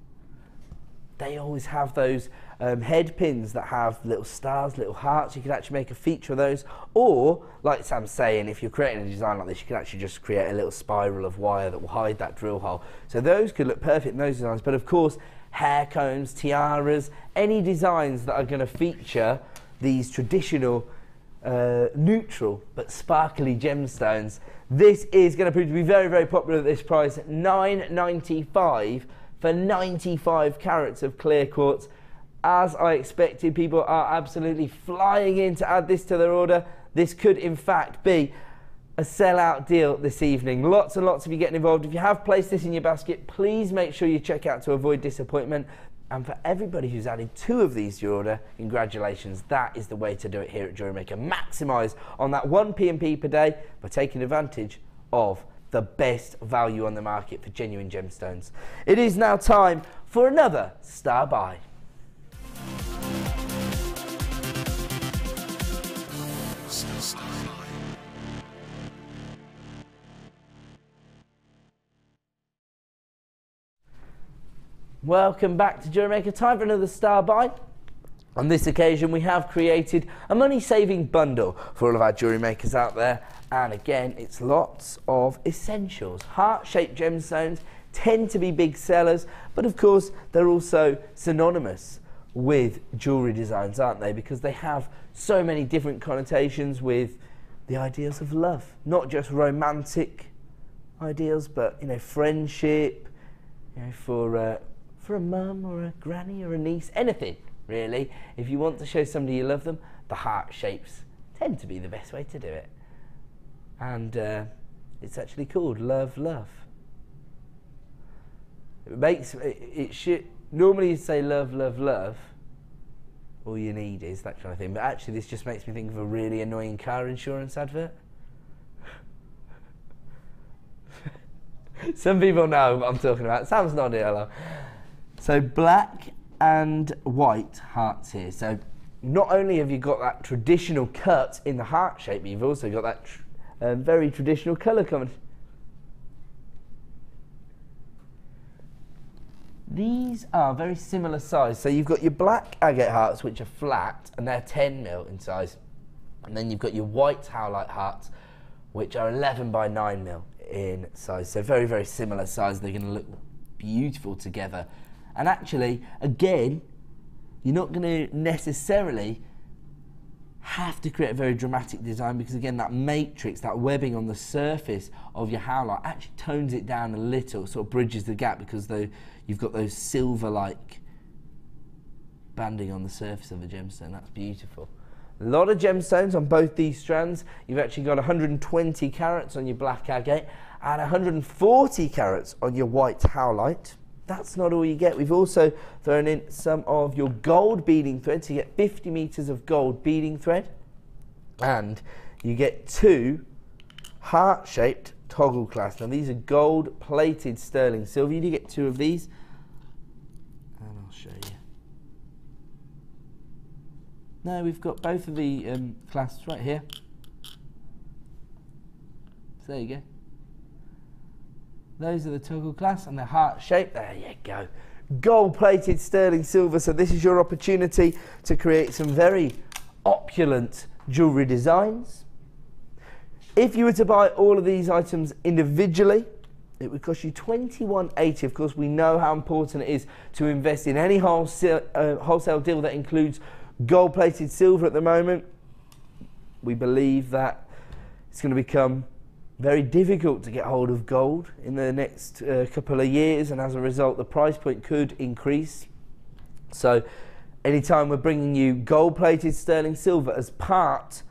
they always have those head pins that have little stars, little hearts. You can actually make a feature of those. Or, like Sam's saying, if you're creating a design like this, you can actually just create a little spiral of wire that will hide that drill hole. So those could look perfect in those designs. But of course, hair combs, tiaras, any designs that are going to feature these traditional neutral but sparkly gemstones. This is going to prove to be very, very popular at this price, $9.95 for 95 carats of clear quartz. As I expected, people are absolutely flying in to add this to their order. This could in fact be a sell-out deal this evening. Lots and lots of you getting involved. If you have placed this in your basket, please make sure you check out to avoid disappointment. And for everybody who's added 2 of these to your order, congratulations. That is the way to do it here at Jewellery Maker. Maximise on that 1 P&P per day by taking advantage of the best value on the market for genuine gemstones. It is now time for another Star Buy. Welcome back to Jewellery Maker. Time for another Star Buy. On this occasion, we have created a money-saving bundle for all of our jewellery makers out there. And again, it's lots of essentials. Heart-shaped gemstones tend to be big sellers, but of course, they're also synonymous with jewellery designs, aren't they? Because they have so many different connotations with the ideals of love. Not just romantic ideals, but, you know, friendship, you know, for a mum or a granny or a niece, anything really. If you want to show somebody you love them, the heart shapes tend to be the best way to do it. And it's actually called Love Love. Normally you say love, love, love, all you need is that kind of thing, but actually this just makes me think of a really annoying car insurance advert. Some people know what I'm talking about. Sam's nodding hello. So black and white hearts here. So not only have you got that traditional cut in the heart shape, but you've also got that very traditional colour coming. These are very similar size. So you've got your black agate hearts, which are flat, and they're 10mm in size. And then you've got your white howlite hearts, which are 11 by 9mm in size. So very, very similar size. They're going to look beautiful together. And actually, again, you're not going to necessarily have to create a very dramatic design, because again, that matrix, that webbing on the surface of your howlite actually tones it down a little, sort of bridges the gap, because you've got those silver-like banding on the surface of the gemstone. That's beautiful. A lot of gemstones on both these strands. You've actually got 120 carats on your black agate and 140 carats on your white howlite. That's not all you get. We've also thrown in some of your gold beading thread, so you get 50 meters of gold beading thread, and you get 2 heart-shaped toggle clasps. Now these are gold-plated sterling silver. You do get 2 of these, and I'll show you. No, we've got both of the clasps right here. So there you go. Those are the toggle clasps, and they're heart-shaped. There you go. Gold-plated sterling silver. So this is your opportunity to create some very opulent jewellery designs. If you were to buy all of these items individually, it would cost you $21.80. Of course, we know how important it is to invest in any wholesale deal that includes gold-plated silver at the moment. We believe that it's going to become very difficult to get hold of gold in the next couple of years, and as a result the price point could increase. So anytime we're bringing you gold-plated sterling silver as part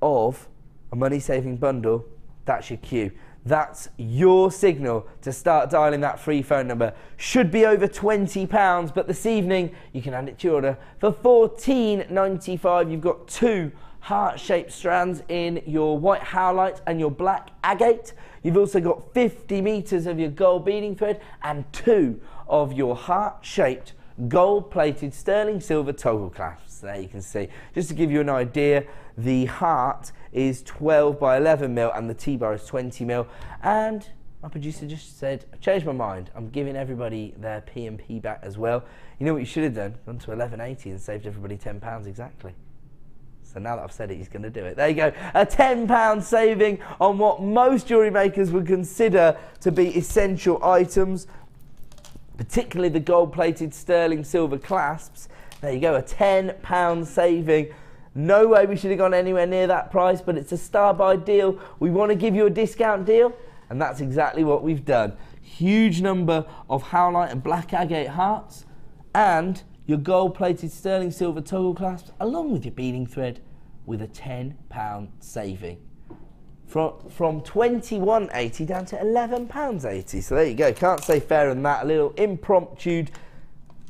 of a money-saving bundle, that's your cue. That's your signal to start dialing that free phone number. Should be over £20, but this evening you can add it to your order for $14.95. You've got 2 heart-shaped strands in your white howlite and your black agate. You've also got 50 meters of your gold beading thread and 2 of your heart-shaped gold-plated sterling silver toggle clasps. There you can see. Just to give you an idea, the heart is 12 by 11mm and the T-bar is 20mm. And my producer just said, I've changed my mind. I'm giving everybody their P&P back as well. You know what you should have done? Gone to $11.80 and saved everybody £10 exactly. So now that I've said it, he's going to do it. There you go. A £10 saving on what most jewellery makers would consider to be essential items. particularly the gold-plated sterling silver clasps. There you go, a £10 saving. No way we should have gone anywhere near that price, but it's a star-buy deal. We want to give you a discount deal, and that's exactly what we've done. Huge number of howlite and black agate hearts, and your gold-plated sterling silver toggle clasps, along with your beading thread, with a £10 saving. From £21.80 down to £11.80. So there you go, can't say fairer than that. A little impromptu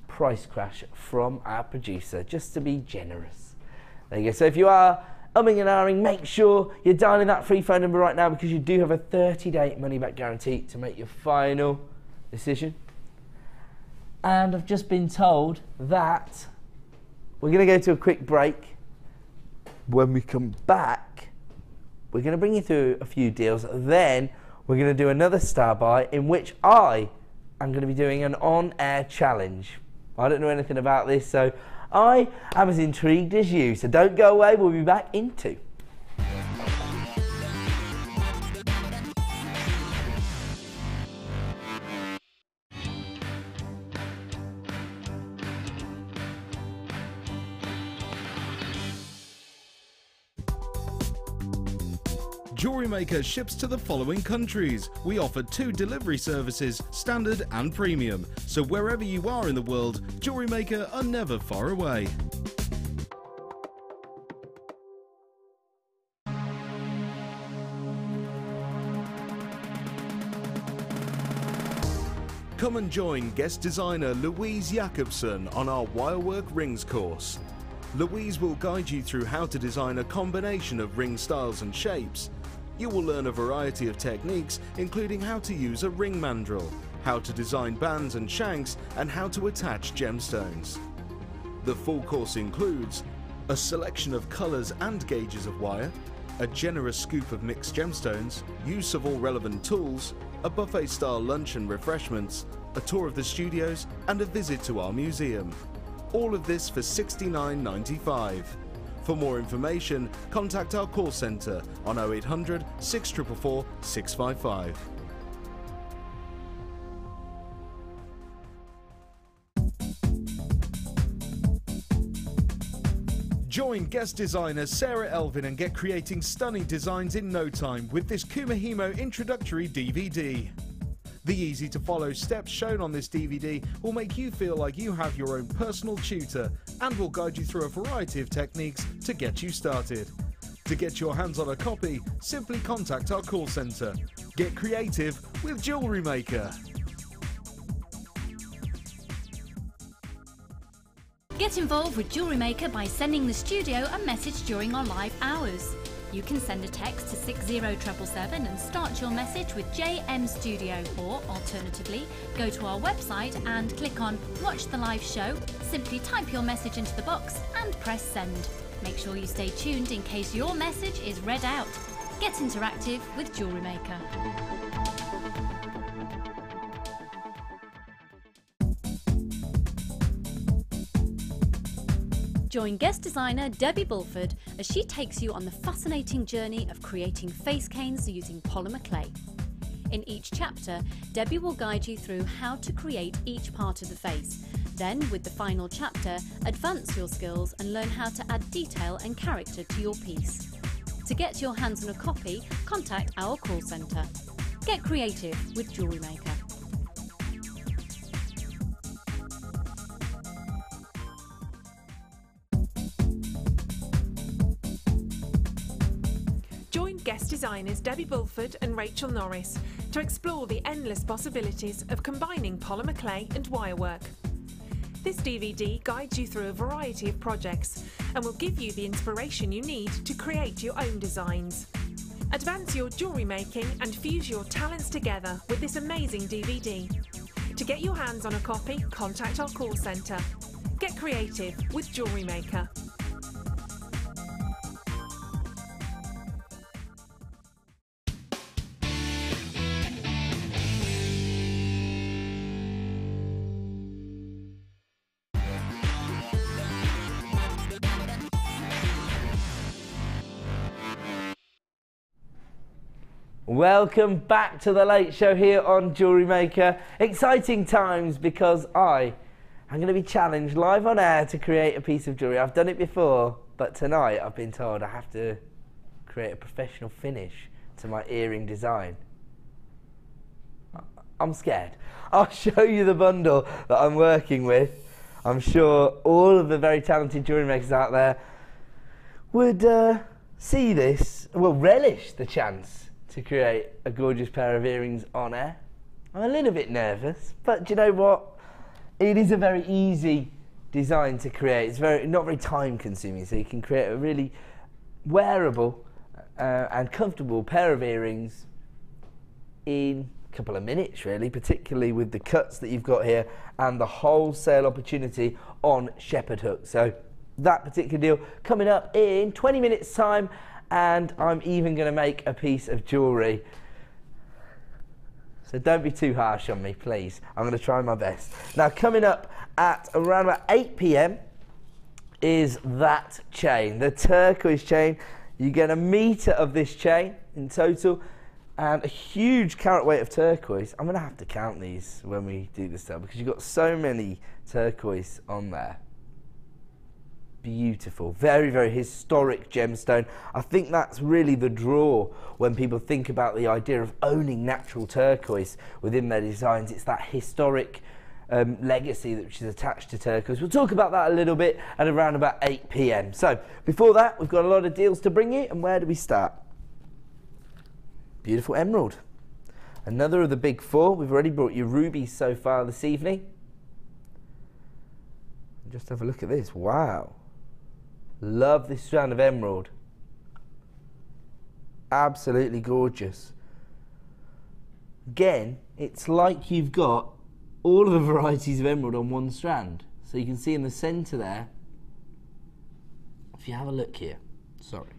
price crash from our producer, just to be generous. There you go. So if you are umming and ahhing, make sure you're dialing that free phone number right now, because you do have a 30-day money-back guarantee to make your final decision. And I've just been told that we're going to go to a quick break. When we come back, we're going to bring you through a few deals. Then we're going to do another star buy, in which I am going to be doing an on-air challenge. I don't know anything about this, so I am as intrigued as you. So don't go away, we'll be back in 2. Jewellery Maker ships to the following countries. We offer 2 delivery services, standard and premium. So wherever you are in the world, Jewellery Maker are never far away. Come and join guest designer Louise Jacobson on our Wirework Rings course. Louise will guide you through how to design a combination of ring styles and shapes. You will learn a variety of techniques, including how to use a ring mandrel, how to design bands and shanks, and how to attach gemstones. The full course includes a selection of colours and gauges of wire, a generous scoop of mixed gemstones, use of all relevant tools, a buffet-style lunch and refreshments, a tour of the studios, and a visit to our museum. All of this for $69.95. For more information, contact our call centre on 0800 644 655. Join guest designer Sarah Elvin and get creating stunning designs in no time with this Kumahimo introductory DVD. The easy-to-follow steps shown on this DVD will make you feel like you have your own personal tutor and will guide you through a variety of techniques to get you started. To get your hands on a copy, simply contact our call centre. Get creative with Jewellery Maker. Get involved with Jewellery Maker by sending the studio a message during our live hours. You can send a text to 60777 and start your message with JM Studio, or alternatively, go to our website and click on Watch the Live Show, simply type your message into the box and press send. Make sure you stay tuned in case your message is read out. Get interactive with Jewellery Maker. Join guest designer Debbie Bulford as she takes you on the fascinating journey of creating face canes using polymer clay. In each chapter, Debbie will guide you through how to create each part of the face. Then, with the final chapter, advance your skills and learn how to add detail and character to your piece. To get your hands on a copy, contact our call centre. Get creative with Jewellery Maker. Guest designers Debbie Bulford and Rachel Norris to explore the endless possibilities of combining polymer clay and wirework. This DVD guides you through a variety of projects and will give you the inspiration you need to create your own designs. Advance your jewellery making and fuse your talents together with this amazing DVD. To get your hands on a copy, contact our call centre. Get creative with Jewellery Maker. Welcome back to the Late Show here on Jewellery Maker. Exciting times because I'm going to be challenged live on air to create a piece of jewellery. I've done it before, but tonight I've been told I have to create a professional finish to my earring design. I'm scared. I'll show you the bundle that I'm working with. I'm sure all of the very talented jewellery makers out there would see this, well, relish the chance to create a gorgeous pair of earrings on air. I'm a little bit nervous, but do you know what? It is a very easy design to create. It's not very time consuming, so you can create a really wearable and comfortable pair of earrings in a couple of minutes, really, particularly with the cuts that you've got here and the wholesale opportunity on shepherd hook. So that particular deal coming up in 20 minutes time, and I'm even going to make a piece of jewellery. So don't be too harsh on me, please. I'm going to try my best. Now, coming up at around about 8 p.m. is that chain, the turquoise chain. You get a metre of this chain in total and a huge carat weight of turquoise. I'm going to have to count these when we do this stuff because you've got so many turquoise on there. Beautiful, very, very historic gemstone. I think that's really the draw when people think about the idea of owning natural turquoise within their designs. It's that historic legacy which is attached to turquoise. We'll talk about that a little bit at around about 8 p.m. So before that, we've got a lot of deals to bring you, and where do we start? Beautiful emerald. Another of the big four. We've already brought you rubies so far this evening. Just have a look at this. Wow. Love this strand of emerald. Absolutely gorgeous. Again, it's like you've got all of the varieties of emerald on one strand. So you can see in the centre there, if you have a look here, sorry.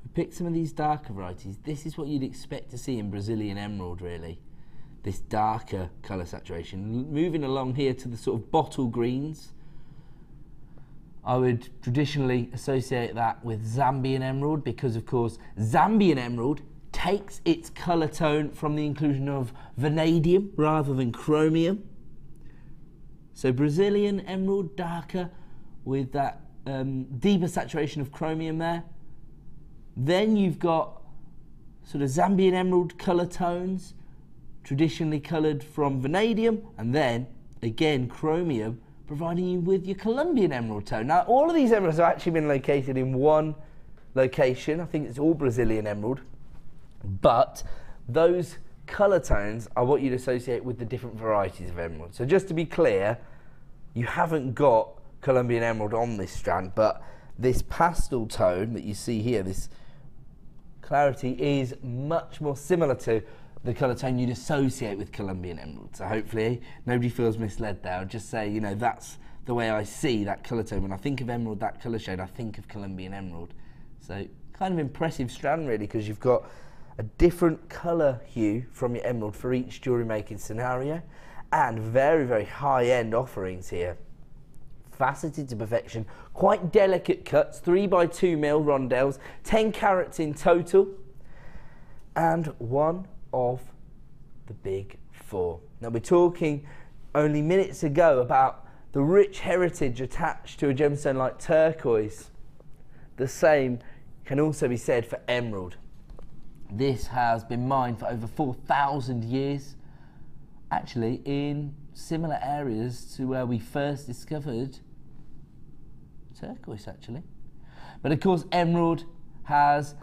We picked some of these darker varieties. This is what you'd expect to see in Brazilian emerald, really. This darker colour saturation. Moving along here to the sort of bottle greens. I would traditionally associate that with Zambian emerald because, of course, Zambian emerald takes its colour tone from the inclusion of vanadium rather than chromium. So Brazilian emerald, darker with that deeper saturation of chromium there. Then you've got sort of Zambian emerald colour tones, traditionally coloured from vanadium, and then, again, chromium, providing you with your Colombian emerald tone. Now, all of these emeralds have actually been located in one location. I think it's all Brazilian emerald. But those colour tones are what you'd associate with the different varieties of emerald. So just to be clear, you haven't got Colombian emerald on this strand, but this pastel tone that you see here, this clarity, is much more similar to the colour tone you'd associate with Colombian emerald. So hopefully nobody feels misled there. I'll just say, you know, that's the way I see that colour tone. When I think of emerald, that colour shade, I think of Colombian emerald. So kind of impressive strand, really, because you've got a different colour hue from your emerald for each jewellery making scenario, and very, very high-end offerings here. Faceted to perfection, quite delicate cuts, 3x2mm rondelles, 10 carats in total, and one of the big four. Now, we're talking only minutes ago about the rich heritage attached to a gemstone like turquoise. The same can also be said for emerald. This has been mined for over 4,000 years, actually in similar areas to where we first discovered turquoise, actually. But of course, emerald has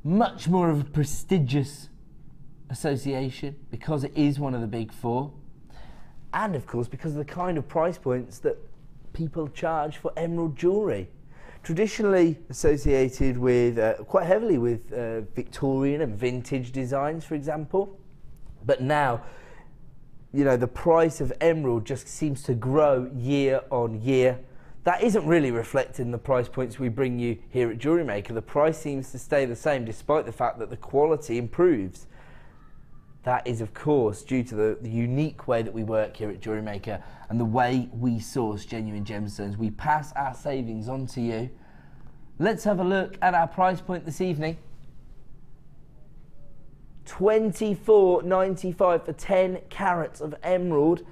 much more of a prestigious association because it is one of the big four, and of course because of the kind of price points that people charge for emerald jewellery. Traditionally associated with quite heavily with Victorian and vintage designs, for example, but now, you know, the price of emerald just seems to grow year on year. That isn't really reflected in the price points we bring you here at Jewellery Maker. The price seems to stay the same despite the fact that the quality improves. That is, of course, due to the unique way that we work here at Jewellery Maker and the way we source genuine gemstones. We pass our savings on to you. Let's have a look at our price point this evening. $24.95 for 10 carats of emerald.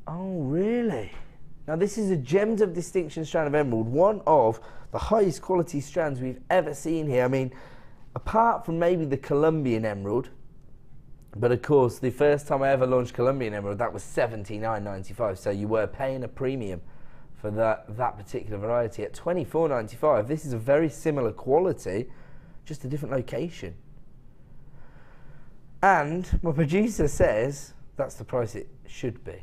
Oh, really? Now, this is a Gems of Distinction strand of emerald, one of the highest quality strands we've ever seen here. I mean, apart from maybe the Colombian emerald, but of course, the first time I ever launched Colombian emerald, that was $79.95, so you were paying a premium for that particular variety. At $24.95, this is a very similar quality, just a different location. And my producer says that's the price it should be.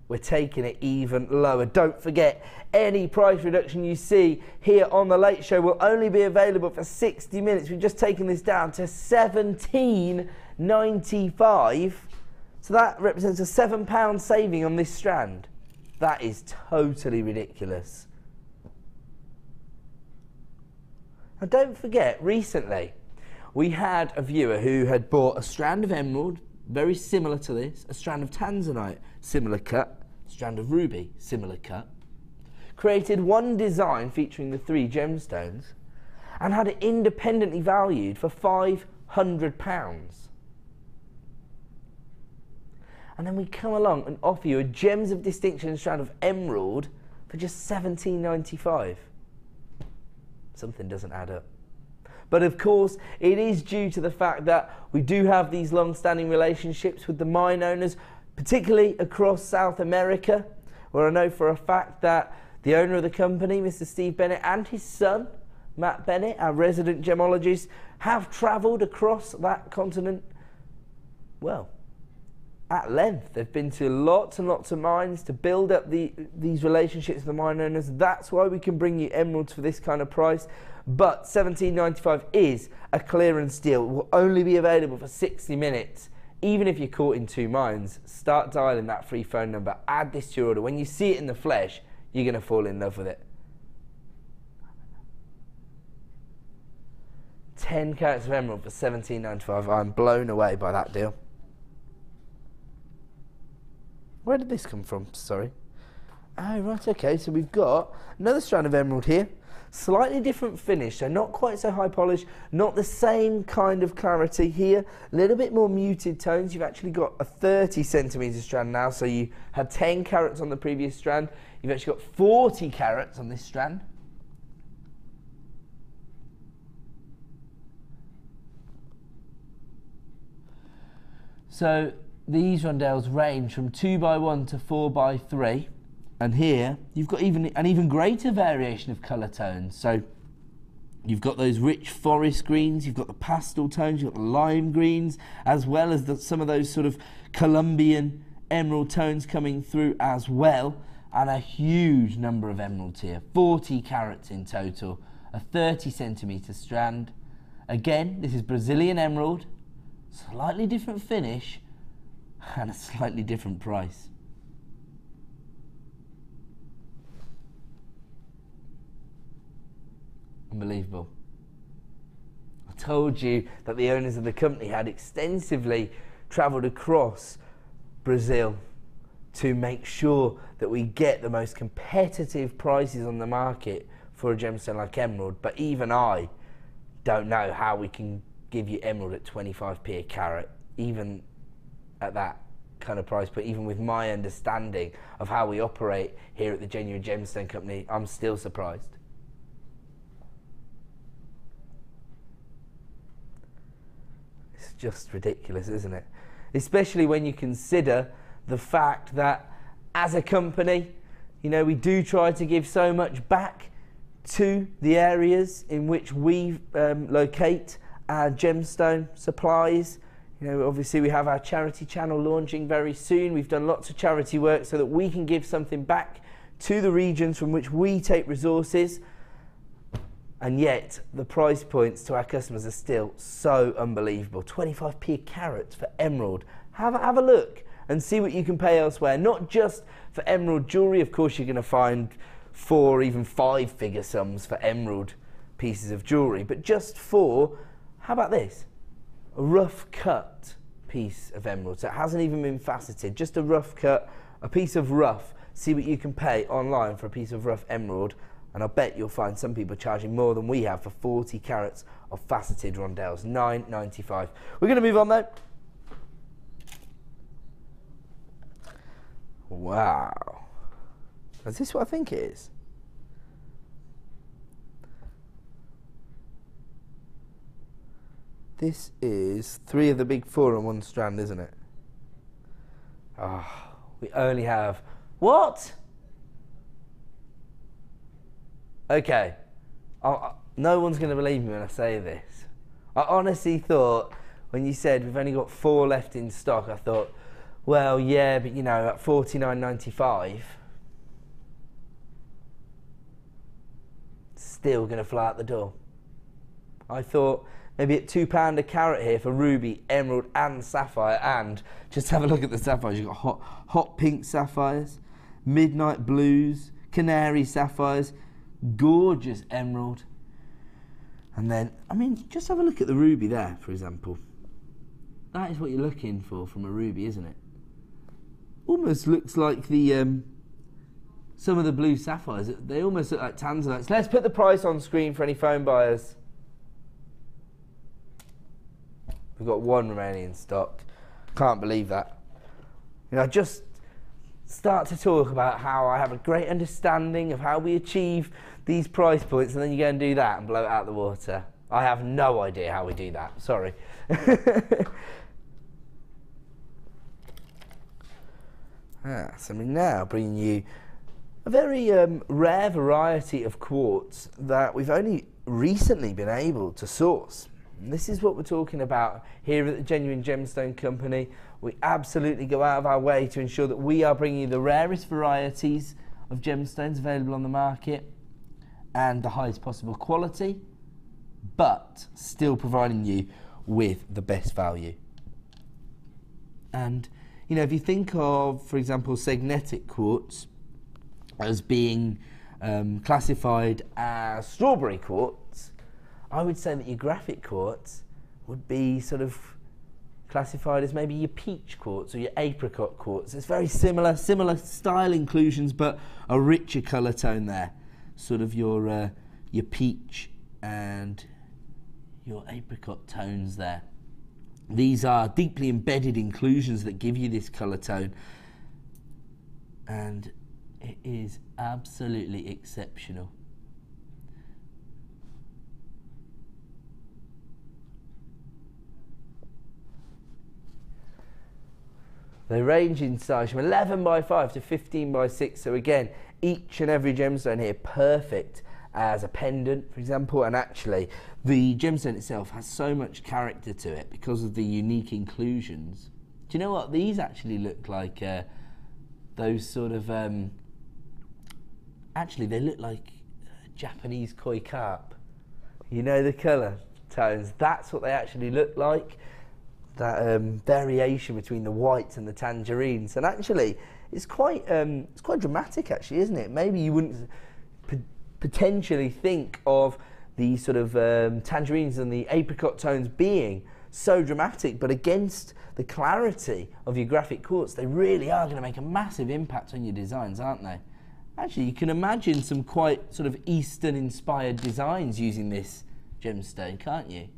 We're taking it even lower. Don't forget, any price reduction you see here on The Late Show will only be available for 60 minutes. We've just taken this down to $17.95. So that represents a £7 saving on this strand. That is totally ridiculous. And don't forget, recently we had a viewer who had bought a strand of emerald, very similar to this, a strand of tanzanite, similar cut, strand of ruby, similar cut, created one design featuring the 3 gemstones, and had it independently valued for £500. And then we come along and offer you a Gems of Distinction strand of emerald for just $17.95. Something doesn't add up. But of course, it is due to the fact that we do have these long-standing relationships with the mine owners, particularly across South America, where I know for a fact that the owner of the company, Mr. Steve Bennett, and his son, Matt Bennett, our resident gemologist, have travelled across that continent, well, at length. They've been to lots and lots of mines to build up these relationships with the mine owners. That's why we can bring you emeralds for this kind of price. But $17.95 is a clearance deal. It will only be available for 60 minutes. Even if you're caught in 2 mines, start dialing that free phone number. Add this to your order. When you see it in the flesh, you're going to fall in love with it. 10 carats of emerald for $17.95. I'm blown away by that deal. Where did this come from? Sorry. Oh, right, okay. So we've got another strand of emerald here. Slightly different finish, so not quite so high polish, not the same kind of clarity here. A little bit more muted tones. You've actually got a 30 centimetre strand now, so you had 10 carats on the previous strand. You've actually got 40 carats on this strand. So these rondelles range from 2x1 to 4x3. And here, you've got an even greater variation of colour tones. So you've got those rich forest greens, you've got the pastel tones, you've got the lime greens, as well as some of those sort of Colombian emerald tones coming through as well. And a huge number of emeralds here, 40 carats in total, a 30 centimetre strand. Again, this is Brazilian emerald, slightly different finish, and a slightly different price. Unbelievable. I told you that the owners of the company had extensively travelled across Brazil to make sure that we get the most competitive prices on the market for a gemstone like emerald. But even I don't know how we can give you emerald at 25p a carat, even at that kind of price. But even with my understanding of how we operate here at the Genuine Gemstone Company, I'm still surprised. Just ridiculous, isn't it? Especially when you consider the fact that as a company, you know, we do try to give so much back to the areas in which we locate our gemstone supplies. You know, obviously we have our charity channel launching very soon. We've done lots of charity work so that we can give something back to the regions from which we take resources. And yet, the price points to our customers are still so unbelievable. 25p a carat for emerald. Have a look and see what you can pay elsewhere. Not just for emerald jewellery. Of course, you're going to find 4, even 5-figure sums for emerald pieces of jewellery. But just for, how about this? A rough cut piece of emerald. So it hasn't even been faceted. Just a rough cut, a piece of rough. See what you can pay online for a piece of rough emerald. And I bet you'll find some people charging more than we have for 40 carats of faceted rondelles, $9.95. We're going to move on though. Wow. Is this what I think it is? This is 3 of the big 4 on one strand, isn't it? Oh, we only have... What? Okay. No one's going to believe me when I say this. I honestly thought, when you said we've only got 4 left in stock, I thought, well, yeah, but you know, at $49.95, still going to fly out the door. I thought maybe at £2 a carat here for ruby, emerald and sapphire, and just have a look at the sapphires. You've got hot pink sapphires, midnight blues, canary sapphires, gorgeous emerald, and then, I mean, just have a look at the ruby there, for example. That is what you're looking for from a ruby, isn't it? Almost looks like the some of the blue sapphires. They almost look like tanzanites. Let's put the price on screen for any phone buyers. We've got 1 remaining in stock. Can't believe that. You know, just start to talk about how I have a great understanding of how we achieve these price points, and then you go and do that and blow it out the water. I have no idea how we do that. Sorry. So we're now bringing you a very rare variety of quartz that we've only recently been able to source. And this is what we're talking about here at the Genuine Gemstone Company. We absolutely go out of our way to ensure that we are bringing you the rarest varieties of gemstones available on the market and the highest possible quality, but still providing you with the best value. And you know, if you think of, for example, segnetic quartz as being classified as strawberry quartz, I would say that your graphic quartz would be sort of classified as maybe your peach quartz or your apricot quartz. It's very similar style inclusions, but a richer colour tone there. Sort of your peach and your apricot tones there. These are deeply embedded inclusions that give you this colour tone, and it is absolutely exceptional. They range in size from 11 by 5 to 15 by 6, so again, each and every gemstone here perfect as a pendant, for example, and actually the gemstone itself has so much character to it because of the unique inclusions. Do you know what? These actually look like those sort of, actually they look like Japanese koi carp. You know the colour tones? That's what they actually look like. That variation between the whites and the tangerines. And actually, it's quite dramatic actually, isn't it? Maybe you wouldn't potentially think of the sort of tangerines and the apricot tones being so dramatic, but against the clarity of your graphic quartz, they really are going to make a massive impact on your designs, aren't they? Actually, you can imagine some quite sort of Eastern inspired designs using this gemstone, can't you?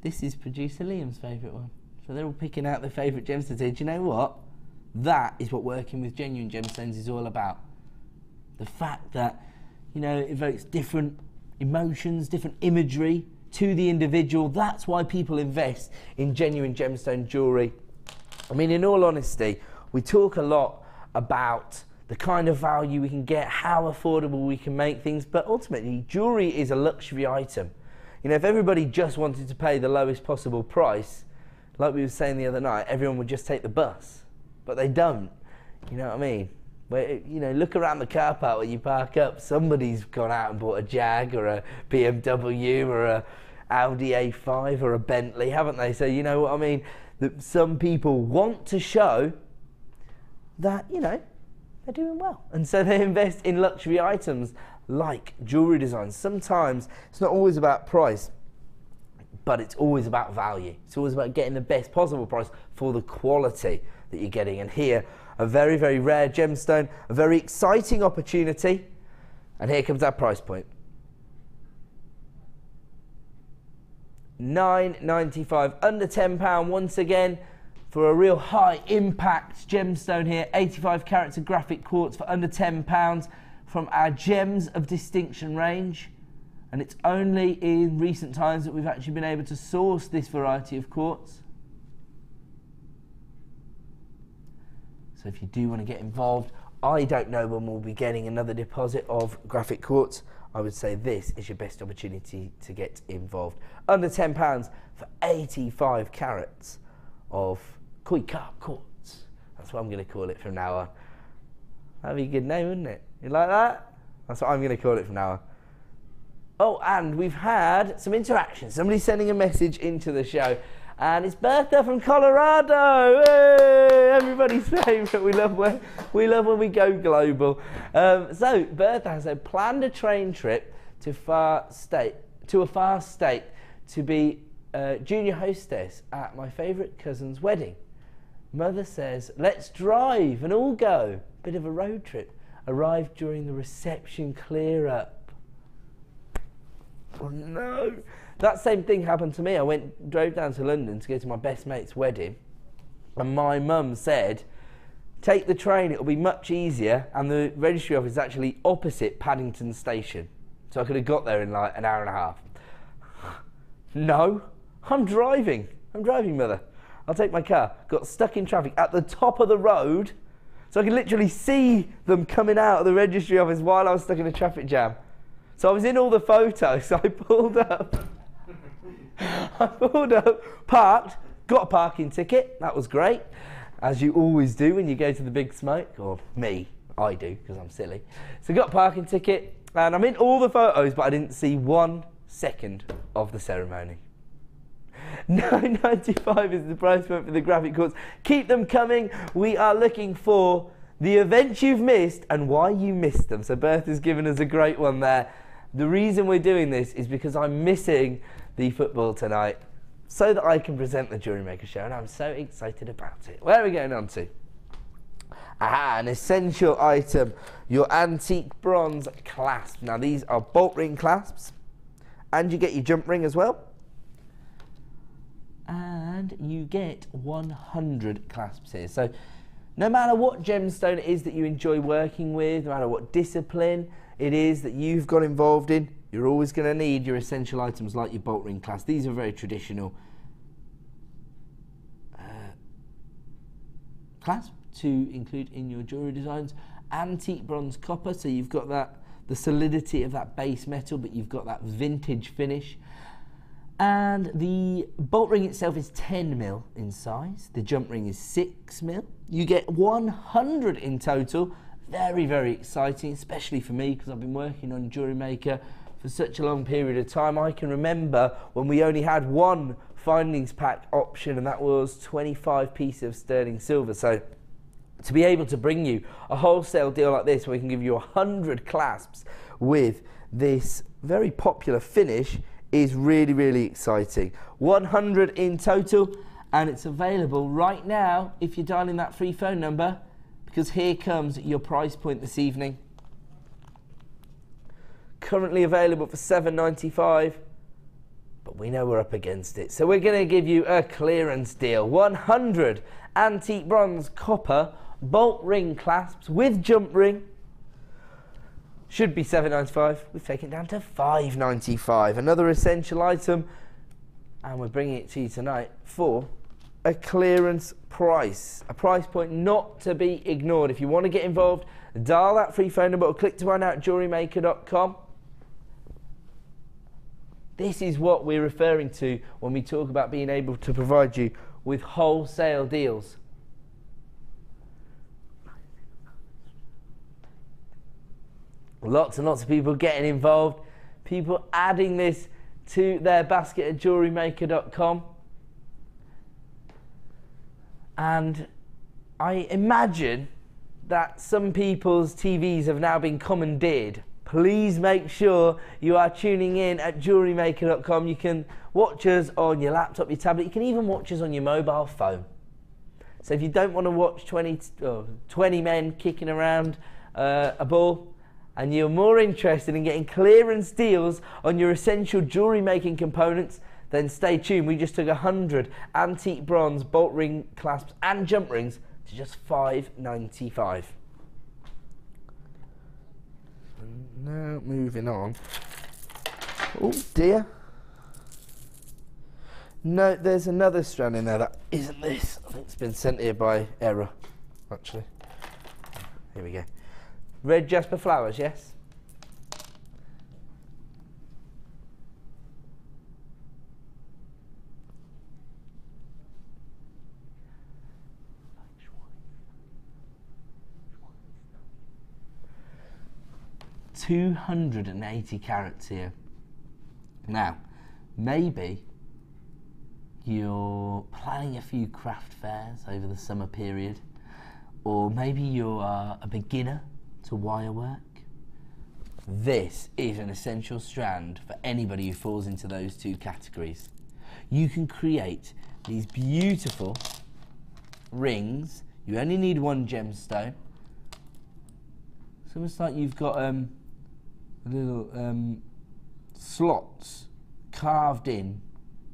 This is producer Liam's favourite one. So they're all picking out their favourite gemstones. Do you know what? That is what working with genuine gemstones is all about. The fact that, you know, it evokes different emotions, different imagery to the individual. That's why people invest in genuine gemstone jewellery. I mean, in all honesty, we talk a lot about the kind of value we can get, how affordable we can make things, but ultimately, jewellery is a luxury item. You know, if everybody just wanted to pay the lowest possible price, like we were saying the other night, everyone would just take the bus. But they don't. You know what I mean? Where, you know, look around the car park where you park up. Somebody's gone out and bought a Jag or a BMW or a Audi A5 or a Bentley, haven't they? So you know what I mean? That some people want to show that, you know, they're doing well. And so they invest in luxury items like jewellery designs. Sometimes it's not always about price, but it's always about value. It's always about getting the best possible price for the quality that you're getting. And here, a very, very rare gemstone, a very exciting opportunity. And here comes our price point. £9.95, under £10 once again, for a real high impact gemstone here. 85 carats of graphic quartz for under £10 from our Gems of Distinction range. And it's only in recent times that we've actually been able to source this variety of quartz. So if you do want to get involved, I don't know when we'll be getting another deposit of graphic quartz. I would say this is your best opportunity to get involved. Under £10 for 85 carats of koi carp quartz. That's what I'm going to call it from now on. That'd be a good name, wouldn't it? You like that? That's what I'm going to call it from now on. Oh, and we've had some interaction. Somebody's sending a message into the show. And it's Bertha from Colorado. Hey, everybody's favourite. We love when we go global. So Bertha has planned a train trip to a far state to be junior hostess at my favourite cousin's wedding. Mother says, let's drive and all go. Bit of a road trip. Arrived during the reception clear up. Oh no. That same thing happened to me. I drove down to London to go to my best mate's wedding, and my mum said, take the train, it'll be much easier, and the registry office is actually opposite Paddington Station. So I could have got there in like an hour and a half. No, I'm driving, mother. I'll take my car. Got stuck in traffic at the top of the road, so I could literally see them coming out of the registry office while I was stuck in a traffic jam. So I was in all the photos, so I pulled up. Parked, got a parking ticket, that was great, as you always do when you go to the big smoke, or me, I do, because I'm silly. So got a parking ticket, and I'm in all the photos, but I didn't see 1 second of the ceremony. £9.95 is the price point for the graphic quartz. Keep them coming. We are looking for the events you've missed and why you missed them. So Bertha's given us a great one there. The reason we're doing this is because I'm missing the football tonight so that I can present the Jewellery Maker show, and I'm so excited about it. Where are we going on to? Aha, an essential item, your antique bronze clasp. Now these are bolt ring clasps, and you get your jump ring as well. And you get 100 clasps here. So no matter what gemstone it is that you enjoy working with, no matter what discipline it is that you've got involved in, you're always going to need your essential items like your bolt ring clasp. These are very traditional clasp to include in your jewellery designs. Antique bronze copper, so you've got that, the solidity of that base metal, but you've got that vintage finish. And the bolt ring itself is 10mm in size. The jump ring is 6mm. You get 100 in total. Very, very exciting, especially for me, because I've been working on Jewellery Maker for such a long period of time. I can remember when we only had one findings pack option, and that was 25 pieces of sterling silver. So to be able to bring you a wholesale deal like this, where we can give you 100 clasps with this very popular finish, is really, really exciting. 100 in total, and it's available right now if you're dialing that free phone number, because here comes your price point this evening. Currently available for £7.95, but we know we're up against it, so we're going to give you a clearance deal. 100 antique bronze copper bolt ring clasps with jump ring. Should be £7.95. We've taken it down to £5.95. Another essential item, and we're bringing it to you tonight for a clearance price. A price point not to be ignored. If you want to get involved, dial that free phone number or click to find out at JewelleryMaker.com. This is what we're referring to when we talk about being able to provide you with wholesale deals. Lots and lots of people getting involved, people adding this to their basket at JewelleryMaker.com. And I imagine that some people's TVs have now been commandeered please make sure you are tuning in at JewelleryMaker.com. You can watch us on your laptop, your tablet. You can even watch us on your mobile phone. So if you don't want to watch 20 men kicking around a ball, and you're more interested in getting clearance deals on your essential jewellery making components, then stay tuned. We just took 100 antique bronze bolt ring clasps and jump rings to just $5.95. Now moving on. Oh dear. No, there's another strand in there that isn't this. I think it's been sent here by error, actually. Here we go. Red jasper flowers, yes? $280 carats here. Now, maybe you're planning a few craft fairs over the summer period, or maybe you are a beginner to wire work. This is an essential strand for anybody who falls into those two categories. You can create these beautiful rings. You only need one gemstone. It's almost like you've got little slots carved in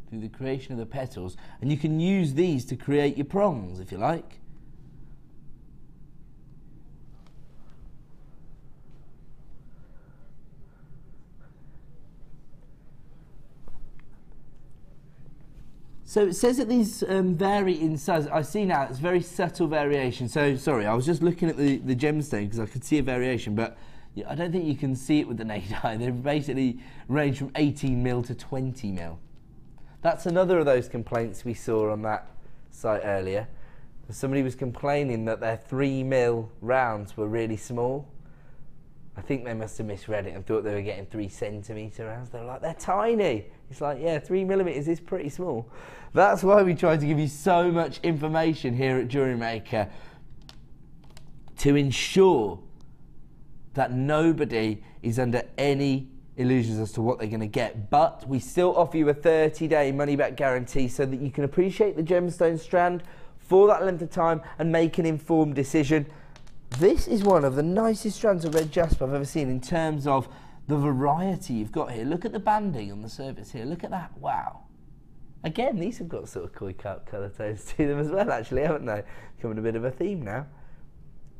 through the creation of the petals, and you can use these to create your prongs if you like. So it says that these vary in size. I see now it's very subtle variation. So sorry, I was just looking at the gemstone because I could see a variation, but I don't think you can see it with the naked eye. They basically range from 18 mil to 20 mil. That's another of those complaints we saw on that site earlier. Somebody was complaining that their 3 mil rounds were really small. I think they must have misread it and thought they were getting 3 centimetre rounds. They were like, they're tiny. It's like, yeah, 3 millimetres is pretty small. That's why we try to give you so much information here at Jewellery Maker, to ensure that nobody is under any illusions as to what they're going to get. But we still offer you a 30-day money-back guarantee so that you can appreciate the gemstone strand for that length of time and make an informed decision. This is one of the nicest strands of red jasper I've ever seen in terms of the variety you've got here. Look at the banding on the surface here. Look at that. Wow. Again, these have got sort of koi colour tones to them as well, actually, haven't they? Becoming a bit of a theme now.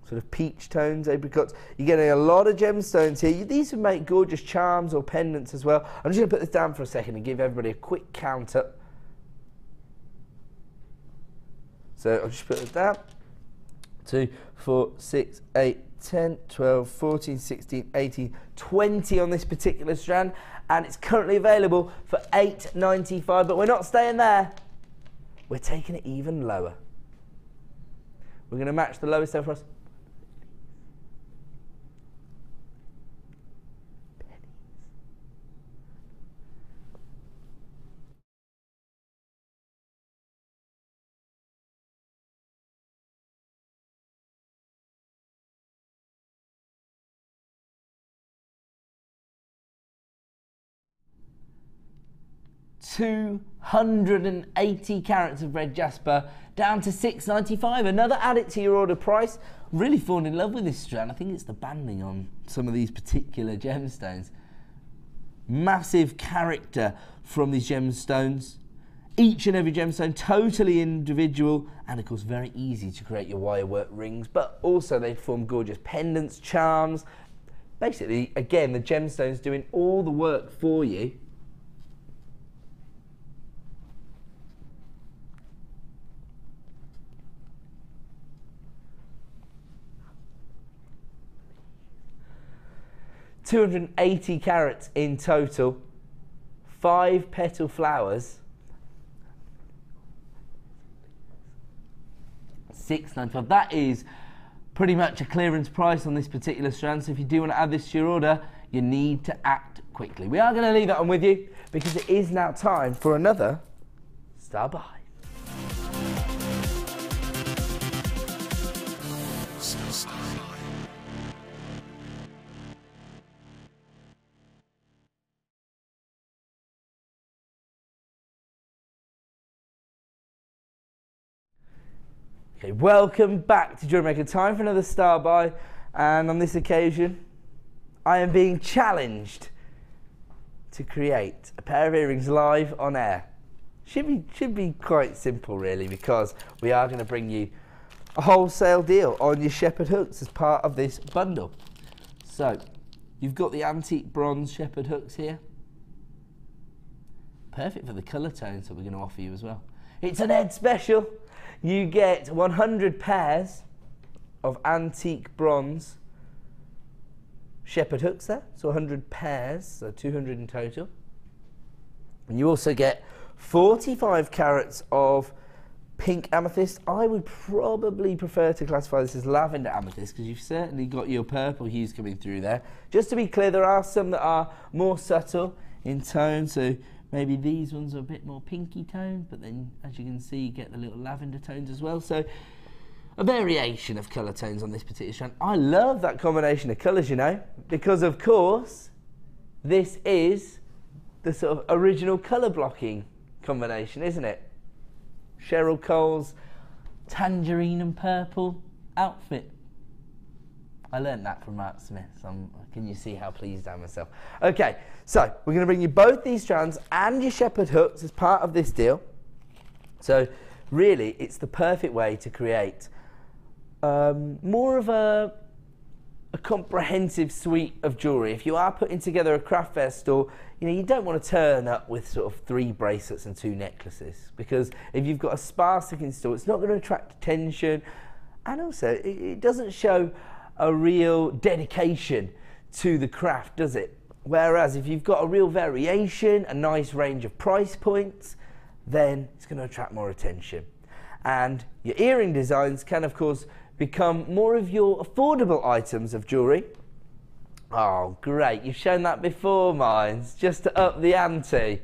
Sort of peach tones, apricots. You're getting a lot of gemstones here. These would make gorgeous charms or pendants as well. I'm just going to put this down for a second and give everybody a quick count up. So I'll just put it down. 2, 4, 6, 8, 10, 12, 14, 16, 18, 20 on this particular strand, and it's currently available for $8.95, but we're not staying there. We're taking it even lower. We're going to match the lowest ever for us. $280 carats of red jasper down to $6.95. Another add it to your order price. Really fallen in love with this strand. I think it's the banding on some of these particular gemstones. Massive character from these gemstones. Each and every gemstone totally individual, and of course very easy to create your wire work rings, but also they form gorgeous pendants, charms. Basically, again, the gemstones doing all the work for you. $280 carats in total, 5 petal flowers, $6.95. That is pretty much a clearance price on this particular strand, so if you do want to add this to your order, you need to act quickly. We are going to leave that one with you because it is now time for another Star Buy. Okay, welcome back to Jewellery Maker. Time for another star buy, and on this occasion I am being challenged to create a pair of earrings live on air. Should be quite simple really, because we are going to bring you a wholesale deal on your shepherd hooks as part of this bundle. So you've got the antique bronze shepherd hooks here. Perfect for the colour tones that we're going to offer you as well. It's an Ed special. You get 100 pairs of antique bronze shepherd hooks there. So 100 pairs, so 200 in total. And you also get 45 carats of pink amethyst. I would probably prefer to classify this as lavender amethyst, because you've certainly got your purple hues coming through there. Just to be clear, there are some that are more subtle in tone, so maybe these ones are a bit more pinky toned, but then as you can see you get the little lavender tones as well. So a variation of colour tones on this particular strand. I love that combination of colours, you know, because of course this is the sort of original colour blocking combination, isn't it? Cheryl Cole's tangerine and purple outfit. I learned that from Mark Smith, so can you see how pleased I am myself? Okay, so we're going to bring you both these strands and your shepherd hooks as part of this deal. So really, it's the perfect way to create more of a comprehensive suite of jewellery. If you are putting together a craft fair store, you know, you don't want to turn up with sort of 3 bracelets and 2 necklaces, because if you've got a sparse looking store, it's not going to attract attention, and also it doesn't show a real dedication to the craft, does it? Whereas if you've got a real variation, a nice range of price points, then it's going to attract more attention. And your earring designs can of course become more of your affordable items of jewellery. Oh great, you've shown that before, Mines, just to up the ante.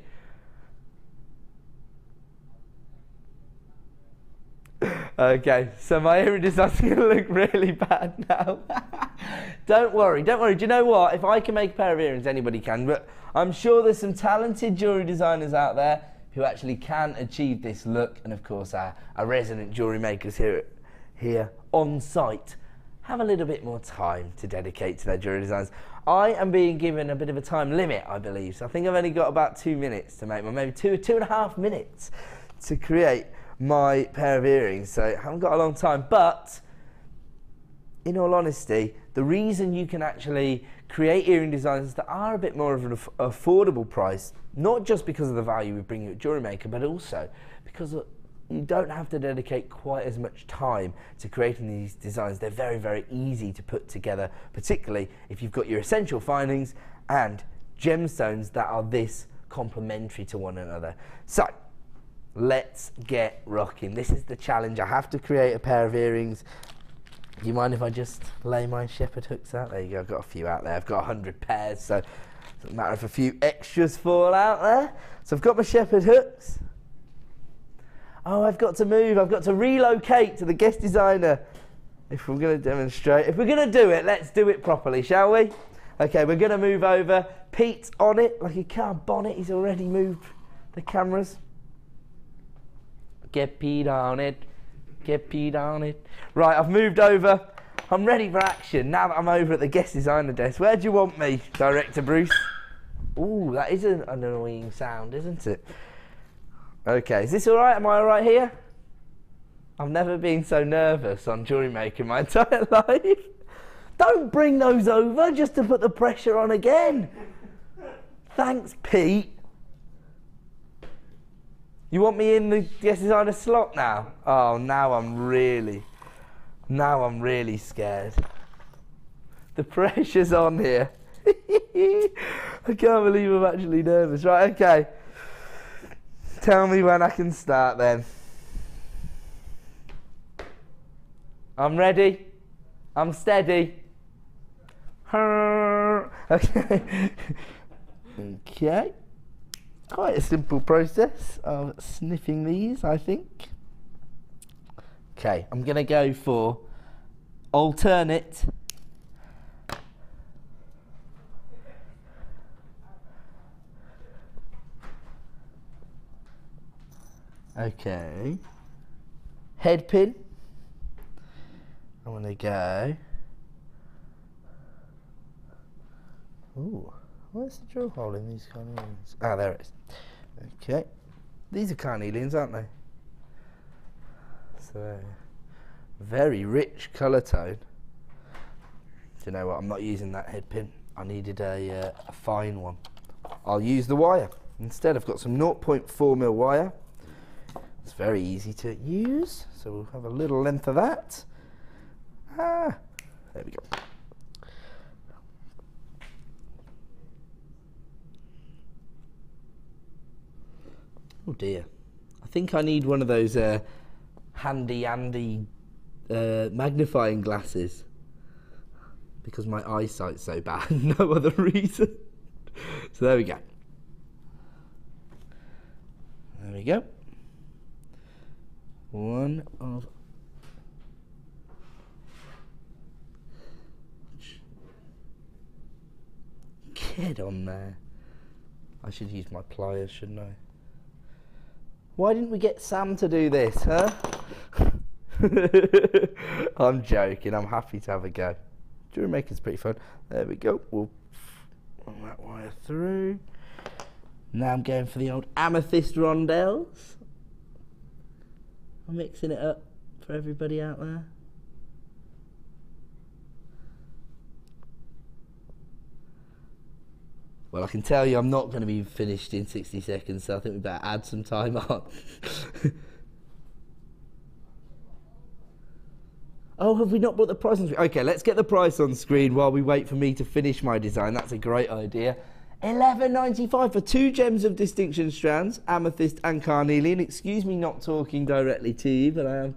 Okay, so my earring design's going to look really bad now. Don't worry, don't worry. Do you know what? If I can make a pair of earrings, anybody can. But I'm sure there's some talented jewellery designers out there who actually can achieve this look. And of course, our resident jewellery makers here on site have a little bit more time to dedicate to their jewellery designs. I am being given a bit of a time limit, I believe. So I think I've only got about 2 minutes to make one, maybe 2.5 minutes to create my pair of earrings, so I haven't got a long time. But in all honesty, the reason you can actually create earring designs that are a bit more of an affordable price, not just because of the value we bring you at Jewellery Maker, but also because you don't have to dedicate quite as much time to creating these designs. They're very, very easy to put together, particularly if you've got your essential findings and gemstones that are this complementary to one another. So let's get rocking. This is the challenge. I have to create a pair of earrings. Do you mind if I just lay my shepherd hooks out? There you go, I've got a few out there. I've got 100 pairs, so it doesn't matter if a few extras fall out there. So I've got my shepherd hooks. Oh, I've got to move. I've got to relocate to the guest designer. If we're going to demonstrate, if we're going to do it, let's do it properly, shall we? Okay, we're going to move over. Pete's on it like a car bonnet. He's already moved the cameras. Get Pete on it. Get Pete on it. Right, I've moved over. I'm ready for action now that I'm over at the guest designer desk. Where do you want me, Director Bruce? Ooh, that is an annoying sound, isn't it? Okay, is this all right? Am I all right here? I've never been so nervous on Jewellery Making my entire life. Don't bring those over just to put the pressure on again. Thanks, Pete. You want me in the guest designer slot now? Oh, now I'm really scared. The pressure's on here. I can't believe I'm actually nervous. Right, okay. Tell me when I can start then. I'm ready. I'm steady. Okay. Okay. Quite a simple process of sniffing these, I think. Okay, I'm going to go for alternate. Okay. Head pin. I'm going to go. Ooh, where's the drill hole in these carnelians? Ah, there it is. Okay, these are carnelians, aren't they? So, very rich colour tone. Do you know what? I'm not using that head pin. I needed a fine one. I'll use the wire instead. I've got some 0.4mm wire. It's very easy to use, so we'll have a little length of that. Ah, there we go. Oh dear. I think I need one of those handy Andy magnifying glasses because my eyesight's so bad. No other reason. So there we go. There we go. One of get on there. I should use my pliers, shouldn't I? Why didn't we get Sam to do this, huh? I'm joking, I'm happy to have a go. Jewellery Maker's pretty fun. There we go. We'll run that wire through. Now I'm going for the old amethyst rondelles. I'm mixing it up for everybody out there. Well, I can tell you I'm not going to be finished in 60 seconds, so I think we better add some time on. Oh, have we not put the price on screen? Okay, let's get the price on screen while we wait for me to finish my design. That's a great idea. $11.95 for 2 gems of distinction strands, amethyst and carnelian. Excuse me not talking directly to you, but I am.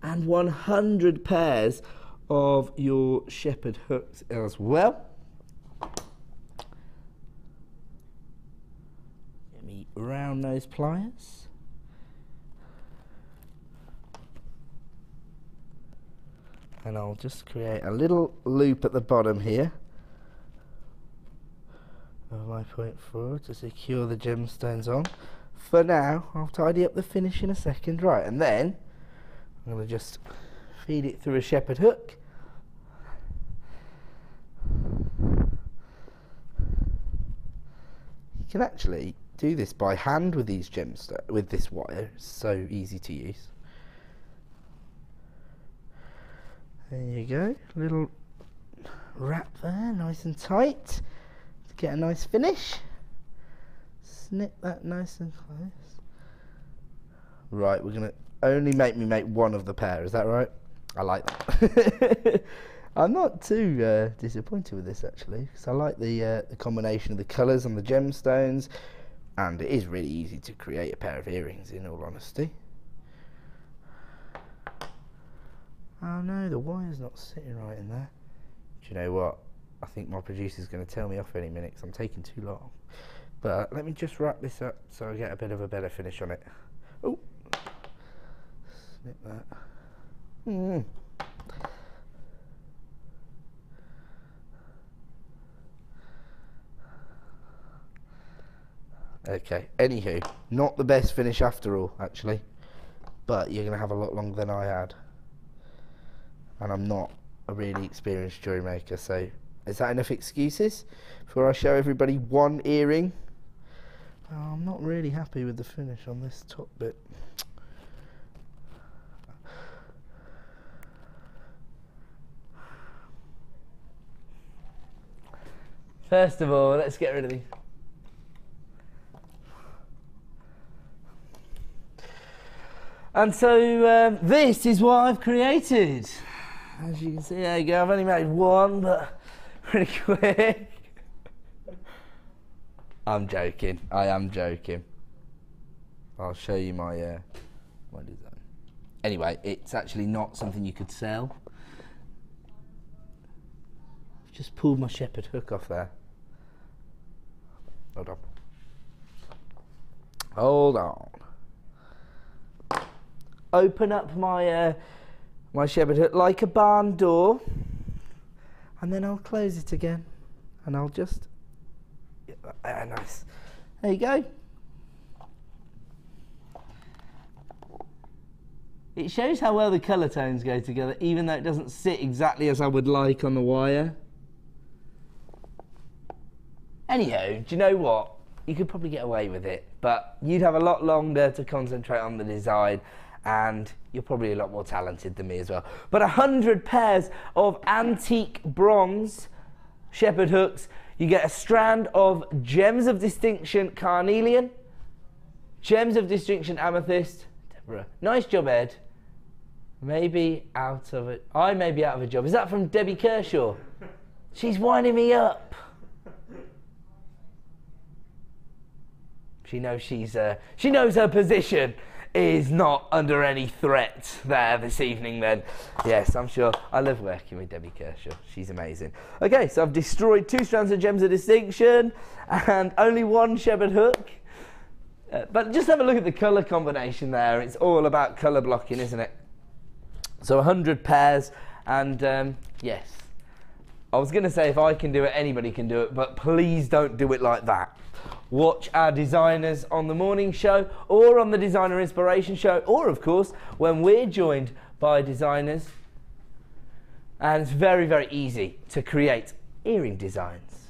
And 100 pairs of your shepherd hooks as well. Get me round nose pliers. And I'll just create a little loop at the bottom here of my 0.4 to secure the gemstones on. For now, I'll tidy up the finish in a second. Right, and then I'm going to just feed it through a shepherd hook. You can actually do this by hand with these gemstones, with this wire. It's so easy to use. There you go, little wrap there, nice and tight to get a nice finish. Snip that nice and close. Right, we're gonna only make one of the pair, is that right? I like that. I'm not too disappointed with this actually, because I like the combination of the colours and the gemstones, and it is really easy to create a pair of earrings in all honesty. Oh no, the wire's not sitting right in there. Do you know what? I think my producer's going to tell me off any minute because I'm taking too long. But let me just wrap this up so I get a bit of a better finish on it. Oh, snip that. Okay, anywho, not the best finish after all, actually. But you're going to have a lot longer than I had. And I'm not a really experienced jewellery maker, so is that enough excuses before I show everybody one earring? Oh, I'm not really happy with the finish on this top bit. First of all, let's get rid of these. And so this is what I've created. As you can see, there you go, I've only made one, but pretty quick. I'm joking, I am joking. I'll show you my design. Anyway, it's actually not something you could sell. I've just pulled my shepherd hook off there. Hold on. Hold on. Open up my my shepherd hook like a barn door, and then I'll close it again, and I'll just nice. There you go. It shows how well the colour tones go together, even though it doesn't sit exactly as I would like on the wire. Anyhow, do you know what? You could probably get away with it, but you'd have a lot longer to concentrate on the design, and you're probably a lot more talented than me as well. But 100 pairs of antique bronze shepherd hooks. You get a strand of Gems of Distinction carnelian, Gems of Distinction amethyst. Deborah, nice job, Ed. Maybe out of it. I may be out of a job. Is that from Debbie Kershaw? She's winding me up. She knows she knows her position is not under any threat there this evening then. Yes, I'm sure. I love working with Debbie Kershaw. She's amazing. Okay, so I've destroyed 2 strands of Gems of Distinction and only 1 shepherd hook. But just have a look at the colour combination there. It's all about colour blocking, isn't it? So 100 pairs, and yes. I was going to say if I can do it, anybody can do it, but please don't do it like that. Watch our designers on the morning show or on the Designer Inspiration show, or of course when we're joined by designers. And it's very, very easy to create earring designs.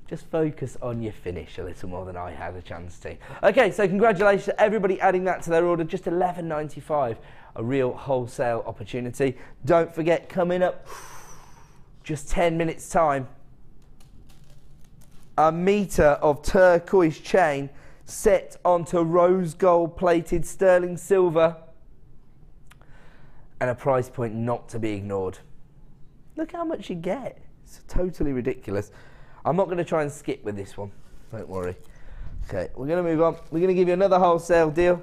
Just focus on your finish a little more than I had a chance to. Okay, so congratulations to everybody adding that to their order. Just $11.95, a real wholesale opportunity. Don't forget, coming up just 10 minutes time, a metre of turquoise chain set onto rose gold plated sterling silver, and a price point not to be ignored. Look how much you get. It's totally ridiculous. I'm not going to try and skip with this one, don't worry. Okay, we're going to move on. We're going to give you another wholesale deal.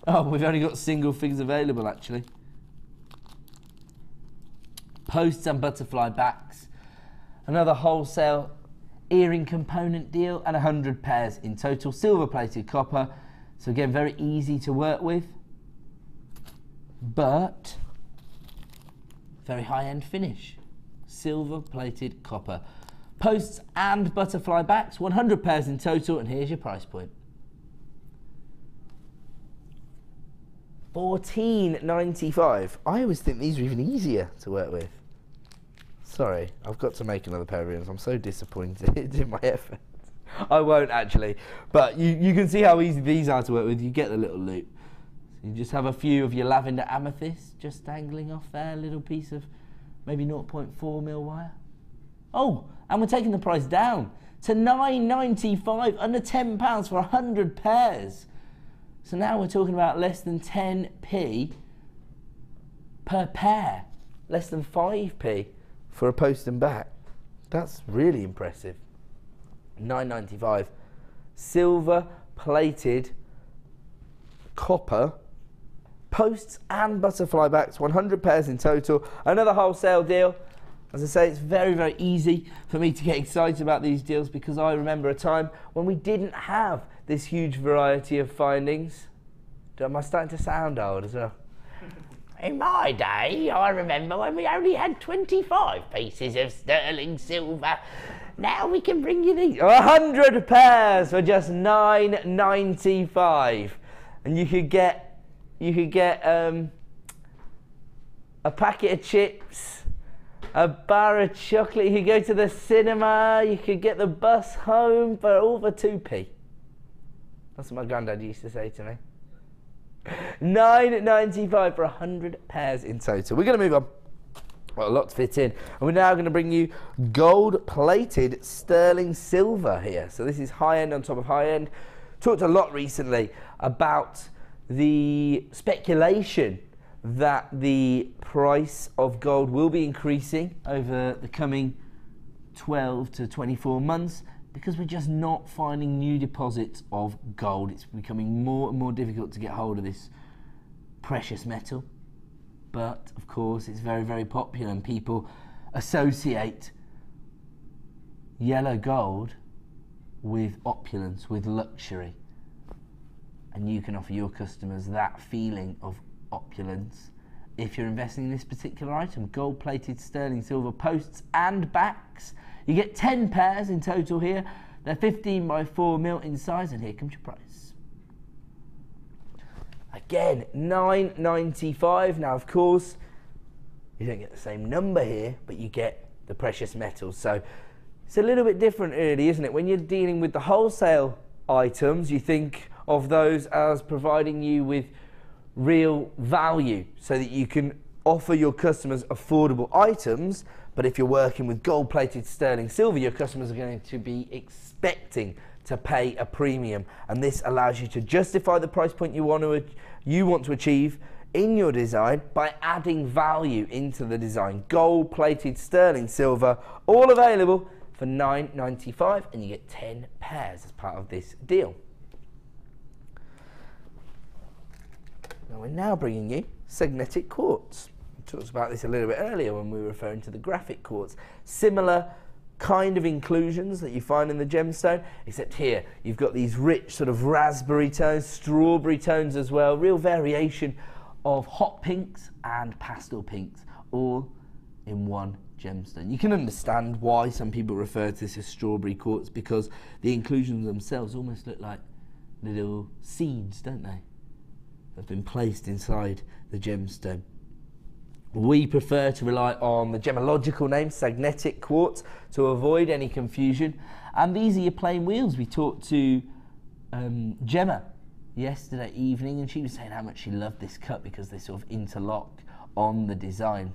Oh, we've only got single figures available actually. Posts and butterfly backs. Another wholesale earring component deal, and 100 pairs in total. Silver plated copper, so again very easy to work with, but very high-end finish. Silver plated copper. Posts and butterfly backs, 100 pairs in total, and here's your price point. $14.95. I always think these are even easier to work with. Sorry, I've got to make another pair of earrings. I'm so disappointed in my effort. I won't actually, but you can see how easy these are to work with. You get the little loop. So you just have a few of your lavender amethyst just dangling off there, a little piece of maybe 0.4 mil wire. Oh, and we're taking the price down to $9.95, under £10 for 100 pairs. So now we're talking about less than 10p per pair, less than 5p for a post and back. That's really impressive. $9.95. Silver plated copper posts and butterfly backs, 100 pairs in total. Another wholesale deal. As I say, it's very, very easy for me to get excited about these deals because I remember a time when we didn't have this huge variety of findings. Am I starting to sound old as well? In my day, I remember when we only had 25 pieces of sterling silver. Now we can bring you these 100 pairs for just $9.95, and you could get a packet of chips, a bar of chocolate. You could go to the cinema. You could get the bus home for all for 2p. That's what my granddad used to say to me. $9.95 for 100 pairs in total. We're going to move on. Well, a lot to fit in. And we're now going to bring you gold-plated sterling silver here. So this is high-end on top of high-end. Talked a lot recently about the speculation that the price of gold will be increasing over the coming 12 to 24 months because we're just not finding new deposits of gold. It's becoming more and more difficult to get hold of this precious metal. But, of course, it's very, very popular and people associate yellow gold with opulence, with luxury. And you can offer your customers that feeling of opulence if you're investing in this particular item. Gold-plated sterling silver posts and backs. You get 10 pairs in total here. They're 15 by 4 mil in size, and here comes your price. Again, $9.95. Now, of course, you don't get the same number here, but you get the precious metals. So it's a little bit different really, isn't it? When you're dealing with the wholesale items, you think of those as providing you with real value so that you can offer your customers affordable items. But if you're working with gold-plated sterling silver, your customers are going to be expecting to pay a premium, and this allows you to justify the price point you want to achieve in your design by adding value into the design. Gold-plated sterling silver, all available for $9.95, and you get 10 pairs as part of this deal. Now we're now bringing you magnetic quartz. We talked about this a little bit earlier when we were referring to the graphic quartz. Similar kind of inclusions that you find in the gemstone, except here you've got these rich sort of raspberry tones, strawberry tones as well, real variation of hot pinks and pastel pinks, all in one gemstone. You can understand why some people refer to this as strawberry quartz, because the inclusions themselves almost look like little seeds, don't they? They've been placed inside the gemstone. We prefer to rely on the gemological name, magnetic quartz, to avoid any confusion. And these are your plain wheels. We talked to Gemma yesterday evening, and she was saying how much she loved this cut because they sort of interlock on the design.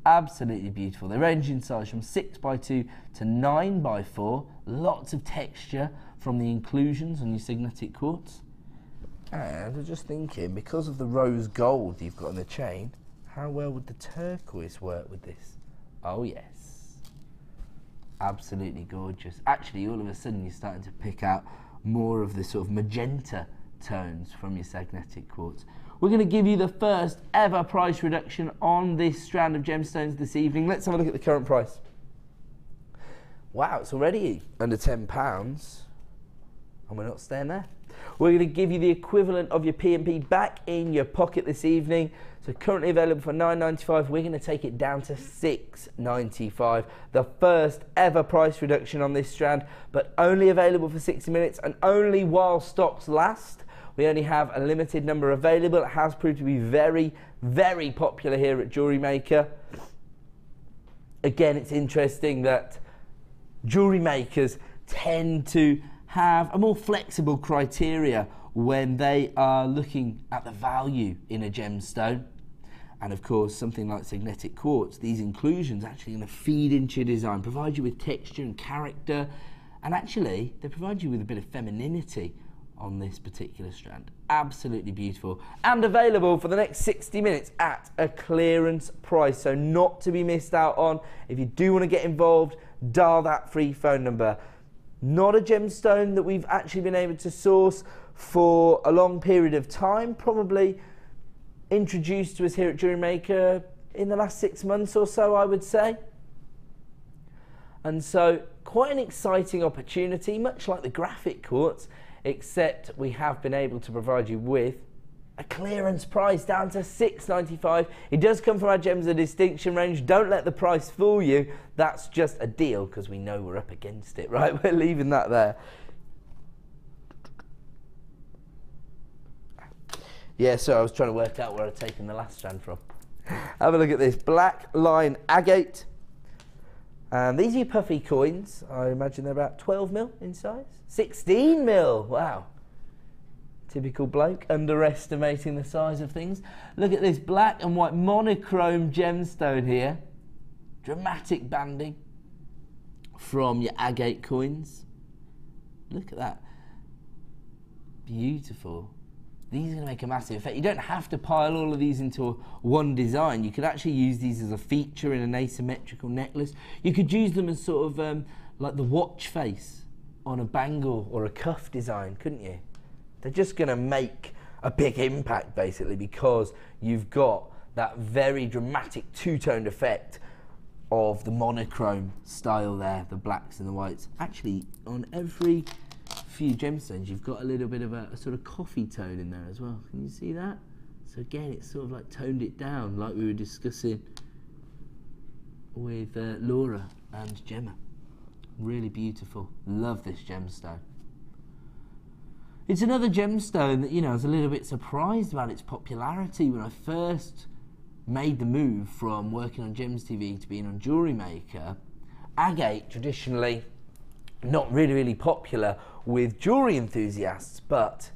Absolutely beautiful. They range in size from 6x2 to 9x4. Lots of texture from the inclusions on your magnetic quartz. And I'm just thinking, because of the rose gold you've got in the chain, how well would the turquoise work with this? Oh yes, absolutely gorgeous. Actually, all of a sudden you're starting to pick out more of the sort of magenta tones from your magnetic quartz. We're going to give you the first ever price reduction on this strand of gemstones this evening. Let's have a look at the current price. Wow, it's already under £10, and we're not staying there. We're going to give you the equivalent of your P&P back in your pocket this evening. So currently available for $9.95, we're going to take it down to $6.95. The first ever price reduction on this strand, but only available for 60 minutes and only while stocks last. We only have a limited number available. It has proved to be very, very popular here at Jewellery Maker. Again, it's interesting that jewellery makers tend to have a more flexible criteria when they are looking at the value in a gemstone. And of course, something like magnetic quartz, these inclusions actually going to feed into your design, provide you with texture and character, and actually they provide you with a bit of femininity on this particular strand. Absolutely beautiful, and available for the next 60 minutes at a clearance price, so not to be missed out on. If you do want to get involved, dial that free phone number. Not a gemstone that we've actually been able to source for a long period of time, probably introduced to us here at Jewellery Maker in the last 6 months or so, I would say. And so quite an exciting opportunity, much like the graphic quartz, except we have been able to provide you with a clearance price down to $6.95. It does come from our Gems of Distinction range. Don't let the price fool you. That's just a deal because we know we're up against it, right? We're leaving that there. Yeah, so I was trying to work out where I'd taken the last strand from. Have a look at this black line agate. And these are your puffy coins. I imagine they're about 12 mil in size. 16 mil, wow. Typical bloke, underestimating the size of things. Look at this black and white monochrome gemstone here. Dramatic banding from your agate coins. Look at that. Beautiful. These are going to make a massive effect. You don't have to pile all of these into one design. You could actually use these as a feature in an asymmetrical necklace. You could use them as sort of like the watch face on a bangle or a cuff design, couldn't you? They're just going to make a big impact, basically, because you've got that very dramatic two-toned effect of the monochrome style there, the blacks and the whites. Actually, on every few gemstones, you've got a little bit of a sort of coffee tone in there as well. Can you see that? So again, it's sort of like toned it down, like we were discussing with Laura and Gemma. Really beautiful. Love this gemstone. It's another gemstone that, you know, I was a little bit surprised about its popularity when I first made the move from working on Gems TV to being on Jewellery Maker. Agate, traditionally not really popular with jewellery enthusiasts, but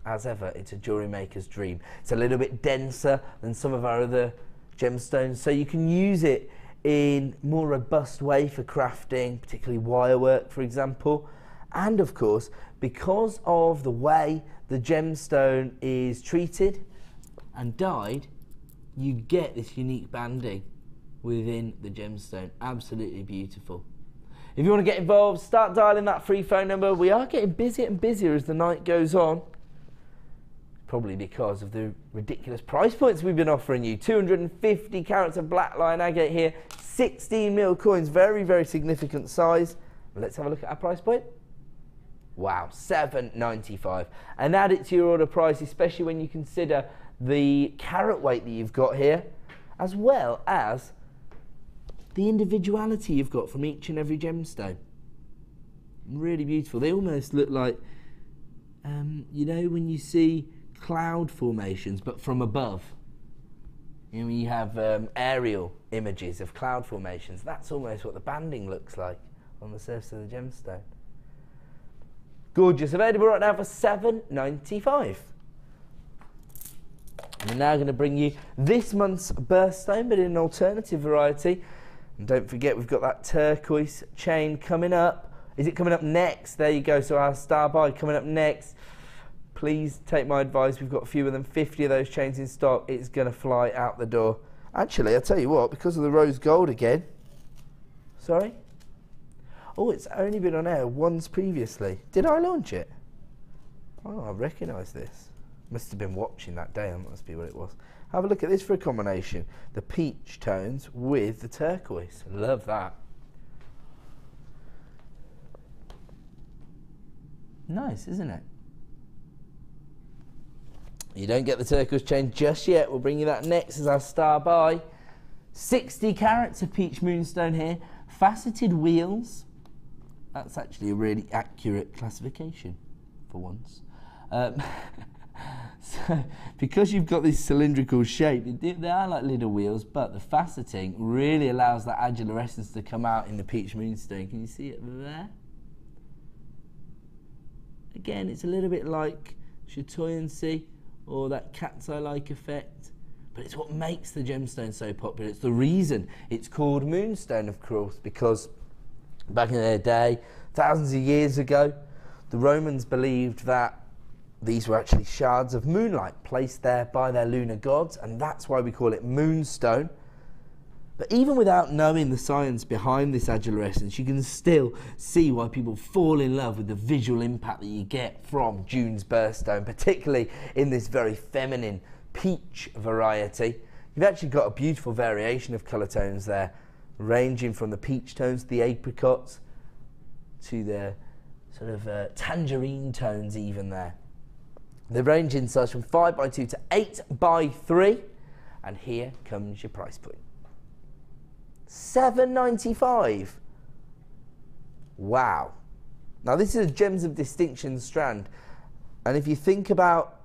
as ever, it's a jewellery maker's dream. It's a little bit denser than some of our other gemstones, so you can use it in more robust way for crafting, particularly wire work, for example. And of course, because of the way the gemstone is treated and dyed, you get this unique banding within the gemstone. Absolutely beautiful. If you want to get involved, start dialing that free phone number. We are getting busier and busier as the night goes on. Probably because of the ridiculous price points we've been offering you. 250 carats of black line agate here, 16mm coins, very significant size. Let's have a look at our price point. Wow, $7.95. And add it to your order price, especially when you consider the carat weight that you've got here, as well as the individuality you've got from each and every gemstone. Really beautiful. They almost look like, you know, when you see cloud formations, but from above. You know, when you have aerial images of cloud formations, that's almost what the banding looks like on the surface of the gemstone. Gorgeous. Available right now for $7.95. We're now going to bring you this month's birthstone, but in an alternative variety. And don't forget, we've got that turquoise chain coming up. Is it coming up next? There you go. So our star buy coming up next. Please take my advice. We've got fewer than 50 of those chains in stock. It's going to fly out the door. Actually, I'll tell you what, because of the rose gold again. Sorry? Oh, it's only been on air once previously. Did I launch it? Oh, I recognise this. Must have been watching that day. That must be what it was. Have a look at this for a combination. The peach tones with the turquoise. Love that. Nice, isn't it? You don't get the turquoise chain just yet. We'll bring you that next as our star buy. 60 carats of peach moonstone here. Faceted wheels. That's actually a really accurate classification for once. So, because you've got this cylindrical shape, they are like little wheels, but the faceting really allows that angular essence to come out in the peach moonstone. Can you see it there? Again, it's a little bit like chatoyancy or that cat's eye-like effect, but it's what makes the gemstone so popular. It's the reason it's called moonstone, of course, because back in their day, thousands of years ago, the Romans believed that these were actually shards of moonlight placed there by their lunar gods, and that's why we call it moonstone. But even without knowing the science behind this angular essence, you can still see why people fall in love with the visual impact that you get from June's birthstone, particularly in this very feminine peach variety. You've actually got a beautiful variation of colour tones there, ranging from the peach tones to the apricots to the sort of tangerine tones even there. The range in size from 5x2 to 8x3, and here comes your price point. $7.95. Wow. Now this is a Gems of Distinction strand, and if you think about,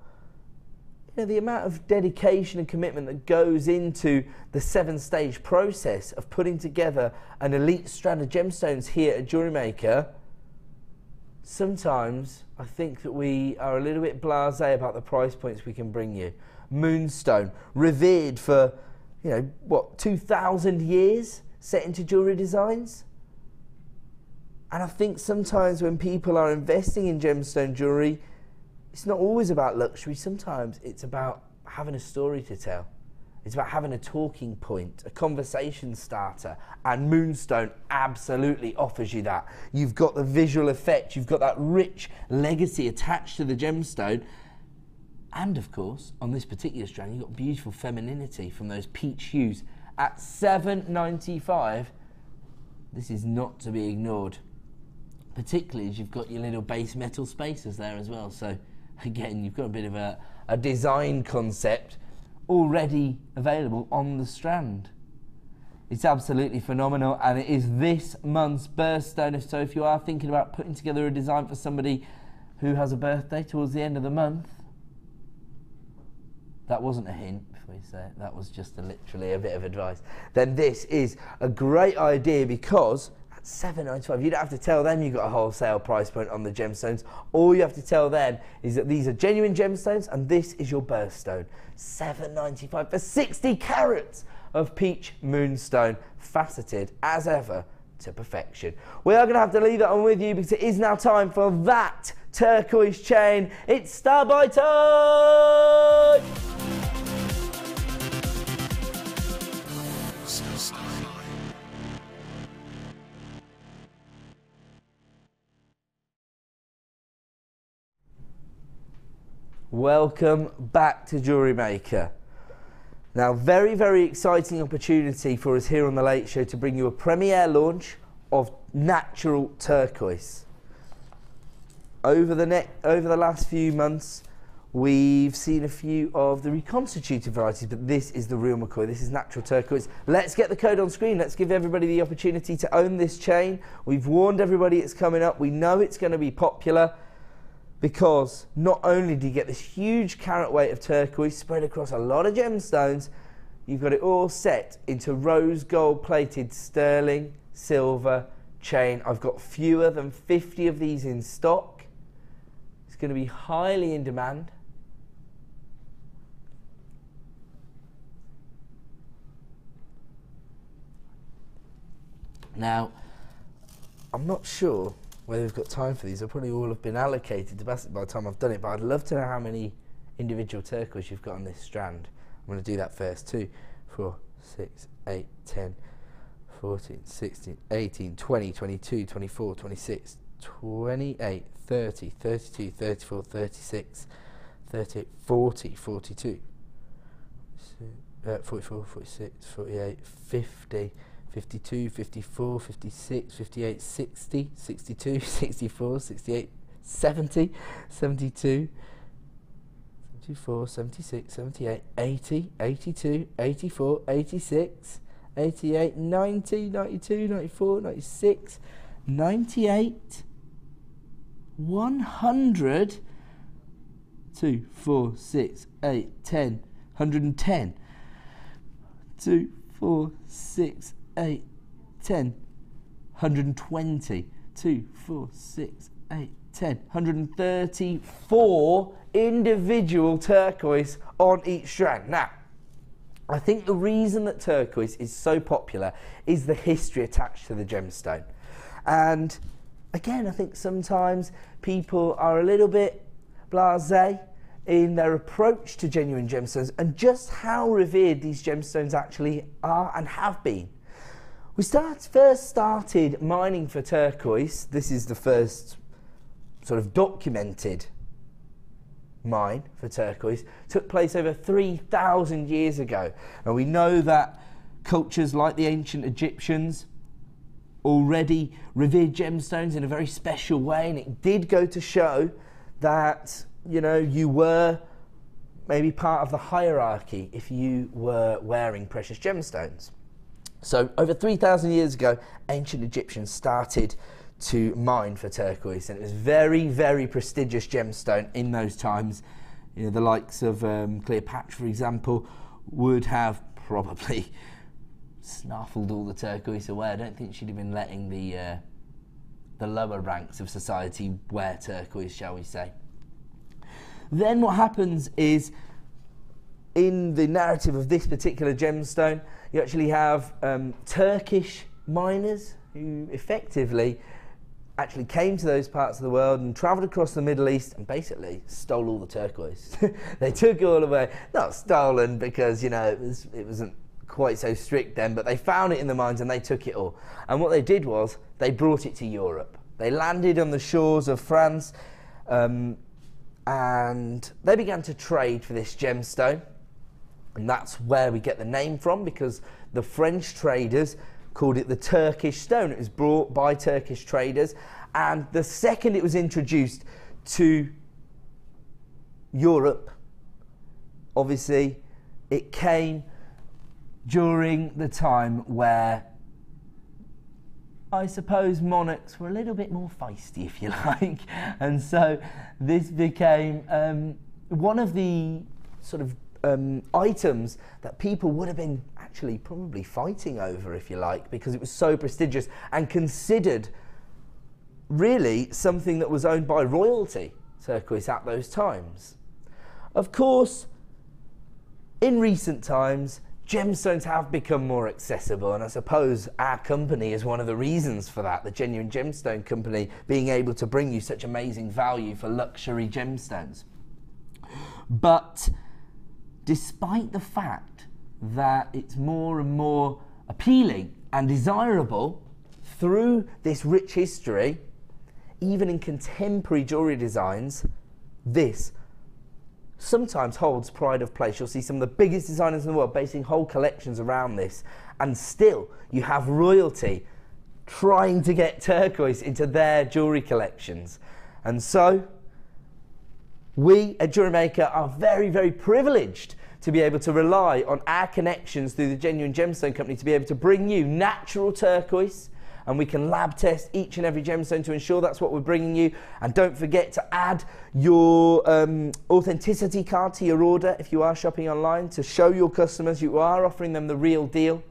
you know, the amount of dedication and commitment that goes into the 7-stage process of putting together an elite strand of gemstones here at Jewellery Maker, sometimes I think that we are a little bit blasé about the price points we can bring you. Moonstone, revered for, you know, what, 2,000 years set into jewellery designs? And I think sometimes when people are investing in gemstone jewellery, it's not always about luxury. Sometimes it's about having a story to tell. It's about having a talking point, a conversation starter, and moonstone absolutely offers you that. You've got the visual effect, you've got that rich legacy attached to the gemstone, and of course, on this particular strand, you've got beautiful femininity from those peach hues. At $7.95, this is not to be ignored, particularly as you've got your little base metal spacers there as well. So again, you've got a bit of a design concept already available on the strand. It's absolutely phenomenal, and it is this month's birthstone. So if you are thinking about putting together a design for somebody who has a birthday towards the end of the month. That wasn't a hint before you say it, that was just literally a bit of advice. Then this is a great idea because at $7.95, you don't have to tell them you've got a wholesale price point on the gemstones. All you have to tell them is that these are genuine gemstones and this is your birthstone. $7.95 for 60 carats of peach moonstone, faceted as ever to perfection. We are going to have to leave that on with you because it is now time for that turquoise chain. It's star by time! Welcome back to Jewellery Maker. Now, very, very exciting opportunity for us here on The Late Show to bring you a premiere launch of natural turquoise. Over the last few months, we've seen a few of the reconstituted varieties, but this is the real McCoy. This is natural turquoise. Let's get the code on screen. Let's give everybody the opportunity to own this chain. We've warned everybody it's coming up. We know it's going to be popular, because not only do you get this huge carat weight of turquoise spread across a lot of gemstones, you've got it all set into rose gold plated sterling silver chain. I've got fewer than 50 of these in stock. It's going to be highly in demand. Now, I'm not sure whether we've got time for these. They'll probably all have been allocated to basket by the time I've done it, but I'd love to know how many individual turquoise you've got on this strand. I'm going to do that first. 2, 4, 6, 8, 10, 14, 16, 18, 20, 22, 24, 26, 28, 30, 32, 34, 36, 38, 40, 42, 44, 46, 48, 50, 52, 54, 56, 58, 60, 62, 64, 68, 70, 72, 74, 76, 78, 80, 82, 84, 86, 88, 90, 92, 94, 96, 98, 100, 2, 4, 6, 8, 10, 110, 2, 4, 6, 8, 10, 120, 2, 4, 6, 8, 10, 134 individual turquoise on each strand. Now, I think the reason that turquoise is so popular is the history attached to the gemstone. And again, I think sometimes people are a little bit blasé in their approach to genuine gemstones and just how revered these gemstones actually are and have been. We first started mining for turquoise. This is the first sort of documented mine for turquoise. Took place over 3,000 years ago. And we know that cultures like the ancient Egyptians already revered gemstones in a very special way, and it did go to show that, you know, you were maybe part of the hierarchy if you were wearing precious gemstones. So over 3,000 years ago, ancient Egyptians started to mine for turquoise, and it was very, very prestigious gemstone in those times. You know, the likes of Cleopatra, for example, would have probably snaffled all the turquoise away. I don't think she'd have been letting the lower ranks of society wear turquoise, shall we say. Then what happens is, in the narrative of this particular gemstone, you actually have Turkish miners who effectively actually came to those parts of the world and travelled across the Middle East and basically stole all the turquoise. They took it all away. Not stolen, because, you know, it wasn't quite so strict then, but they found it in the mines and they took it all. And what they did was they brought it to Europe. They landed on the shores of France and they began to trade for this gemstone. And that's where we get the name from, because the French traders called it the Turkish stone. It was brought by Turkish traders, and the second it was introduced to Europe, obviously it came during the time where I suppose monarchs were a little bit more feisty, if you like, and so this became one of the sort of items that people would have been actually probably fighting over, if you like, because it was so prestigious and considered really something that was owned by royalty, turquoise, at those times. Of course, in recent times, gemstones have become more accessible, and I suppose our company is one of the reasons for that, the Genuine Gemstone Company being able to bring you such amazing value for luxury gemstones. But despite the fact that it's more and more appealing and desirable through this rich history, even in contemporary jewellery designs, this sometimes holds pride of place. You'll see some of the biggest designers in the world basing whole collections around this, and still you have royalty trying to get turquoise into their jewellery collections. And so we at Jewellery Maker are very, very privileged to be able to rely on our connections through the Genuine Gemstone Company to be able to bring you natural turquoise, and we can lab test each and every gemstone to ensure that's what we're bringing you. And don't forget to add your authenticity card to your order if you are shopping online, to show your customers you are offering them the real deal.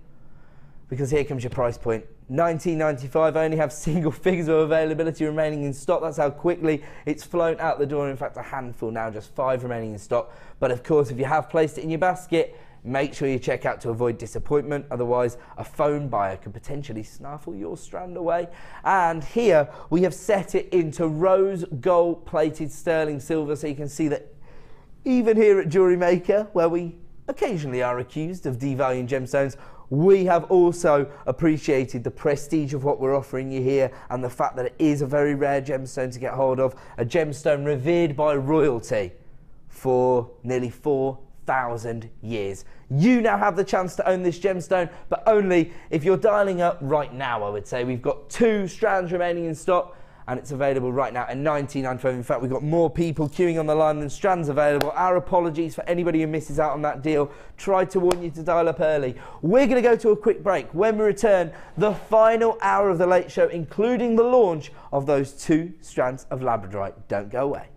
Because here comes your price point. $19.95. I only have single figures of availability remaining in stock. That's how quickly it's flown out the door. In fact, a handful now, just 5 remaining in stock. But of course, if you have placed it in your basket, make sure you check out to avoid disappointment. Otherwise, a phone buyer could potentially snaffle your strand away. And here we have set it into rose gold plated sterling silver, so you can see that even here at Jewellery Maker, where we occasionally are accused of devaluing gemstones, we have also appreciated the prestige of what we're offering you here, and the fact that it is a very rare gemstone to get hold of, a gemstone revered by royalty for nearly 4,000 years. You now have the chance to own this gemstone, but only if you're dialing up right now, I would say. We've got 2 strands remaining in stock, and it's available right now at $19.95. In fact, we've got more people queuing on the line than strands available. Our apologies for anybody who misses out on that deal. Tried to warn you to dial up early. We're going to go to a quick break. When we return, the final hour of the late show, including the launch of those 2 strands of Labradorite. Don't go away.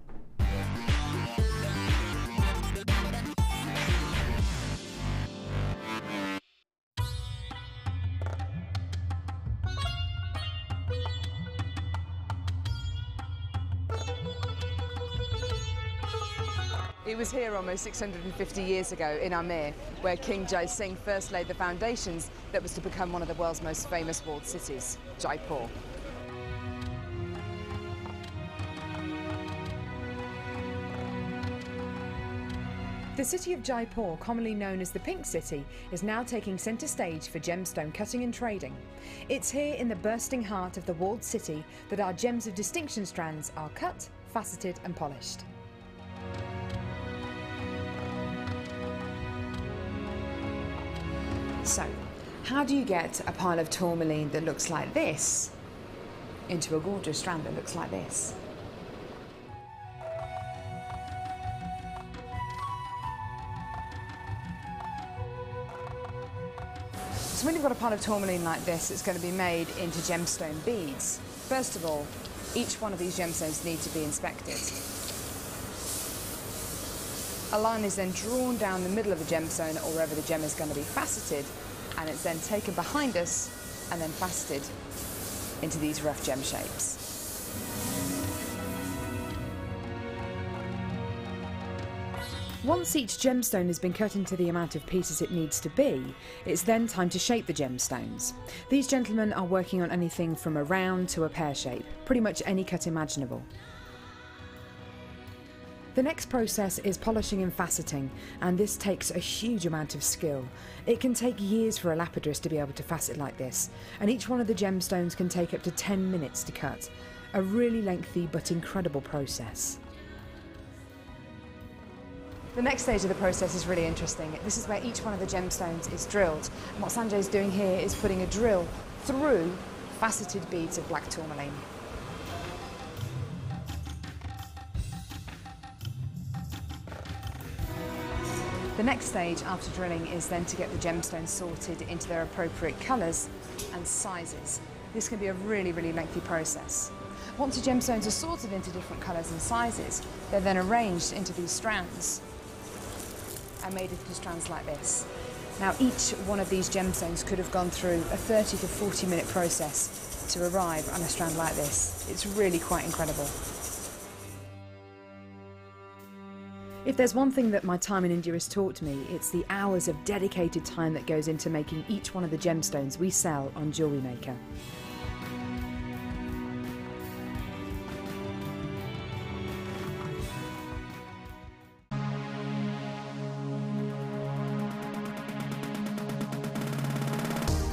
It was here almost 650 years ago in Amir, where King Jai Singh first laid the foundations that was to become one of the world's most famous walled cities, Jaipur. The city of Jaipur, commonly known as the Pink City, is now taking centre stage for gemstone cutting and trading. It's here in the bursting heart of the walled city that our gems of distinction strands are cut, faceted and polished. So, how do you get a pile of tourmaline that looks like this into a gorgeous strand that looks like this? So when you've got a pile of tourmaline like this, it's going to be made into gemstone beads. First of all, each one of these gemstones need to be inspected. A line is then drawn down the middle of the gemstone, or wherever the gem is going to be faceted, and it's then taken behind us and then faceted into these rough gem shapes. Once each gemstone has been cut into the amount of pieces it needs to be, it's then time to shape the gemstones. These gentlemen are working on anything from a round to a pear shape, pretty much any cut imaginable. The next process is polishing and faceting, and this takes a huge amount of skill. It can take years for a lapidurist to be able to facet like this, and each one of the gemstones can take up to 10 minutes to cut. A really lengthy but incredible process. The next stage of the process is really interesting. This is where each one of the gemstones is drilled. And what Sanjay is doing here is putting a drill through faceted beads of black tourmaline. The next stage after drilling is then to get the gemstones sorted into their appropriate colours and sizes. This can be a really, really lengthy process. Once the gemstones are sorted into different colours and sizes, they're then arranged into these strands and made into strands like this. Now, each one of these gemstones could have gone through a 30 to 40 minute process to arrive on a strand like this. It's really quite incredible. If there's one thing that my time in India has taught me, it's the hours of dedicated time that goes into making each one of the gemstones we sell on Jewellery Maker.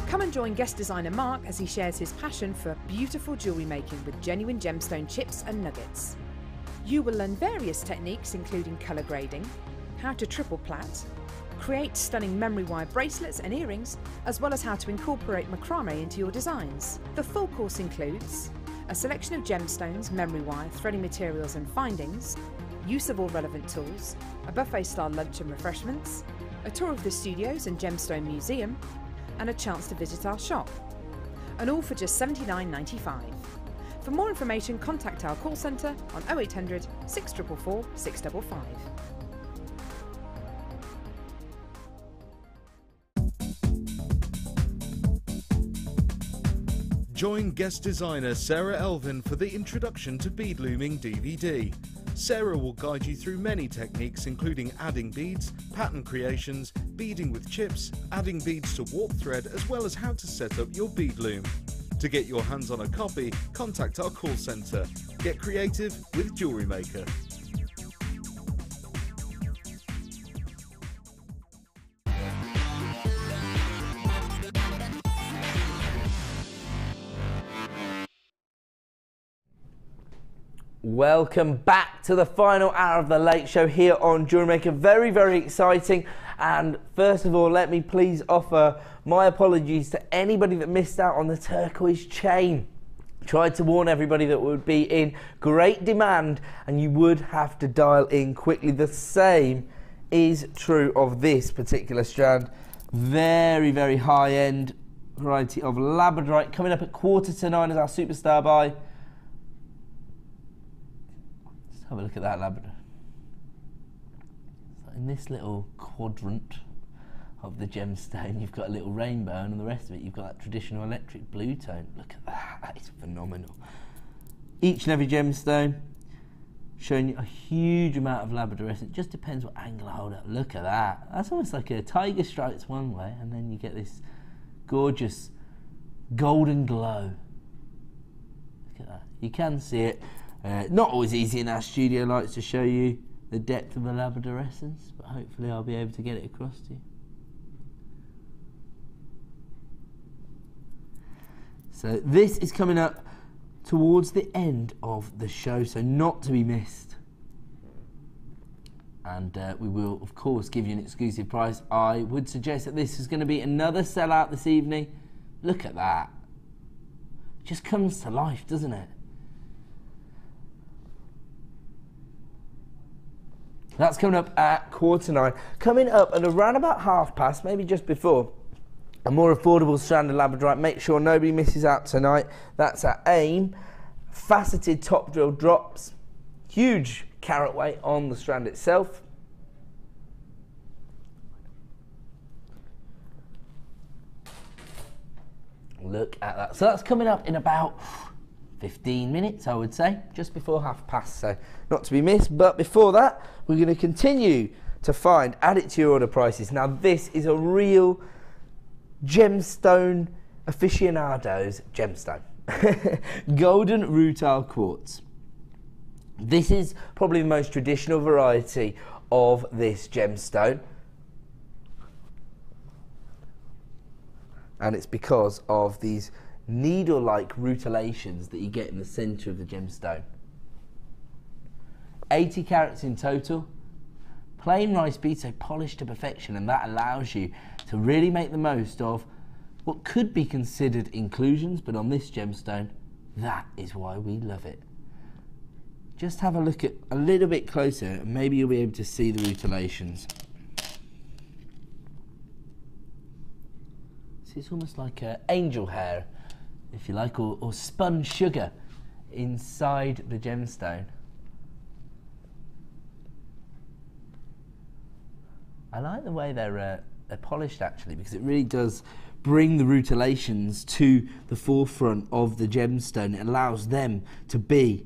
Come and join guest designer Mark as he shares his passion for beautiful jewellery making with genuine gemstone chips and nuggets. You will learn various techniques including colour grading, how to triple plait, create stunning memory wire bracelets and earrings, as well as how to incorporate macrame into your designs. The full course includes a selection of gemstones, memory wire, threading materials and findings, use of all relevant tools, a buffet-style lunch and refreshments, a tour of the studios and gemstone museum, and a chance to visit our shop. And all for just $79.95. For more information, contact our call centre on 0800 644 655. Join guest designer Sarah Elvin for the Introduction to Bead Looming DVD. Sarah will guide you through many techniques including adding beads, pattern creations, beading with chips, adding beads to warp thread, as well as how to set up your bead loom. To get your hands on a copy, contact our call centre. Get creative with Jewellery Maker. Welcome back to the final hour of the late show here on Jewellery Maker. Very, very exciting. And first of all, let me please offer my apologies to anybody that missed out on the turquoise chain. Tried to warn everybody that it would be in great demand and you would have to dial in quickly. The same is true of this particular strand. Very, very high-end variety of Labradorite, coming up at 8:45 as our superstar buy. Let's have a look at that Labrador. So in this little quadrant of the gemstone, you've got a little rainbow, and on the rest of it you've got that traditional electric blue tone. Look at that, that is phenomenal. Each and every gemstone showing you a huge amount of Labradorite. It just depends what angle I hold up. Look at that. That's almost like a tiger stripes one way, and then you get this gorgeous golden glow. Look at that. You can see it. Not always easy in our studio lights to show you the depth of the Labradorescence, but hopefully I'll be able to get it across to you. So this is coming up towards the end of the show, so not to be missed. And we will, of course, give you an exclusive price. I would suggest that this is going to be another sellout this evening. Look at that. It just comes to life, doesn't it? That's coming up at 8:45. Coming up at around about past, maybe just before, a more affordable strand of Labradorite. Make sure nobody misses out tonight. That's our aim. Faceted top drill drops. Huge carat weight on the strand itself. Look at that. So that's coming up in about 15 minutes, I would say, just before 8:30, so not to be missed. But before that, we're going to continue to find, add it to your order prices. Now this is a real gemstone aficionado's gemstone. Golden rutile quartz. This is probably the most traditional variety of this gemstone, and it's because of these needle-like rutilations that you get in the centre of the gemstone. 80 carats in total, plain rice beads, so polished to perfection, and that allows you to really make the most of what could be considered inclusions, but on this gemstone, that is why we love it. Just have a look at a little bit closer, and maybe you'll be able to see the rutilations. So it's almost like angel hair if you like, or spun sugar inside the gemstone. I like the way they're polished actually, because it really does bring the rutilations to the forefront of the gemstone. It allows them to be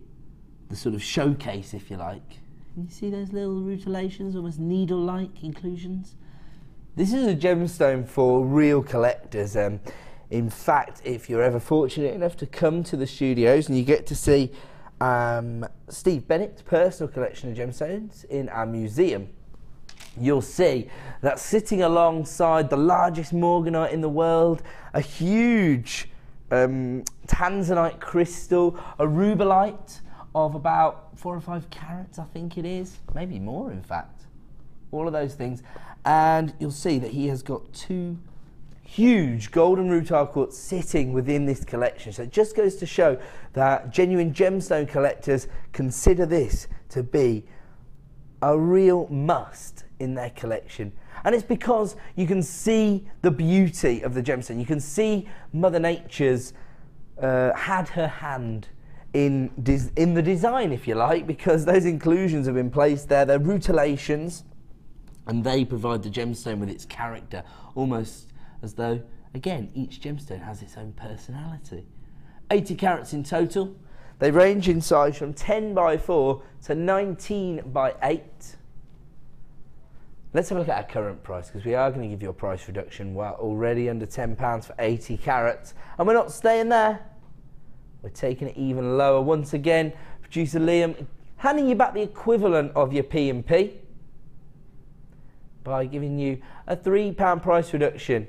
the sort of showcase, if you like. Can you see those little rutilations, almost needle-like inclusions? This is a gemstone for real collectors. In fact, if you're ever fortunate enough to come to the studios and you get to see Steve Bennett's personal collection of gemstones in our museum, you'll see that sitting alongside the largest morganite in the world, a huge tanzanite crystal, a rubellite of about 4 or 5 carats, I think it is, maybe more in fact, all of those things. And you'll see that he has got 2 huge golden rutile quartz sitting within this collection. So it just goes to show that genuine gemstone collectors consider this to be a real must in their collection. And it's because you can see the beauty of the gemstone. You can see Mother Nature's had her hand in the design, if you like, because those inclusions have been placed there. They're rutilations, and they provide the gemstone with its character, almost as though, again, each gemstone has its own personality. 80 carats in total. They range in size from 10 by 4 to 19 by 8. Let's have a look at our current price, because we are going to give you a price reduction. We're already under £10 for 80 carats, and we're not staying there. We're taking it even lower. Once again, producer Liam handing you back the equivalent of your P&P by giving you a £3 price reduction.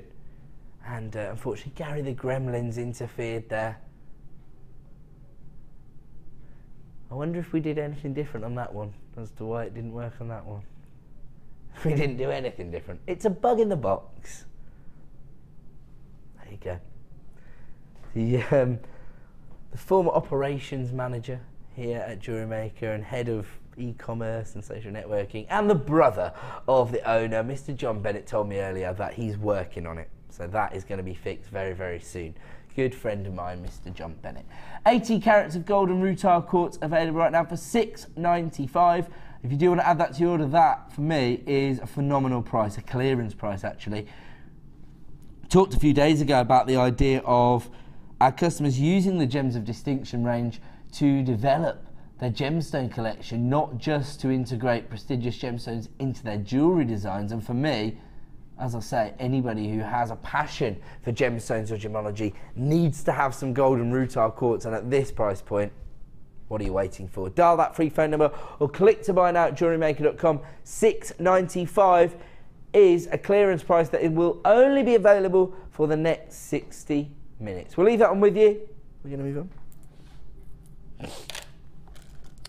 And unfortunately, Gary the Gremlins interfered there. I wonder if we did anything different on that one as to why it didn't work on that one. We didn't do anything different. It's a bug in the box. There you go. The former operations manager here at JewelleryMaker and head of e-commerce and social networking, and the brother of the owner, Mr. John Bennett, told me earlier that he's working on it. So that is going to be fixed very, very soon. Good friend of mine, Mr. John Bennett. 80 carats of golden rutile quartz available right now for $6.95. If you do want to add that to your order, that for me is a phenomenal price, a clearance price actually. Talked a few days ago about the idea of our customers using the Gems of Distinction range to develop their gemstone collection, not just to integrate prestigious gemstones into their jewellery designs. And for me, as I say, anybody who has a passion for gemstones or gemology needs to have some golden rutile quartz, and at this price point, what are you waiting for? Dial that free phone number or click to buy now at jewellerymaker.com. $6.95 is a clearance price that it will only be available for the next 60 minutes. We'll leave that one with you. We're going to move on.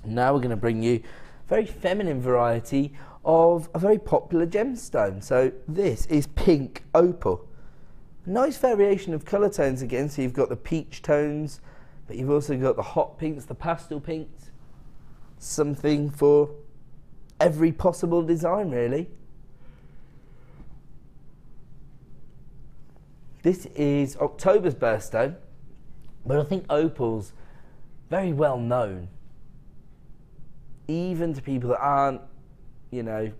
Now we're going to bring you a very feminine variety of a very popular gemstone. So this is pink opal. A nice variation of colour tones again. So you've got the peach tones, but you've also got the hot pinks, the pastel pinks. Something for every possible design, really. This is October's birthstone, but I think opal's very well known, even to people that aren't, you know,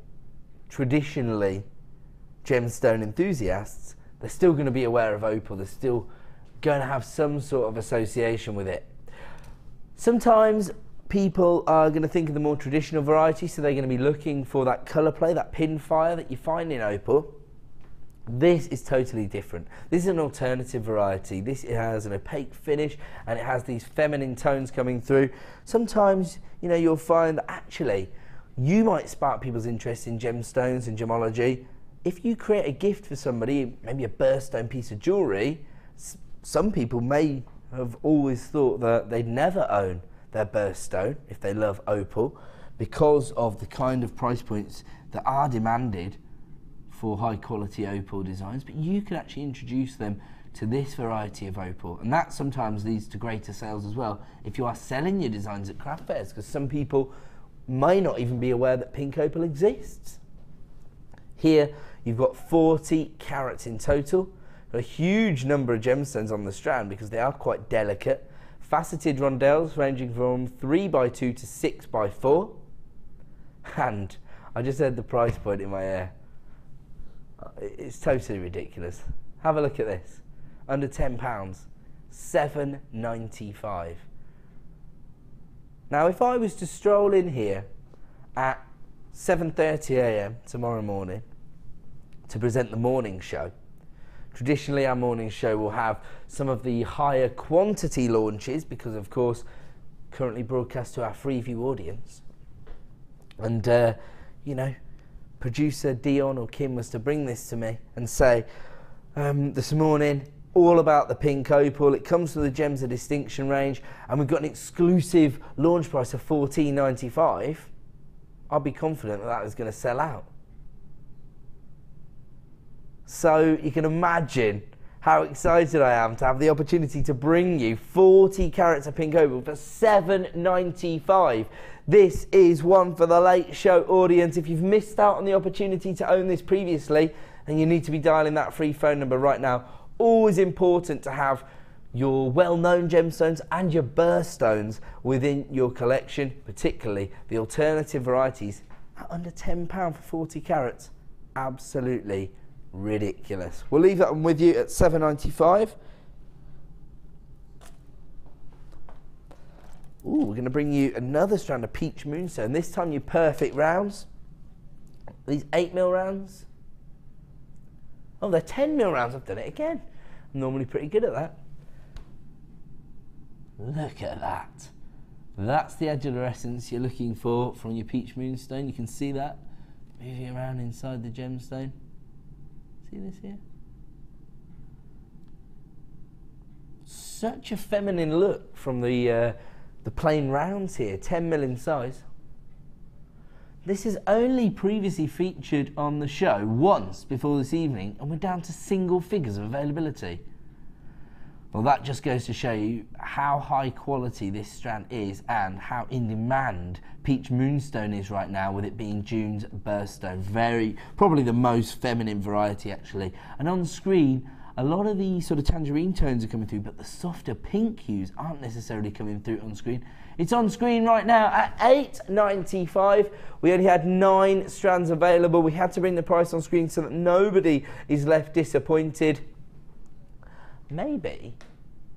traditionally gemstone enthusiasts. They're still going to be aware of opal. They're still going to have some sort of association with it. Sometimes people are going to think of the more traditional variety, so they're going to be looking for that colour play, that pinfire that you find in opal. This is totally different. This is an alternative variety. This has an opaque finish and it has these feminine tones coming through. Sometimes, you know, you'll find that actually you might spark people's interest in gemstones and gemology. If you create a gift for somebody, maybe a birthstone piece of jewellery, some people may have always thought that they'd never own their birthstone if they love opal, because of the kind of price points that are demanded for high quality opal designs. But you can actually introduce them to this variety of opal, and that sometimes leads to greater sales as well if you are selling your designs at craft fairs, because some people may not even be aware that pink opal exists. Here you've got 40 carats in total, A huge number of gemstones on the strand because they are quite delicate. Faceted rondelles ranging from 3x2 to 6x4. And I just heard the price point in my ear. It's totally ridiculous. Have a look at this. Under £10, £7.95. Now, if I was to stroll in here at 7:30 a.m. tomorrow morning to present the morning show, traditionally our morning show will have some of the higher quantity launches because, of course, currently broadcast to our Freeview audience. And, you know, producer Dion or Kim was to bring this to me and say, this morning, all about the pink opal. It comes from the Gems of Distinction range, and we've got an exclusive launch price of $14.95. I'll be confident that that is going to sell out. So you can imagine how excited I am to have the opportunity to bring you 40 carats of pink opal for $7.95. This is one for the late show audience. If you've missed out on the opportunity to own this previously, then you need to be dialing that free phone number right now. Always important to have your well-known gemstones and your birthstones within your collection, particularly the alternative varieties at under £10 for 40 carats. Absolutely ridiculous. We'll leave that one with you at $7.95. Ooh, we're going to bring you another strand of peach moonstone. This time your perfect rounds. These 8mm rounds. Oh, they're 10mm rounds. I've done it again. I'm normally pretty good at that. Look at that. That's the adulorescence you're looking for from your peach moonstone. You can see that moving around inside the gemstone. See this here? Such a feminine look from the plain rounds here, 10mm in size. This is only previously featured on the show once before this evening, and we're down to single figures of availability. Well, that just goes to show you how high quality this strand is and how in demand peach moonstone is right now, with it being June's birthstone. Probably the most feminine variety actually. And on screen, a lot of the sort of tangerine tones are coming through, but the softer pink hues aren't necessarily coming through on screen. It's on screen right now at $8.95. We only had 9 strands available. We had to bring the price on screen so that nobody is left disappointed. Maybe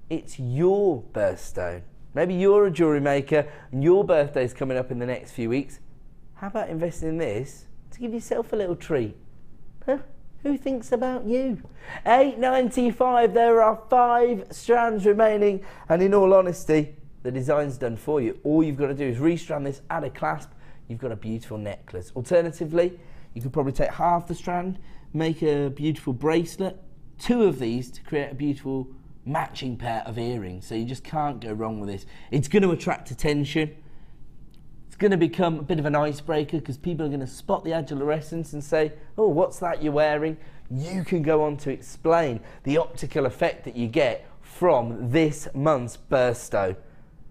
it's your birthstone. Maybe you're a jewellery maker and your birthday's coming up in the next few weeks. How about investing in this to give yourself a little treat? Huh? Who thinks about you? $8.95. There are 5 strands remaining, and in all honesty, the design's done for you. All you've got to do is restrand this, add a clasp, you've got a beautiful necklace. Alternatively, you could probably take half the strand, make a beautiful bracelet, 2 of these to create a beautiful matching pair of earrings. So you just can't go wrong with this. It's going to attract attention. It's going to become a bit of an icebreaker because people are going to spot the adulorescence and say, oh, what's that you're wearing? You can go on to explain the optical effect that you get from this month's birthstone.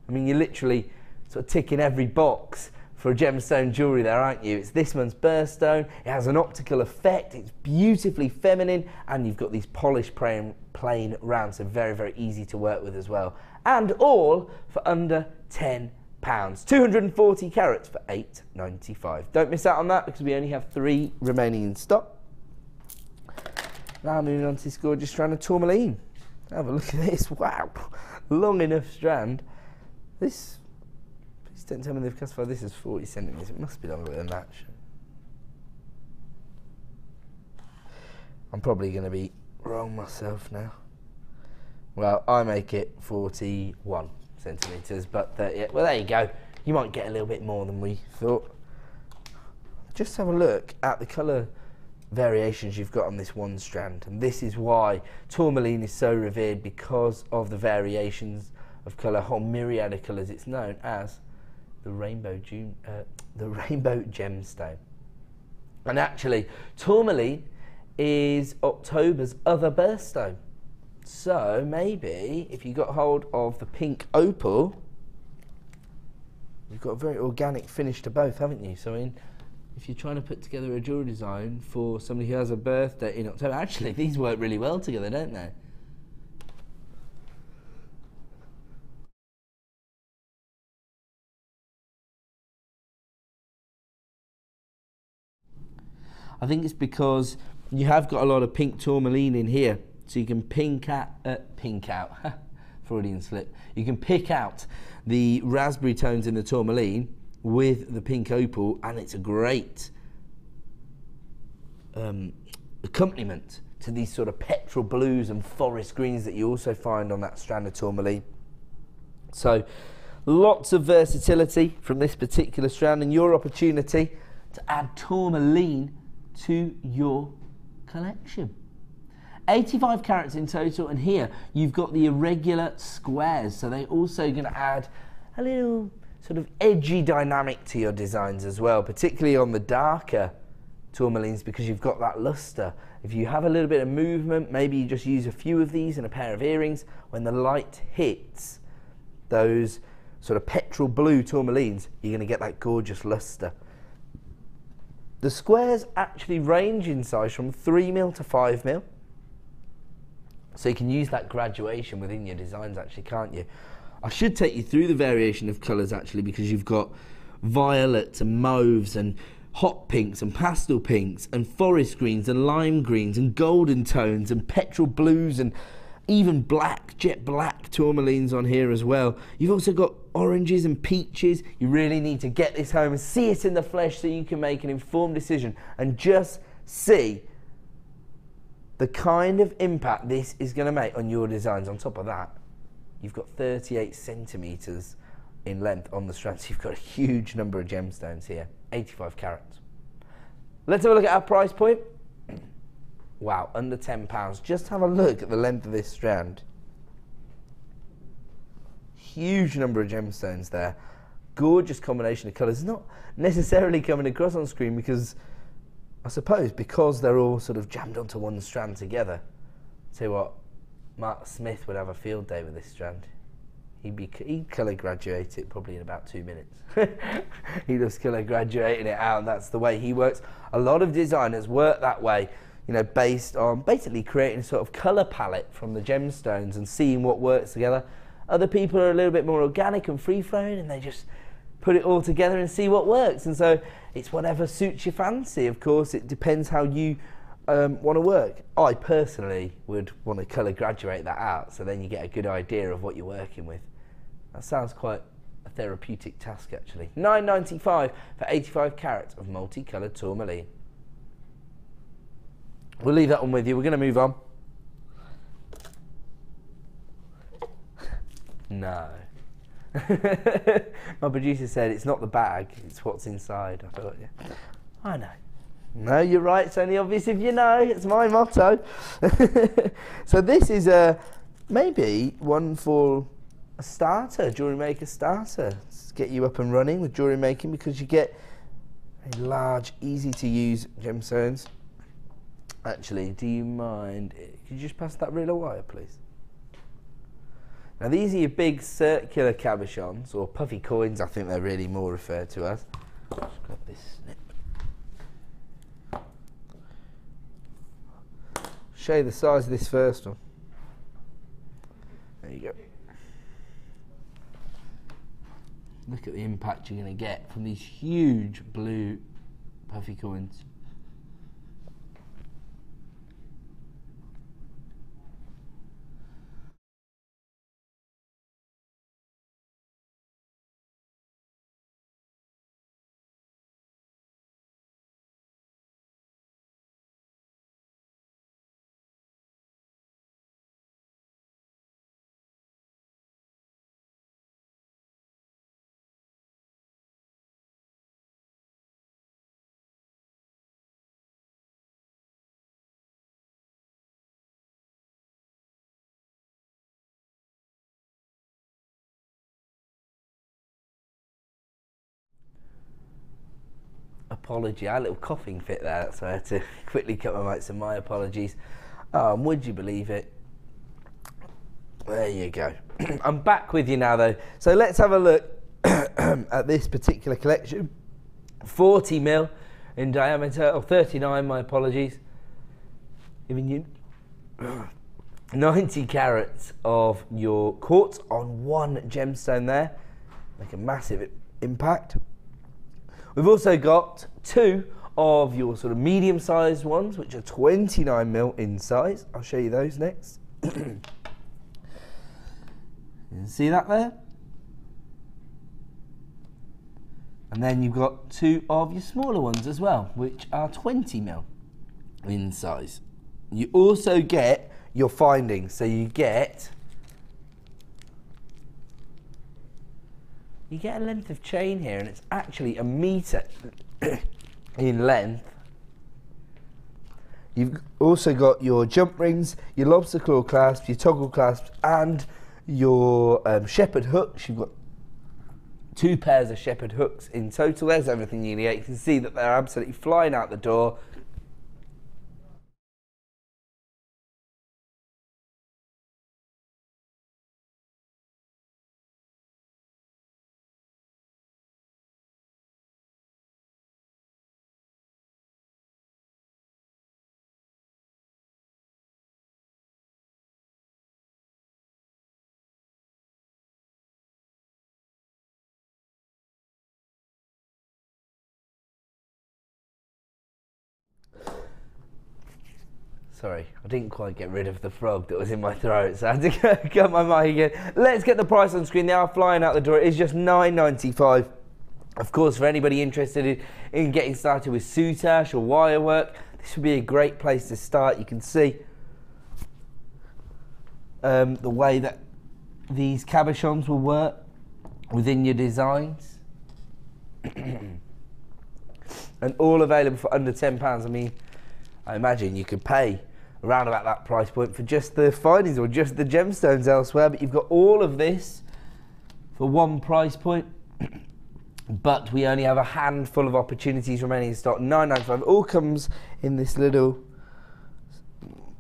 I mean, you're literally sort of ticking every box for a gemstone jewellery there, aren't you? It's this month's birthstone, it has an optical effect, it's beautifully feminine, and you've got these polished plain rounds, so very, very easy to work with as well. And all for under £10. 240 carats for $8.95. Don't miss out on that because we only have 3 remaining in stock. Now moving on to this gorgeous strand of tourmaline. Have a look at this, wow, long enough strand. This, please don't tell me they've classified this as 40 centimetres, it must be longer than that. I'm probably going to be wrong myself now. Well, I make it 41 centimetres, but well, there you go. You might get a little bit more than we thought. Just have a look at the colour variations you've got on this one strand, and this is why tourmaline is so revered, because of the variations of colour, a whole myriad of colours. It's known as the rainbow gemstone. And actually, tourmaline is October's other birthstone. So maybe if you got hold of the pink opal, you've got a very organic finish to both, haven't you? So I mean, if you're trying to put together a jewellery design for somebody who has a birthday in October. Actually, these work really well together, don't they? I think it's because you have got a lot of pink tourmaline in here, so you can pink out, Freudian slip. You can pick out the raspberry tones in the tourmaline with the pink opal, and it's a great accompaniment to these sort of petrol blues and forest greens that you also find on that strand of tourmaline. So lots of versatility from this particular strand, and your opportunity to add tourmaline to your collection. 85 carats in total, and here you've got the irregular squares, so they're also going to add a little sort of edgy dynamic to your designs as well, particularly on the darker tourmalines, because you've got that luster. If you have a little bit of movement, maybe you just use a few of these and a pair of earrings. When the light hits those sort of petrol blue tourmalines, you're going to get that gorgeous luster. The squares actually range in size from 3mm to 5mm. So you can use that graduation within your designs actually, can't you? I should take you through the variation of colours actually, because you've got violets and mauves and hot pinks and pastel pinks and forest greens and lime greens and golden tones and petrol blues and even black, jet black tourmalines on here as well. You've also got oranges and peaches. You really need to get this home and see it in the flesh so you can make an informed decision and just see the kind of impact this is going to make on your designs. On top of that, you've got 38 centimetres in length on the strands. You've got a huge number of gemstones here, 85 carats. Let's have a look at our price point. Wow, under £10. Just have a look at the length of this strand. Huge number of gemstones there. Gorgeous combination of colours. Not necessarily coming across on screen because, I suppose, because they're all sort of jammed onto one strand together. Tell you what, Mark Smith would have a field day with this strand. He'd colour graduate it probably in about 2 minutes. He loves colour graduating it out, and that's the way he works. A lot of designers work that way, you know, based on basically creating a sort of colour palette from the gemstones and seeing what works together. Other people are a little bit more organic and free-flowing, and they just put it all together and see what works. And so it's whatever suits your fancy. Of course, it depends how you want to work. I personally would want to colour graduate that out, so then you get a good idea of what you're working with. That sounds quite a therapeutic task actually. £9.95 for 85 carats of multicoloured tourmaline. We'll leave that one with you. We're going to move on. No. My producer said it's not the bag, it's what's inside. I thought, yeah. I know. No, you're right. It's only obvious if you know. It's my motto. So this is maybe one for a starter, Jewellery Maker starter. Let's get you up and running with jewellery making, because you get a large, easy to use gemstones. Actually, do you mind? Could you just pass that reel of wire, please? Now these are your big circular cabochons, or puffy coins, I think they're really more referred to as. Just grab this snip. Show you the size of this first one. There you go. Look at the impact you're going to get from these huge blue puffy coins. Apology, I had a little coughing fit there, so I had to quickly cut my mic, so my apologies. Would you believe it? There you go. I'm back with you now though. So let's have a look at this particular collection. 40mm in diameter, or 39, my apologies. Giving you 90 carats of your quartz on one gemstone there. Make a massive impact. We've also got 2 of your sort of medium-sized ones, which are 29mm in size. I'll show you those next. You can see that there? And then you've got 2 of your smaller ones as well, which are 20mm in size. You also get your findings, so you get a length of chain here, and it's actually a metre in length. You've also got your jump rings, your lobster claw clasps, your toggle clasps, and your shepherd hooks. You've got 2 pairs of shepherd hooks in total. There's everything you need. You can see that they're absolutely flying out the door. Sorry, I didn't quite get rid of the frog that was in my throat, so I had to get my mic again. Let's get the price on screen. They are flying out the door. It is just $9.95. Of course, for anybody interested in getting started with soutache or wire work, this would be a great place to start. You can see the way that these cabochons will work within your designs. And all available for under £10. I mean, I imagine you could pay around about that price point for just the findings or just the gemstones elsewhere, but you've got all of this for one price point. But we only have a handful of opportunities remaining in stock. $9.95. All comes in this little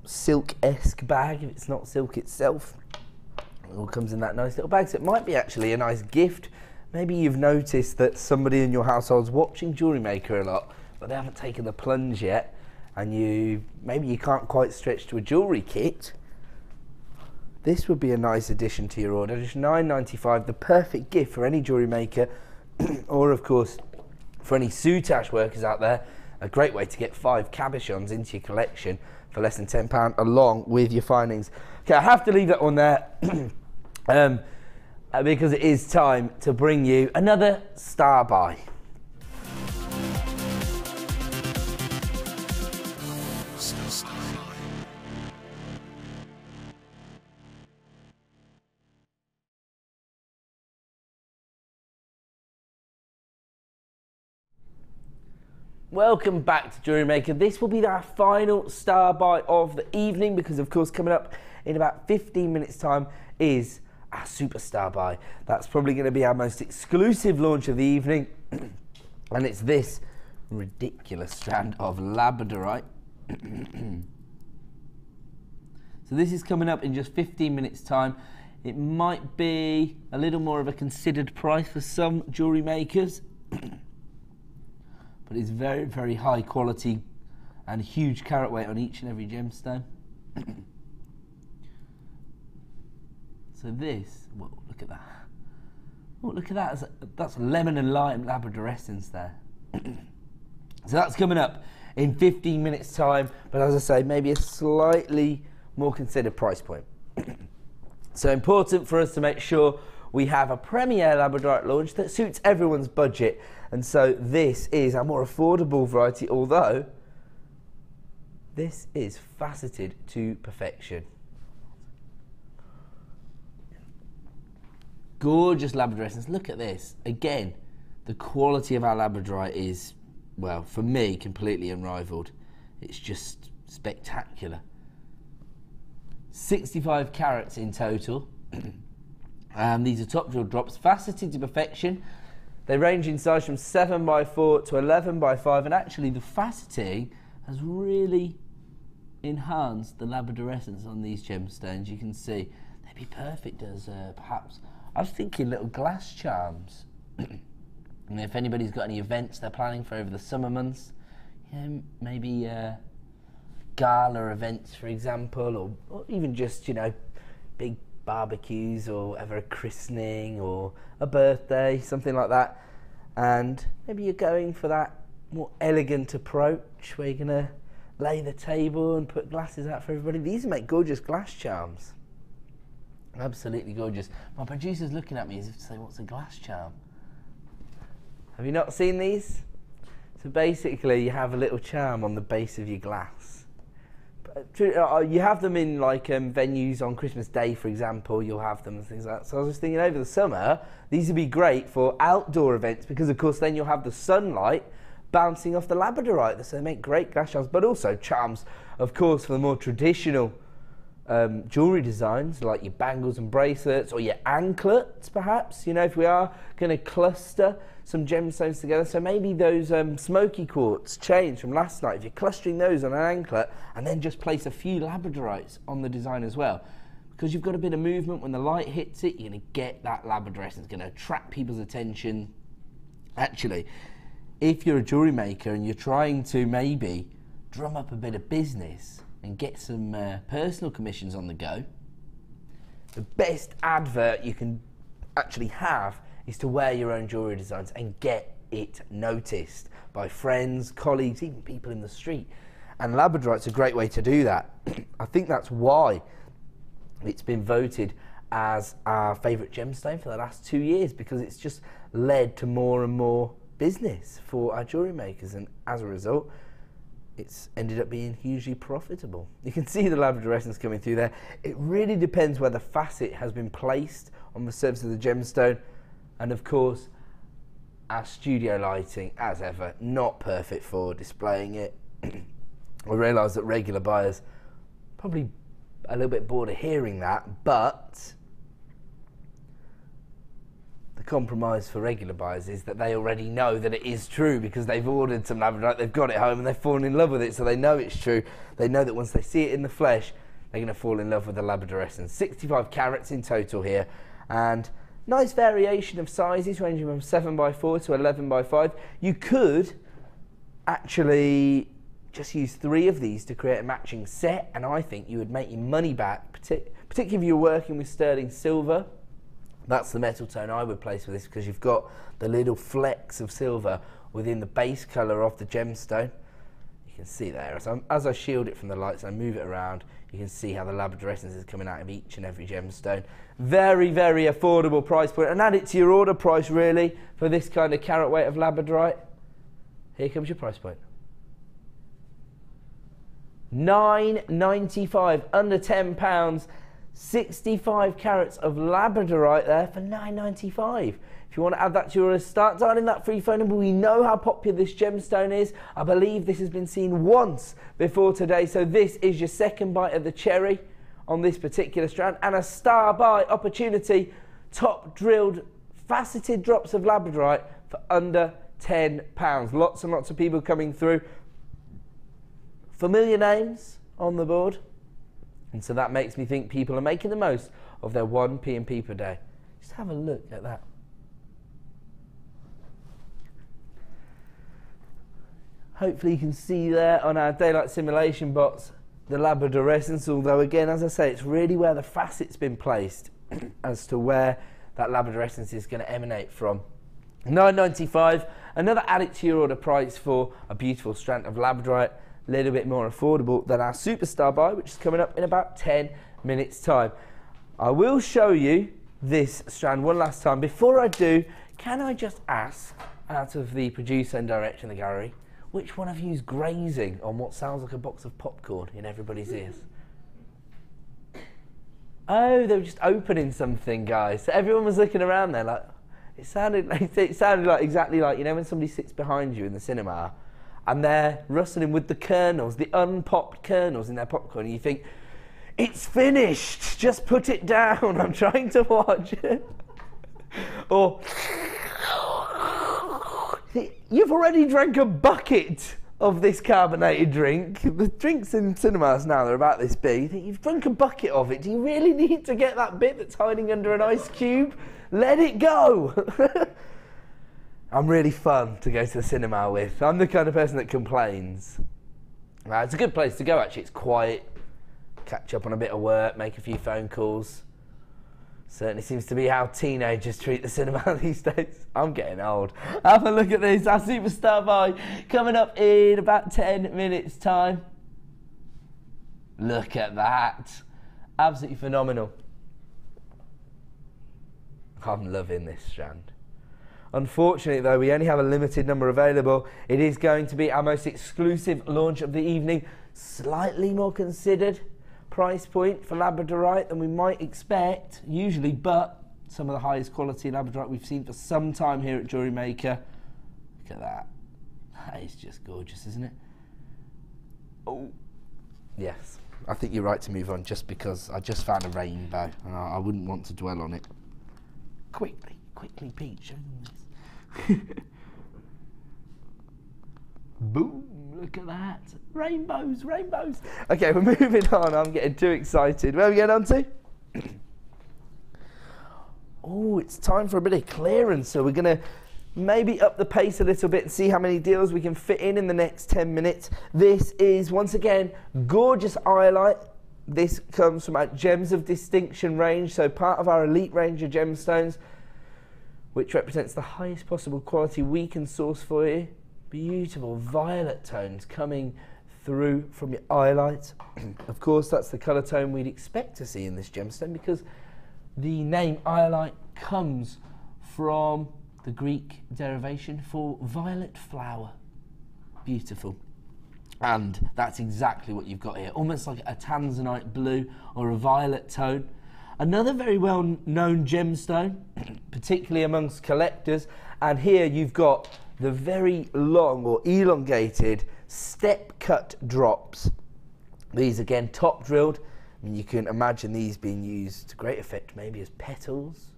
silk-esque bag, if it's not silk itself. It all comes in that nice little bag, so it might be actually a nice gift. Maybe you've noticed that somebody in your household's watching Jewellery Maker a lot, but they haven't taken the plunge yet, and maybe you can't quite stretch to a jewellery kit. This would be a nice addition to your order. Just $9.95, the perfect gift for any jewellery maker, or of course for any soutache workers out there. A great way to get 5 cabochons into your collection for less than £10 along with your findings. Okay, I have to leave that one there because it is time to bring you another star buy. Welcome back to Jewellery Maker. This will be our final star buy of the evening because, of course, coming up in about 15 minutes time is our superstar buy. That's probably going to be our most exclusive launch of the evening, and it's this ridiculous strand of Labradorite. So this is coming up in just 15 minutes time. It might be a little more of a considered price for some jewellery makers. But it's very, very high quality and huge carat weight on each and every gemstone. So this, well, look at that. Oh, look at that. That's lemon and lime labradorescence there. So that's coming up in 15 minutes time, but as I say, maybe a slightly more considered price point. So important for us to make sure we have a premier Labradorite launch that suits everyone's budget. And so this is a more affordable variety, although this is faceted to perfection. Gorgeous labradorescence. Look at this. Again, the quality of our Labradorite is, well, for me, completely unrivaled. It's just spectacular. 65 carats in total. These are top drill drops, faceted to perfection. They range in size from 7x4 to 11x5, and actually the faceting has really enhanced the labradorescence on these gemstones. You can see they'd be perfect as perhaps, I was thinking little glass charms. And if anybody's got any events they're planning for over the summer months, maybe gala events, for example, or even just, you know, big barbecues or whatever, a christening or a birthday, something like that. And maybe you're going for that more elegant approach where you're going to lay the table and put glasses out for everybody. These make gorgeous glass charms. Absolutely gorgeous. My producer's looking at me as if to say, what's a glass charm? Have you not seen these? So basically you have a little charm on the base of your glass. You have them in like venues on Christmas Day, for example. You'll have them and things like that. So I was just thinking, over the summer these would be great for outdoor events, because of course then you'll have the sunlight bouncing off the Labradorite, so they make great glass charms, but also charms, of course, for the more traditional jewellery designs, like your bangles and bracelets, or your anklets, perhaps. You know, if we are going to cluster some gemstones together, so maybe those smoky quartz chains from last night, if you're clustering those on an anklet, and then just place a few Labradorites on the design as well, because you've got a bit of movement. When the light hits it, you're going to get that Labradorite, it's going to attract people's attention. Actually, if you're a jewellery maker and you're trying to maybe drum up a bit of business and get some personal commissions on the go, the best advert you can actually have is to wear your own jewellery designs and get it noticed by friends, colleagues, even people in the street. And Labradorite's a great way to do that. I think that's why it's been voted as our favourite gemstone for the last 2 years, because it's just led to more and more business for our jewellery makers, and as a result it's ended up being hugely profitable. You can see the Labradorescence coming through there. It really depends where the facet has been placed on the surface of the gemstone, and of course our studio lighting, as ever, not perfect for displaying it. I realise that regular buyers probably a little bit bored of hearing that, but the compromise for regular buyers is that they already know that it is true, because they've ordered some Labradorite, they've got it home and they've fallen in love with it, so they know it's true. They know that once they see it in the flesh, they're going to fall in love with the Labradorescence. 65 carats in total here, and nice variation of sizes ranging from 7x4 to 11x5. You could actually just use 3 of these to create a matching set, and I think you would make your money back, particularly if you're working with sterling silver. That's the metal tone I would place with this, because you've got the little flecks of silver within the base colour of the gemstone. You can see there, as I shield it from the lights and I move it around, you can see how the Labradorescence is coming out of each and every gemstone. Very, very affordable price point, and add it to your order price really for this kind of carat weight of Labradorite. Here comes your price point. £9.95, under £10. 65 carats of Labradorite there for £9.95. If you want to add that to your order, start dialing that free phone number. We know how popular this gemstone is. I believe this has been seen once before today, so this is your second bite of the cherry on this particular strand, and a star buy opportunity. Top drilled faceted drops of Labradorite for under £10. Lots and lots of people coming through. Familiar names on the board. And so that makes me think people are making the most of their 1 P&P per day. Just have a look at that. Hopefully you can see there on our daylight simulation bots the Labradorescence, although again, as I say, it's really where the facet's been placed as to where that Labradorescence is going to emanate from. £9.95, another add it to your order price for a beautiful strand of Labradorite. A little bit more affordable than our superstar buy, which is coming up in about 10 minutes time. I will show you this strand one last time. Before I do, can I just ask, out of the producer and director in the gallery, which one of you is grazing on what sounds like a box of popcorn in everybody's ears? Oh, they were just opening something, guys. So everyone was looking around there like, it sounded like exactly like, you know, when somebody sits behind you in the cinema and they're rustling with the kernels, the unpopped kernels in their popcorn, and you think, it's finished, just put it down, I'm trying to watch it. Or, you've already drank a bucket of this carbonated drink. The drinks in cinemas now, they're about this big. You think, you've drunk a bucket of it, do you really need to get that bit that's hiding under an ice cube? Let it go. I'm really fun to go to the cinema with. I'm the kind of person that complains. It's a good place to go, actually. It's quiet, catch up on a bit of work, make a few phone calls. Certainly seems to be how teenagers treat the cinema these days. I'm getting old. Have a look at this, our superstar buy coming up in about 10 minutes time. Look at that. Absolutely phenomenal. I'm loving this strand. Unfortunately though, we only have a limited number available. It is going to be our most exclusive launch of the evening. Slightly more considered price point for Labradorite than we might expect usually, but some of the highest quality Labradorite we've seen for some time here at Jewellery Maker. Look at that. That is just gorgeous, isn't it? Oh, yes. I think you're right to move on just because I just found a rainbow and I wouldn't want to dwell on it. Quickly, Pete, show them this. Boom, look at that. Rainbows, rainbows. Okay, we're moving on. I'm getting too excited. Where are we getting on to? Oh, it's time for a bit of clearance. So we're going to maybe up the pace a little bit and see how many deals we can fit in the next 10 minutes. This is, once again, gorgeous iolite. This comes from our Gems of Distinction range, so part of our elite range of gemstones, which represents the highest possible quality we can source for you. Beautiful violet tones coming through from your iolite. Of course, that's the colour tone we'd expect to see in this gemstone because the name iolite comes from the Greek derivation for violet flower. Beautiful. And that's exactly what you've got here, almost like a tanzanite blue or a violet tone. Another very well known gemstone, particularly amongst collectors, and here you've got the very long or elongated step cut drops. These again top drilled. I mean, you can imagine these being used to great effect maybe as petals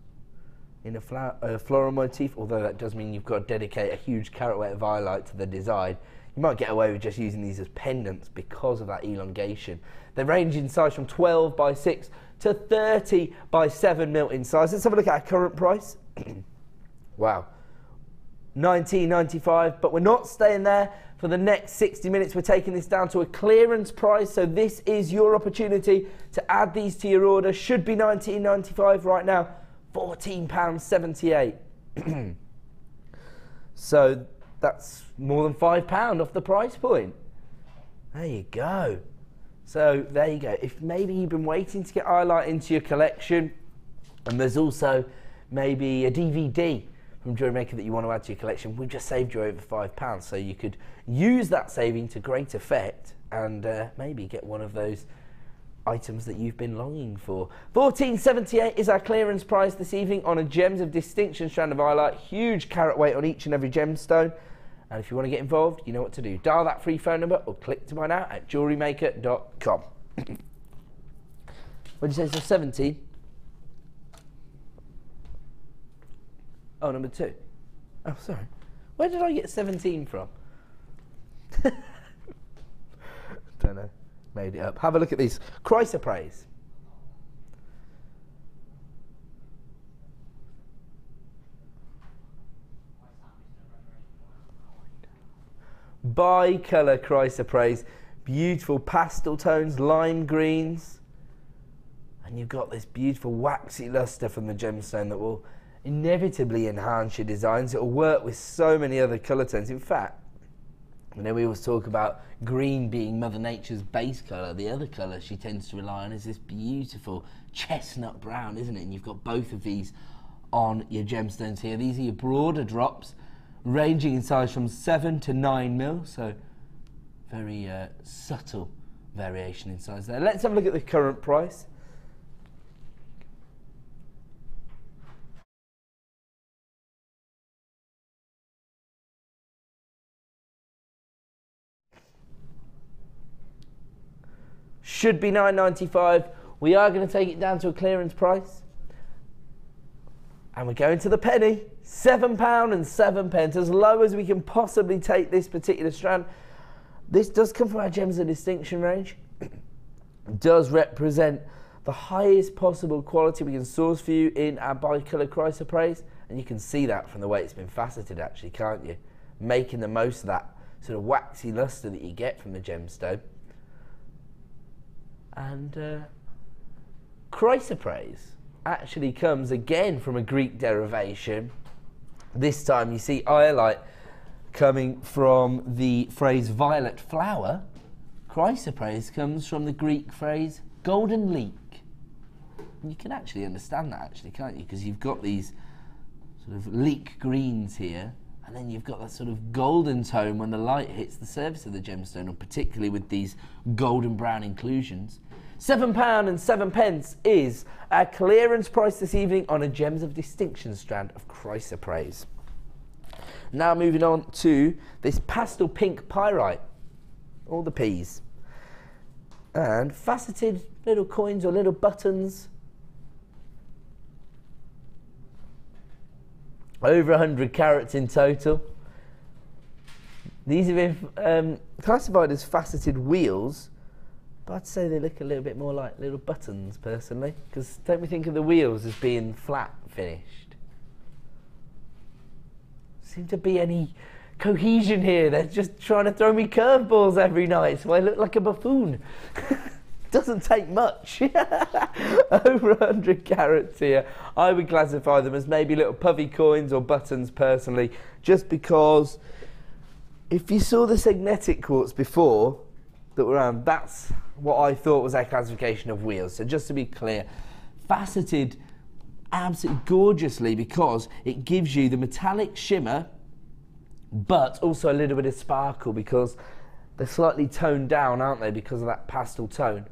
in a floral motif, although that does mean you've got to dedicate a huge carat weight of iolite to the design. You might get away with just using these as pendants because of that elongation. They range in size from 12 by 6 to 30 by 7 mil in size. Let's have a look at our current price. Wow. $19.95, but we're not staying there for the next 60 minutes. We're taking this down to a clearance price, so this is your opportunity to add these to your order. Should be $19.95 right now, £14.78. So that's more than £5 off the price point. There you go. So there you go. If maybe you've been waiting to get iolite into your collection, and there's also maybe a DVD from Jewellery Maker that you want to add to your collection, we've just saved you over £5, so you could use that saving to great effect and maybe get one of those items that you've been longing for. $14.78 is our clearance price this evening on a Gems of Distinction strand of iolite. Huge carat weight on each and every gemstone. And if you want to get involved, you know what to do. Dial that free phone number or click to buy now at jewellerymaker.com. What did you say, so 17? Oh, number 2. Oh, sorry. Where did I get 17 from? Don't know. Made it up. Have a look at these. Chrysoprase. Bi-colour chrysoprase. Beautiful pastel tones, lime greens. And you've got this beautiful waxy lustre from the gemstone that will inevitably enhance your designs. It will work with so many other colour tones. In fact, you know, we always talk about green being Mother Nature's base colour. The other colour she tends to rely on is this beautiful chestnut brown, isn't it? And you've got both of these on your gemstones here. These are your broader drops, ranging in size from 7 to 9 mil, so very subtle variation in size there. Let's have a look at the current price. Should be $9.95. We are going to take it down to a clearance price. And we're going to the penny. £7.07, as low as we can possibly take this particular strand. This does come from our Gems of Distinction range. Does represent the highest possible quality we can source for you in our bi-colour chrysoprase. And you can see that from the way it's been faceted actually, can't you? Making the most of that sort of waxy luster that you get from the gemstone. And chrysoprase actually comes again from a Greek derivation. This time you see iolite coming from the phrase violet flower. Chrysoprase comes from the Greek phrase golden leek. And you can actually understand that actually, can't you? Because you've got these sort of leek greens here, and then you've got that sort of golden tone when the light hits the surface of the gemstone, or particularly with these golden brown inclusions. £7.07 is our clearance price this evening on a Gems of Distinction strand of chrysoprase. Now moving on to this pastel pink pyrite, all the P's, and faceted little coins or little buttons. Over 100 carats in total. These have been classified as faceted wheels, but I'd say they look a little bit more like little buttons personally, because don't we think of the wheels as being flat finished? Seem to be any cohesion here. They're just trying to throw me curveballs every night so I look like a buffoon. Doesn't take much. Over 100 carats here. I would classify them as maybe little puffy coins or buttons personally, just because if you saw the magnetic quartz before that were around, that's what I thought was our classification of wheels. So just to be clear, faceted absolutely gorgeously because it gives you the metallic shimmer but also a little bit of sparkle, because they're slightly toned down, aren't they, because of that pastel tone.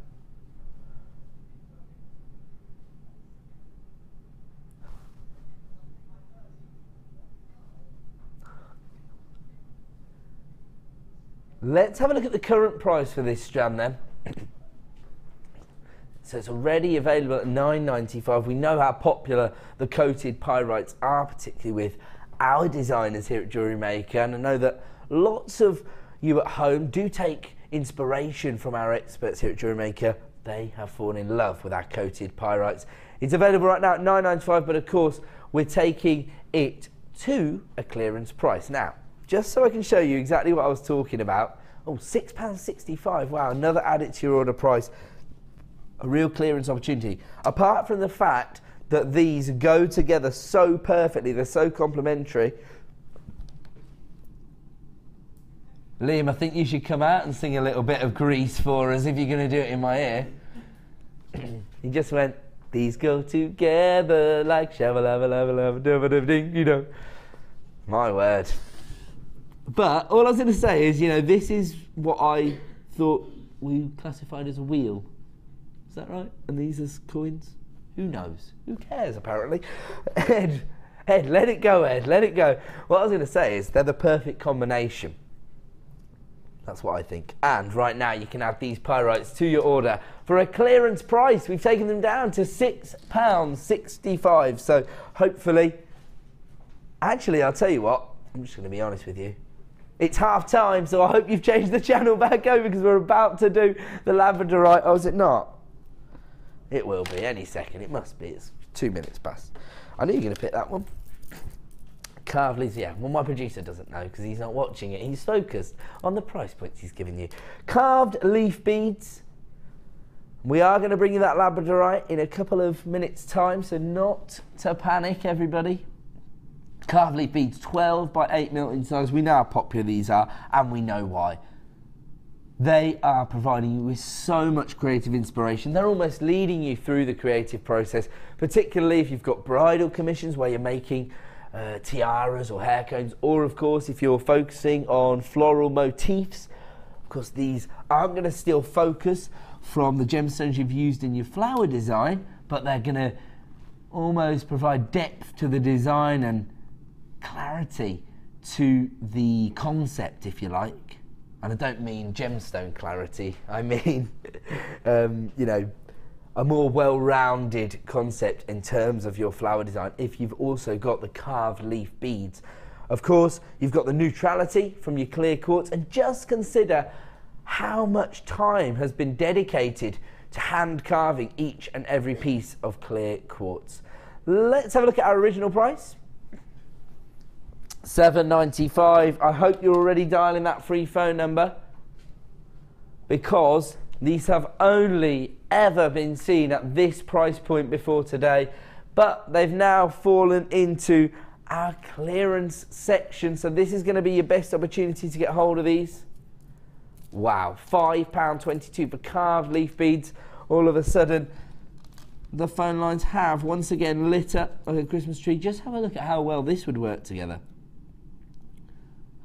Let's have a look at the current price for this strand then. So it's already available at £9.95. We know how popular the coated pyrites are, particularly with our designers here at Jewellery Maker, and I know that lots of you at home do take inspiration from our experts here at Jewellery Maker. They have fallen in love with our coated pyrites. It's available right now at £9.95, but of course we're taking it to a clearance price. Now, just so I can show you exactly what I was talking about, oh, £6.65, wow, another added to your order price, a real clearance opportunity. Apart from the fact that these go together so perfectly, they're so complementary. Liam, I think you should come out and sing a little bit of Grease for us if you're going to do it in my ear. He just went, these go together like shabba-labba-labba-labba-dabba-dabba-ding, you know. My word. But all I was going to say is, you know, this is what I thought we classified as a wheel. Is that right? And these as coins? Who knows? Who cares, apparently? Ed, let it go, Ed, let it go. What I was going to say is they're the perfect combination. That's what I think. And right now you can add these pyrites to your order for a clearance price. We've taken them down to £6.65. So hopefully, actually, I'll tell you what, I'm just going to be honest with you. It's half time, so I hope you've changed the channel back over, because we're about to do the Labradorite. Oh, is it not? It will be any second. It must be. It's 2 minutes past. I knew you were going to pick that one. Carved leaves, yeah. Well, my producer doesn't know because he's not watching it. He's focused on the price points he's giving you. Carved leaf beads. We are going to bring you that Labradorite in a couple of minutes' time, so not to panic, everybody. Carved leaf beads, 12 by 8 mil in size. We know how popular these are, and we know why. They are providing you with so much creative inspiration. They're almost leading you through the creative process, particularly if you've got bridal commissions where you're making tiaras or hair combs, or of course if you're focusing on floral motifs. Of course, these aren't going to steal focus from the gemstones you've used in your flower design, but they're going to almost provide depth to the design and clarity to the concept, if you like. And I don't mean gemstone clarity, I mean, you know, a more well-rounded concept in terms of your flower design if you've also got the carved leaf beads. Of course, you've got the neutrality from your clear quartz, and just consider how much time has been dedicated to hand carving each and every piece of clear quartz. Let's have a look at our original price. $7.95. I hope you're already dialing that free phone number, because these have only ever been seen at this price point before today, but they've now fallen into our clearance section. So this is going to be your best opportunity to get hold of these. Wow, £5.22 for carved leaf beads. All of a sudden, the phone lines have once again lit up like a Christmas tree. Just have a look at how well this would work together.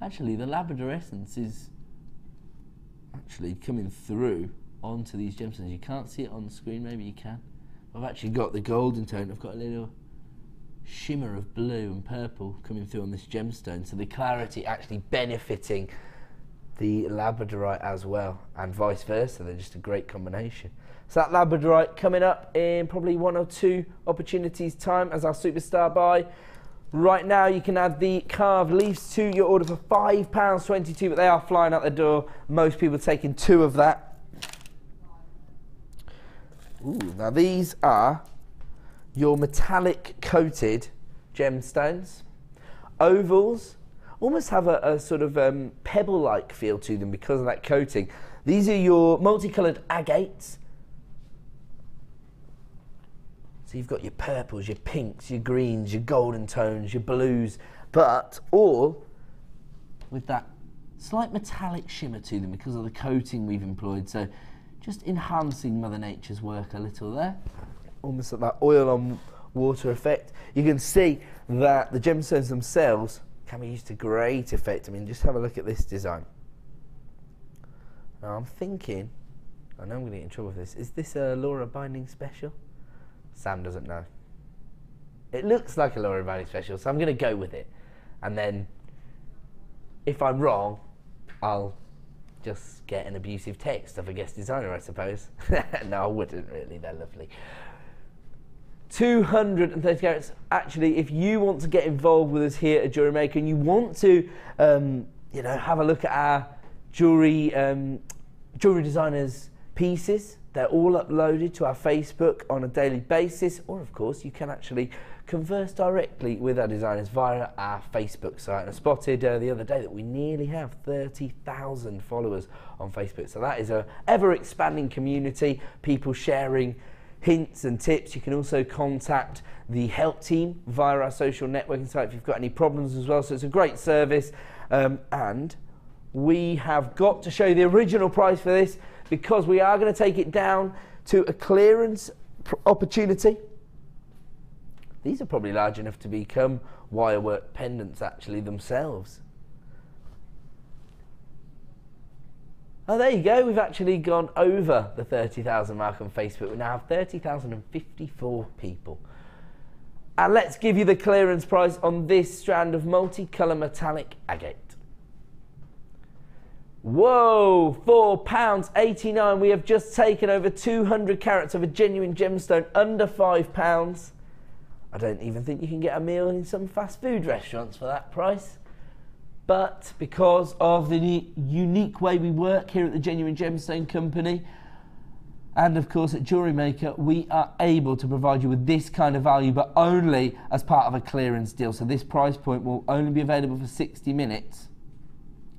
Actually, the Labrador essence is actually coming through onto these gemstones. You can't see it on the screen, maybe you can. I've actually got the golden tone. I've got a little shimmer of blue and purple coming through on this gemstone, so the clarity actually benefiting the Labradorite as well, and vice versa. They're just a great combination. So that Labradorite coming up in probably 1 or 2 opportunities time as our superstar buy. Right now you can add the carved leaves to your order for £5.22, but they are flying out the door. Most people taking 2 of that. Ooh, now these are your metallic coated gemstones. Ovals almost have a sort of pebble-like feel to them because of that coating. These are your multicoloured agates. So you've got your purples, your pinks, your greens, your golden tones, your blues, but all with that slight metallic shimmer to them because of the coating we've employed. So just enhancing Mother Nature's work a little there. Almost like that oil on water effect. You can see that the gemstones themselves can be used to great effect. I mean, just have a look at this design. Now I'm thinking, I know I'm going to get in trouble for this, is this a Laura binding special? Sam doesn't know. It looks like a Laura binding special, so I'm going to go with it. And then, if I'm wrong, I'll just get an abusive text of a guest designer, I suppose. No, I wouldn't really, they're lovely. 230 carats. Actually, if you want to get involved with us here at Jewellery Maker and you want to, you know, have a look at our jewellery designers' pieces, they're all uploaded to our Facebook on a daily basis, or of course you can actually converse directly with our designers via our Facebook site. And I spotted the other day that we nearly have 30,000 followers on Facebook, so that is a ever expanding community, people sharing hints and tips. You can also contact the help team via our social networking site if you've got any problems as well. So it's a great service, and we have got to show you the original price for this because we are going to take it down to a clearance opportunity. These are probably large enough to become wirework pendants actually themselves. Oh, there you go. We've actually gone over the 30,000 mark on Facebook. We now have 30,054 people. And let's give you the clearance price on this strand of multicolour metallic agate. Whoa, £4.89. We have just taken over 200 carats of a genuine gemstone under £5. I don't even think you can get a meal in some fast food restaurants for that price. But because of the unique way we work here at the Genuine Gemstone Company, and of course at Jewellery Maker, we are able to provide you with this kind of value, but only as part of a clearance deal. So this price point will only be available for 60 minutes.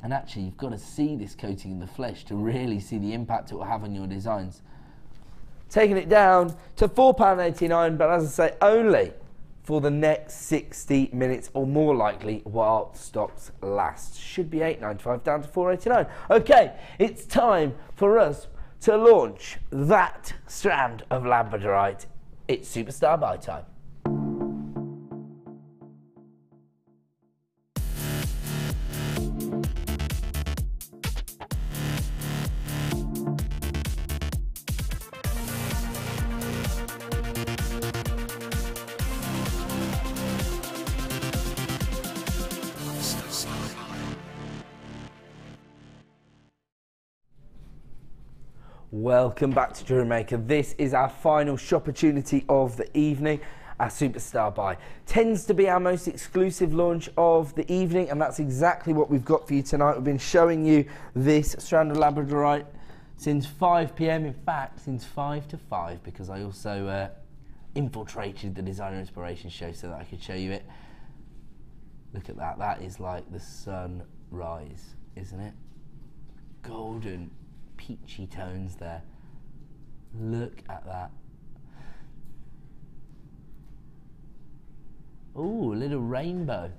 And actually, you've got to see this coating in the flesh to really see the impact it will have on your designs. Taking it down to £4.89, but as I say, only for the next 60 minutes, or more likely while stocks last. Should be $8.95 down to $4.89. Okay, it's time for us to launch that strand of Labradorite. It's superstar buy time. Welcome back to Jewellery Maker. This is our final shop opportunity of the evening. Our superstar buy tends to be our most exclusive launch of the evening, and that's exactly what we've got for you tonight. We've been showing you this strand of Labradorite since 5 p.m. In fact, since 5 to 5, because I also infiltrated the Designer Inspiration Show so that I could show you it. Look at that, that is like the sunrise, isn't it? Golden, peachy tones there. Look at that. Ooh, a little rainbow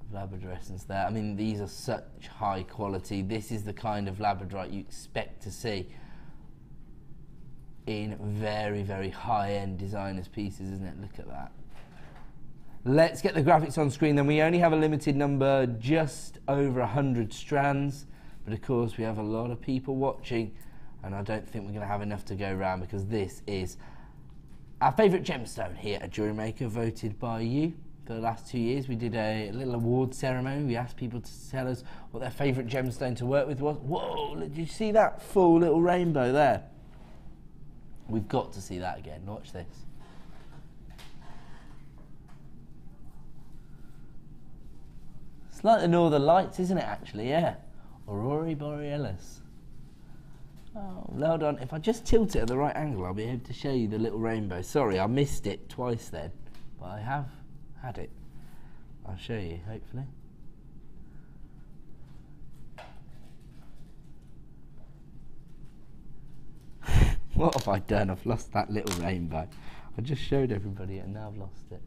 of Labrador essence there. I mean, these are such high quality. This is the kind of Labradorite you expect to see in very, very high-end designers' pieces, isn't it? Look at that. Let's get the graphics on screen then. We only have a limited number, just over 100 strands, but of course we have a lot of people watching, and I don't think we're going to have enough to go around, because this is our favourite gemstone here at Jewellery Maker, voted by you. For the last 2 years we did a little award ceremony. We asked people to tell us what their favourite gemstone to work with was. Whoa, did you see that full little rainbow there? We've got to see that again. Watch this. It's like the Northern Lights, isn't it, actually? Yeah. Aurora Borealis. Oh, hold on. If I just tilt it at the right angle, I'll be able to show you the little rainbow. Sorry, I missed it twice then, but I have had it. I'll show you, hopefully. What have I done? I've lost that little rainbow. I just showed everybody it and now I've lost it.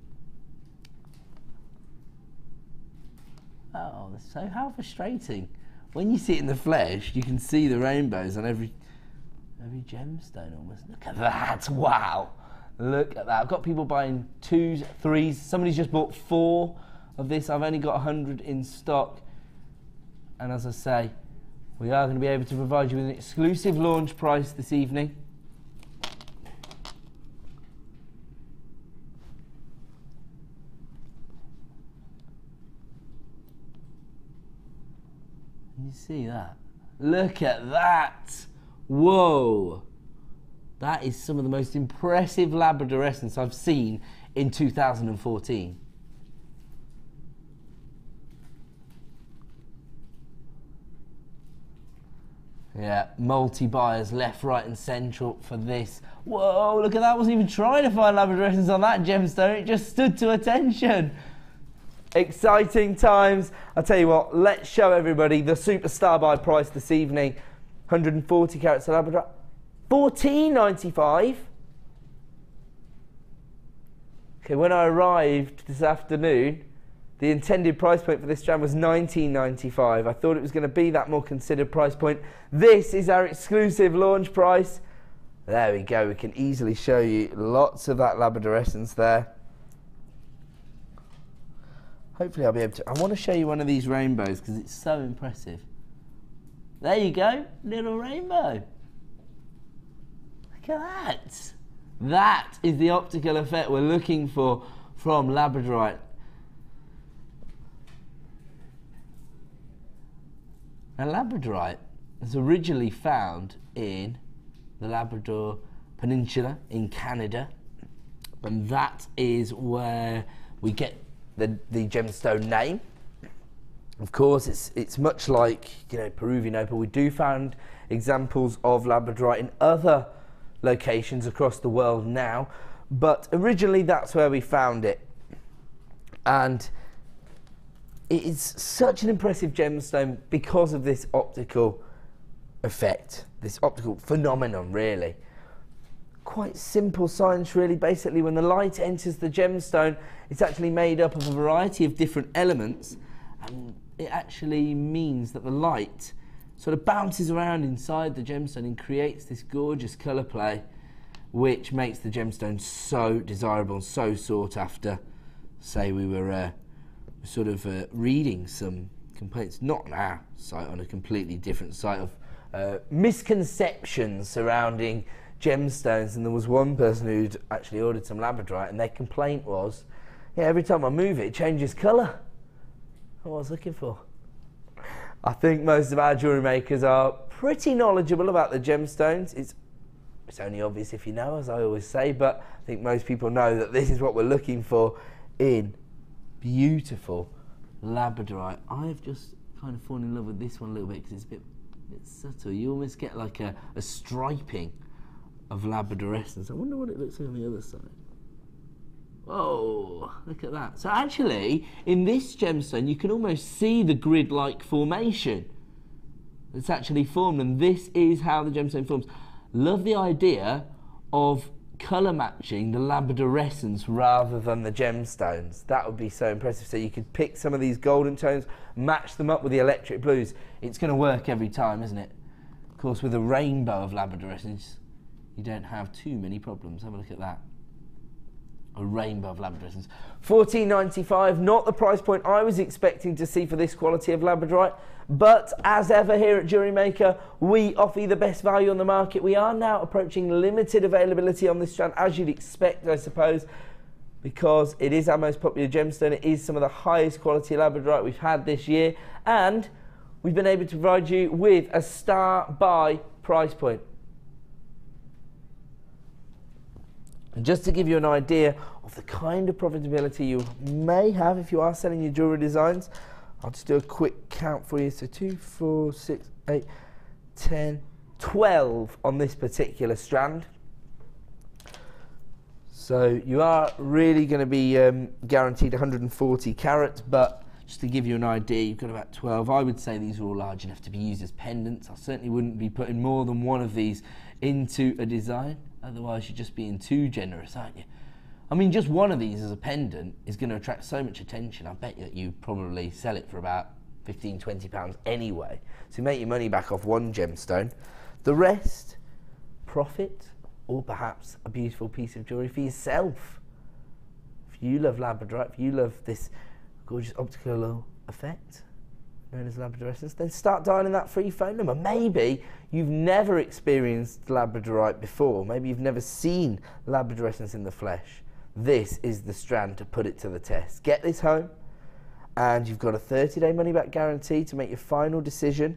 Oh, that's so how frustrating. When you see it in the flesh, you can see the rainbows on every gemstone almost. Look at that, wow. Look at that. I've got people buying 2s, 3s. Somebody's just bought 4 of this. I've only got 100 in stock. And as I say, we are going to be able to provide you with an exclusive launch price this evening. You see that? Look at that! Whoa! That is some of the most impressive Labrador essence I've seen in 2014. Yeah, multi-buyers left, right and central for this. Whoa, look at that. I wasn't even trying to find Labrador essence on that gemstone. It just stood to attention. Exciting times. I'll tell you what, let's show everybody the superstar buy price this evening. 140 carats of Labrador. $14.95. Okay, when I arrived this afternoon, the intended price point for this strand was $19.95. I thought it was going to be that more considered price point. This is our exclusive launch price. There we go. We can easily show you lots of that Labrador essence there. Hopefully I'll be able to. I want to show you one of these rainbows because it's so impressive. There you go, little rainbow. Look at that. That is the optical effect we're looking for from Labradorite. Now Labradorite was originally found in the Labrador Peninsula in Canada, and that is where we get the gemstone name. Of course, it's much like, you know, Peruvian opal. We do find examples of Labradorite in other locations across the world now, but originally that's where we found it. And it is such an impressive gemstone because of this optical effect, this optical phenomenon, really. Quite simple science, really. Basically, when the light enters the gemstone, it's actually made up of a variety of different elements, and it actually means that the light sort of bounces around inside the gemstone and creates this gorgeous colour play, which makes the gemstone so desirable and so sought after. Say we were sort of reading some complaints, not on our site, on a completely different site, of misconceptions surrounding gemstones, and there was one person who'd actually ordered some Labradorite, and their complaint was, yeah, every time I move it changes colour. What I was looking for. I think most of our jewellery makers are pretty knowledgeable about the gemstones. It's only obvious if you know, as I always say, but I think most people know that this is what we're looking for in beautiful Labradorite. I've just kind of fallen in love with this one a little bit because it's a bit subtle. You almost get like a striping of Labrador essence. I wonder what it looks like on the other side. Oh, look at that. So actually, in this gemstone, you can almost see the grid-like formation that's actually formed, and this is how the gemstone forms. Love the idea of colour matching the labradorescence rather than the gemstones. That would be so impressive. So you could pick some of these golden tones, match them up with the electric blues. It's going to work every time, isn't it? Of course, with a rainbow of labradorescence, you don't have too many problems. Have a look at that. A rainbow of labradorescence. $14.95, not the price point I was expecting to see for this quality of labradorite, but as ever here at Jewellery Maker, we offer you the best value on the market. We are now approaching limited availability on this strand, as you'd expect, I suppose, because it is our most popular gemstone. It is some of the highest quality labradorite we've had this year, and we've been able to provide you with a star buy price point. And just to give you an idea of the kind of profitability you may have if you are selling your jewellery designs, I'll just do a quick count for you. So 2, 4, 6, 8, 10, 12 on this particular strand. So you are really going to be guaranteed 140 carats, but just to give you an idea, you've got about 12. I would say these are all large enough to be used as pendants. I certainly wouldn't be putting more than one of these into a design. Otherwise, you're just being too generous, aren't you? I mean, just one of these as a pendant is going to attract so much attention. I bet that you probably sell it for about £15, £20 anyway. So you make your money back off one gemstone. The rest, profit, or perhaps a beautiful piece of jewellery for yourself. If you love labradorite, if you love this gorgeous optical effect known as labradorescence, then start dialing that free phone number. Maybe you've never experienced labradorite before. Maybe you've never seen labradorescence in the flesh. This is the strand to put it to the test. Get this home, and you've got a 30-day money-back guarantee to make your final decision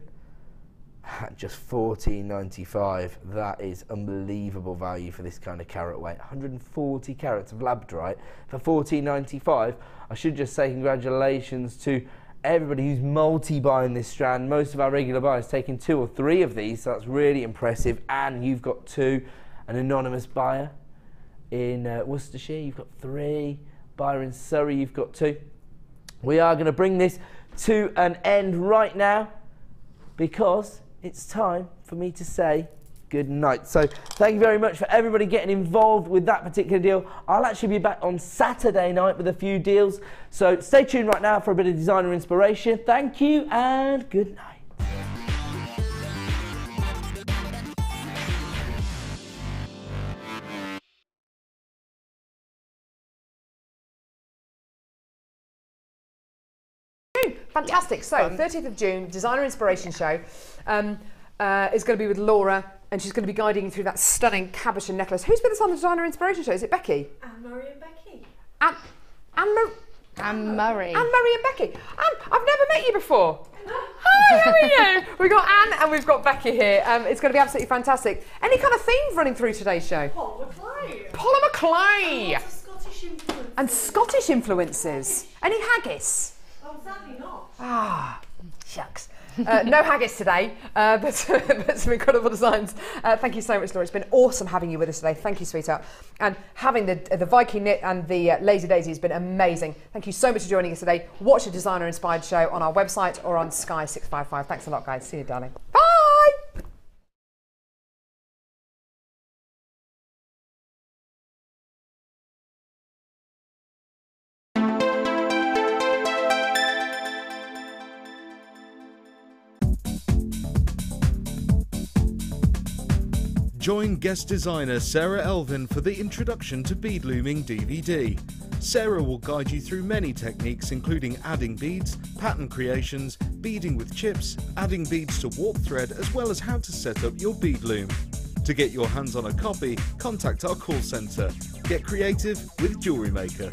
at just $14.95. That is unbelievable value for this kind of carat weight. 140 carats of labradorite for $14.95. I should just say congratulations to everybody who's multi-buying this strand. Most of our regular buyers taking 2 or 3 of these, so that's really impressive. And you've got 2, an anonymous buyer in Worcestershire, you've got 3, buyer in Surrey, you've got 2. We are going to bring this to an end right now because it's time for me to say good night. So thank you very much for everybody getting involved with that particular deal. I'll actually be back on Saturday night with a few deals. So stay tuned right now for a bit of designer inspiration. Thank you and good night. Fantastic. So 30th of June, Designer Inspiration Show is going to be with Laura, and she's going to be guiding you through that stunning cabochon necklace. Who's with us on the Designer Inspiration Show? Is it Becky? Anne-Marie and Becky. Anne-Marie and Becky. Anne, I've never met you before. Hi, how are you? We've got Anne and we've got Becky here. It's going to be absolutely fantastic. Any kind of themes running through today's show? Polymer clay. Polymer clay. And Scottish influences. And Scottish influences. Any haggis? Oh, sadly not. Ah, shucks. No haggis today, but some incredible designs. Thank you so much, Laura. It's been awesome having you with us today. Thank you, sweetheart. And having the Viking knit and the Lazy Daisy has been amazing. Thank you so much for joining us today. Watch a Designer Inspired show on our website or on Sky 655. Thanks a lot, guys. See you, darling. Bye! Join guest designer Sarah Elvin for the Introduction to Bead Looming DVD. Sarah will guide you through many techniques including adding beads, pattern creations, beading with chips, adding beads to warp thread, as well as how to set up your bead loom. To get your hands on a copy, contact our call centre. Get creative with Jewellery Maker.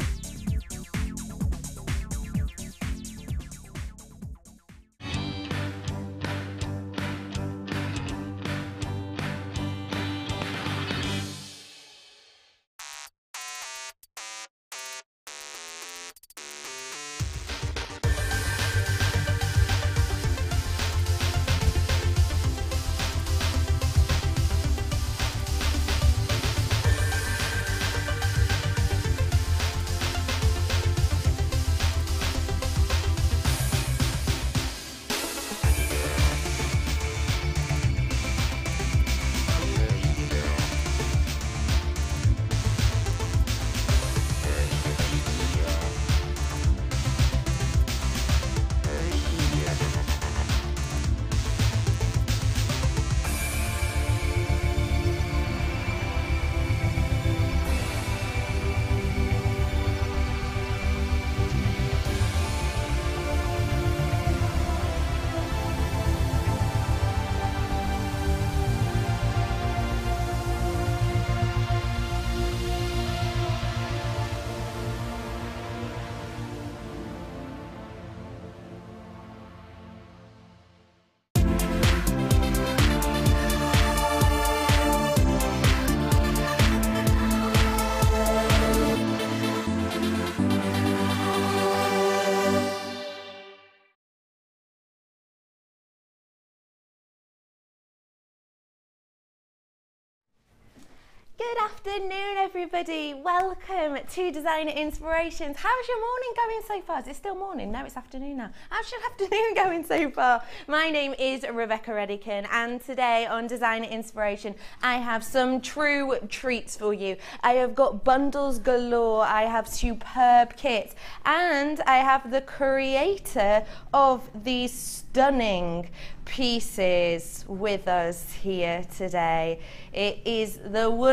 Good afternoon, everybody. Welcome to Designer Inspirations. How's your morning going so far? Is it still morning? No, it's afternoon now. How's your afternoon going so far? My name is Rebecca Redican, and today on Designer Inspiration, I have some true treats for you. I have got bundles galore, I have superb kits, and I have the creator of these stunning pieces with us here today. It is the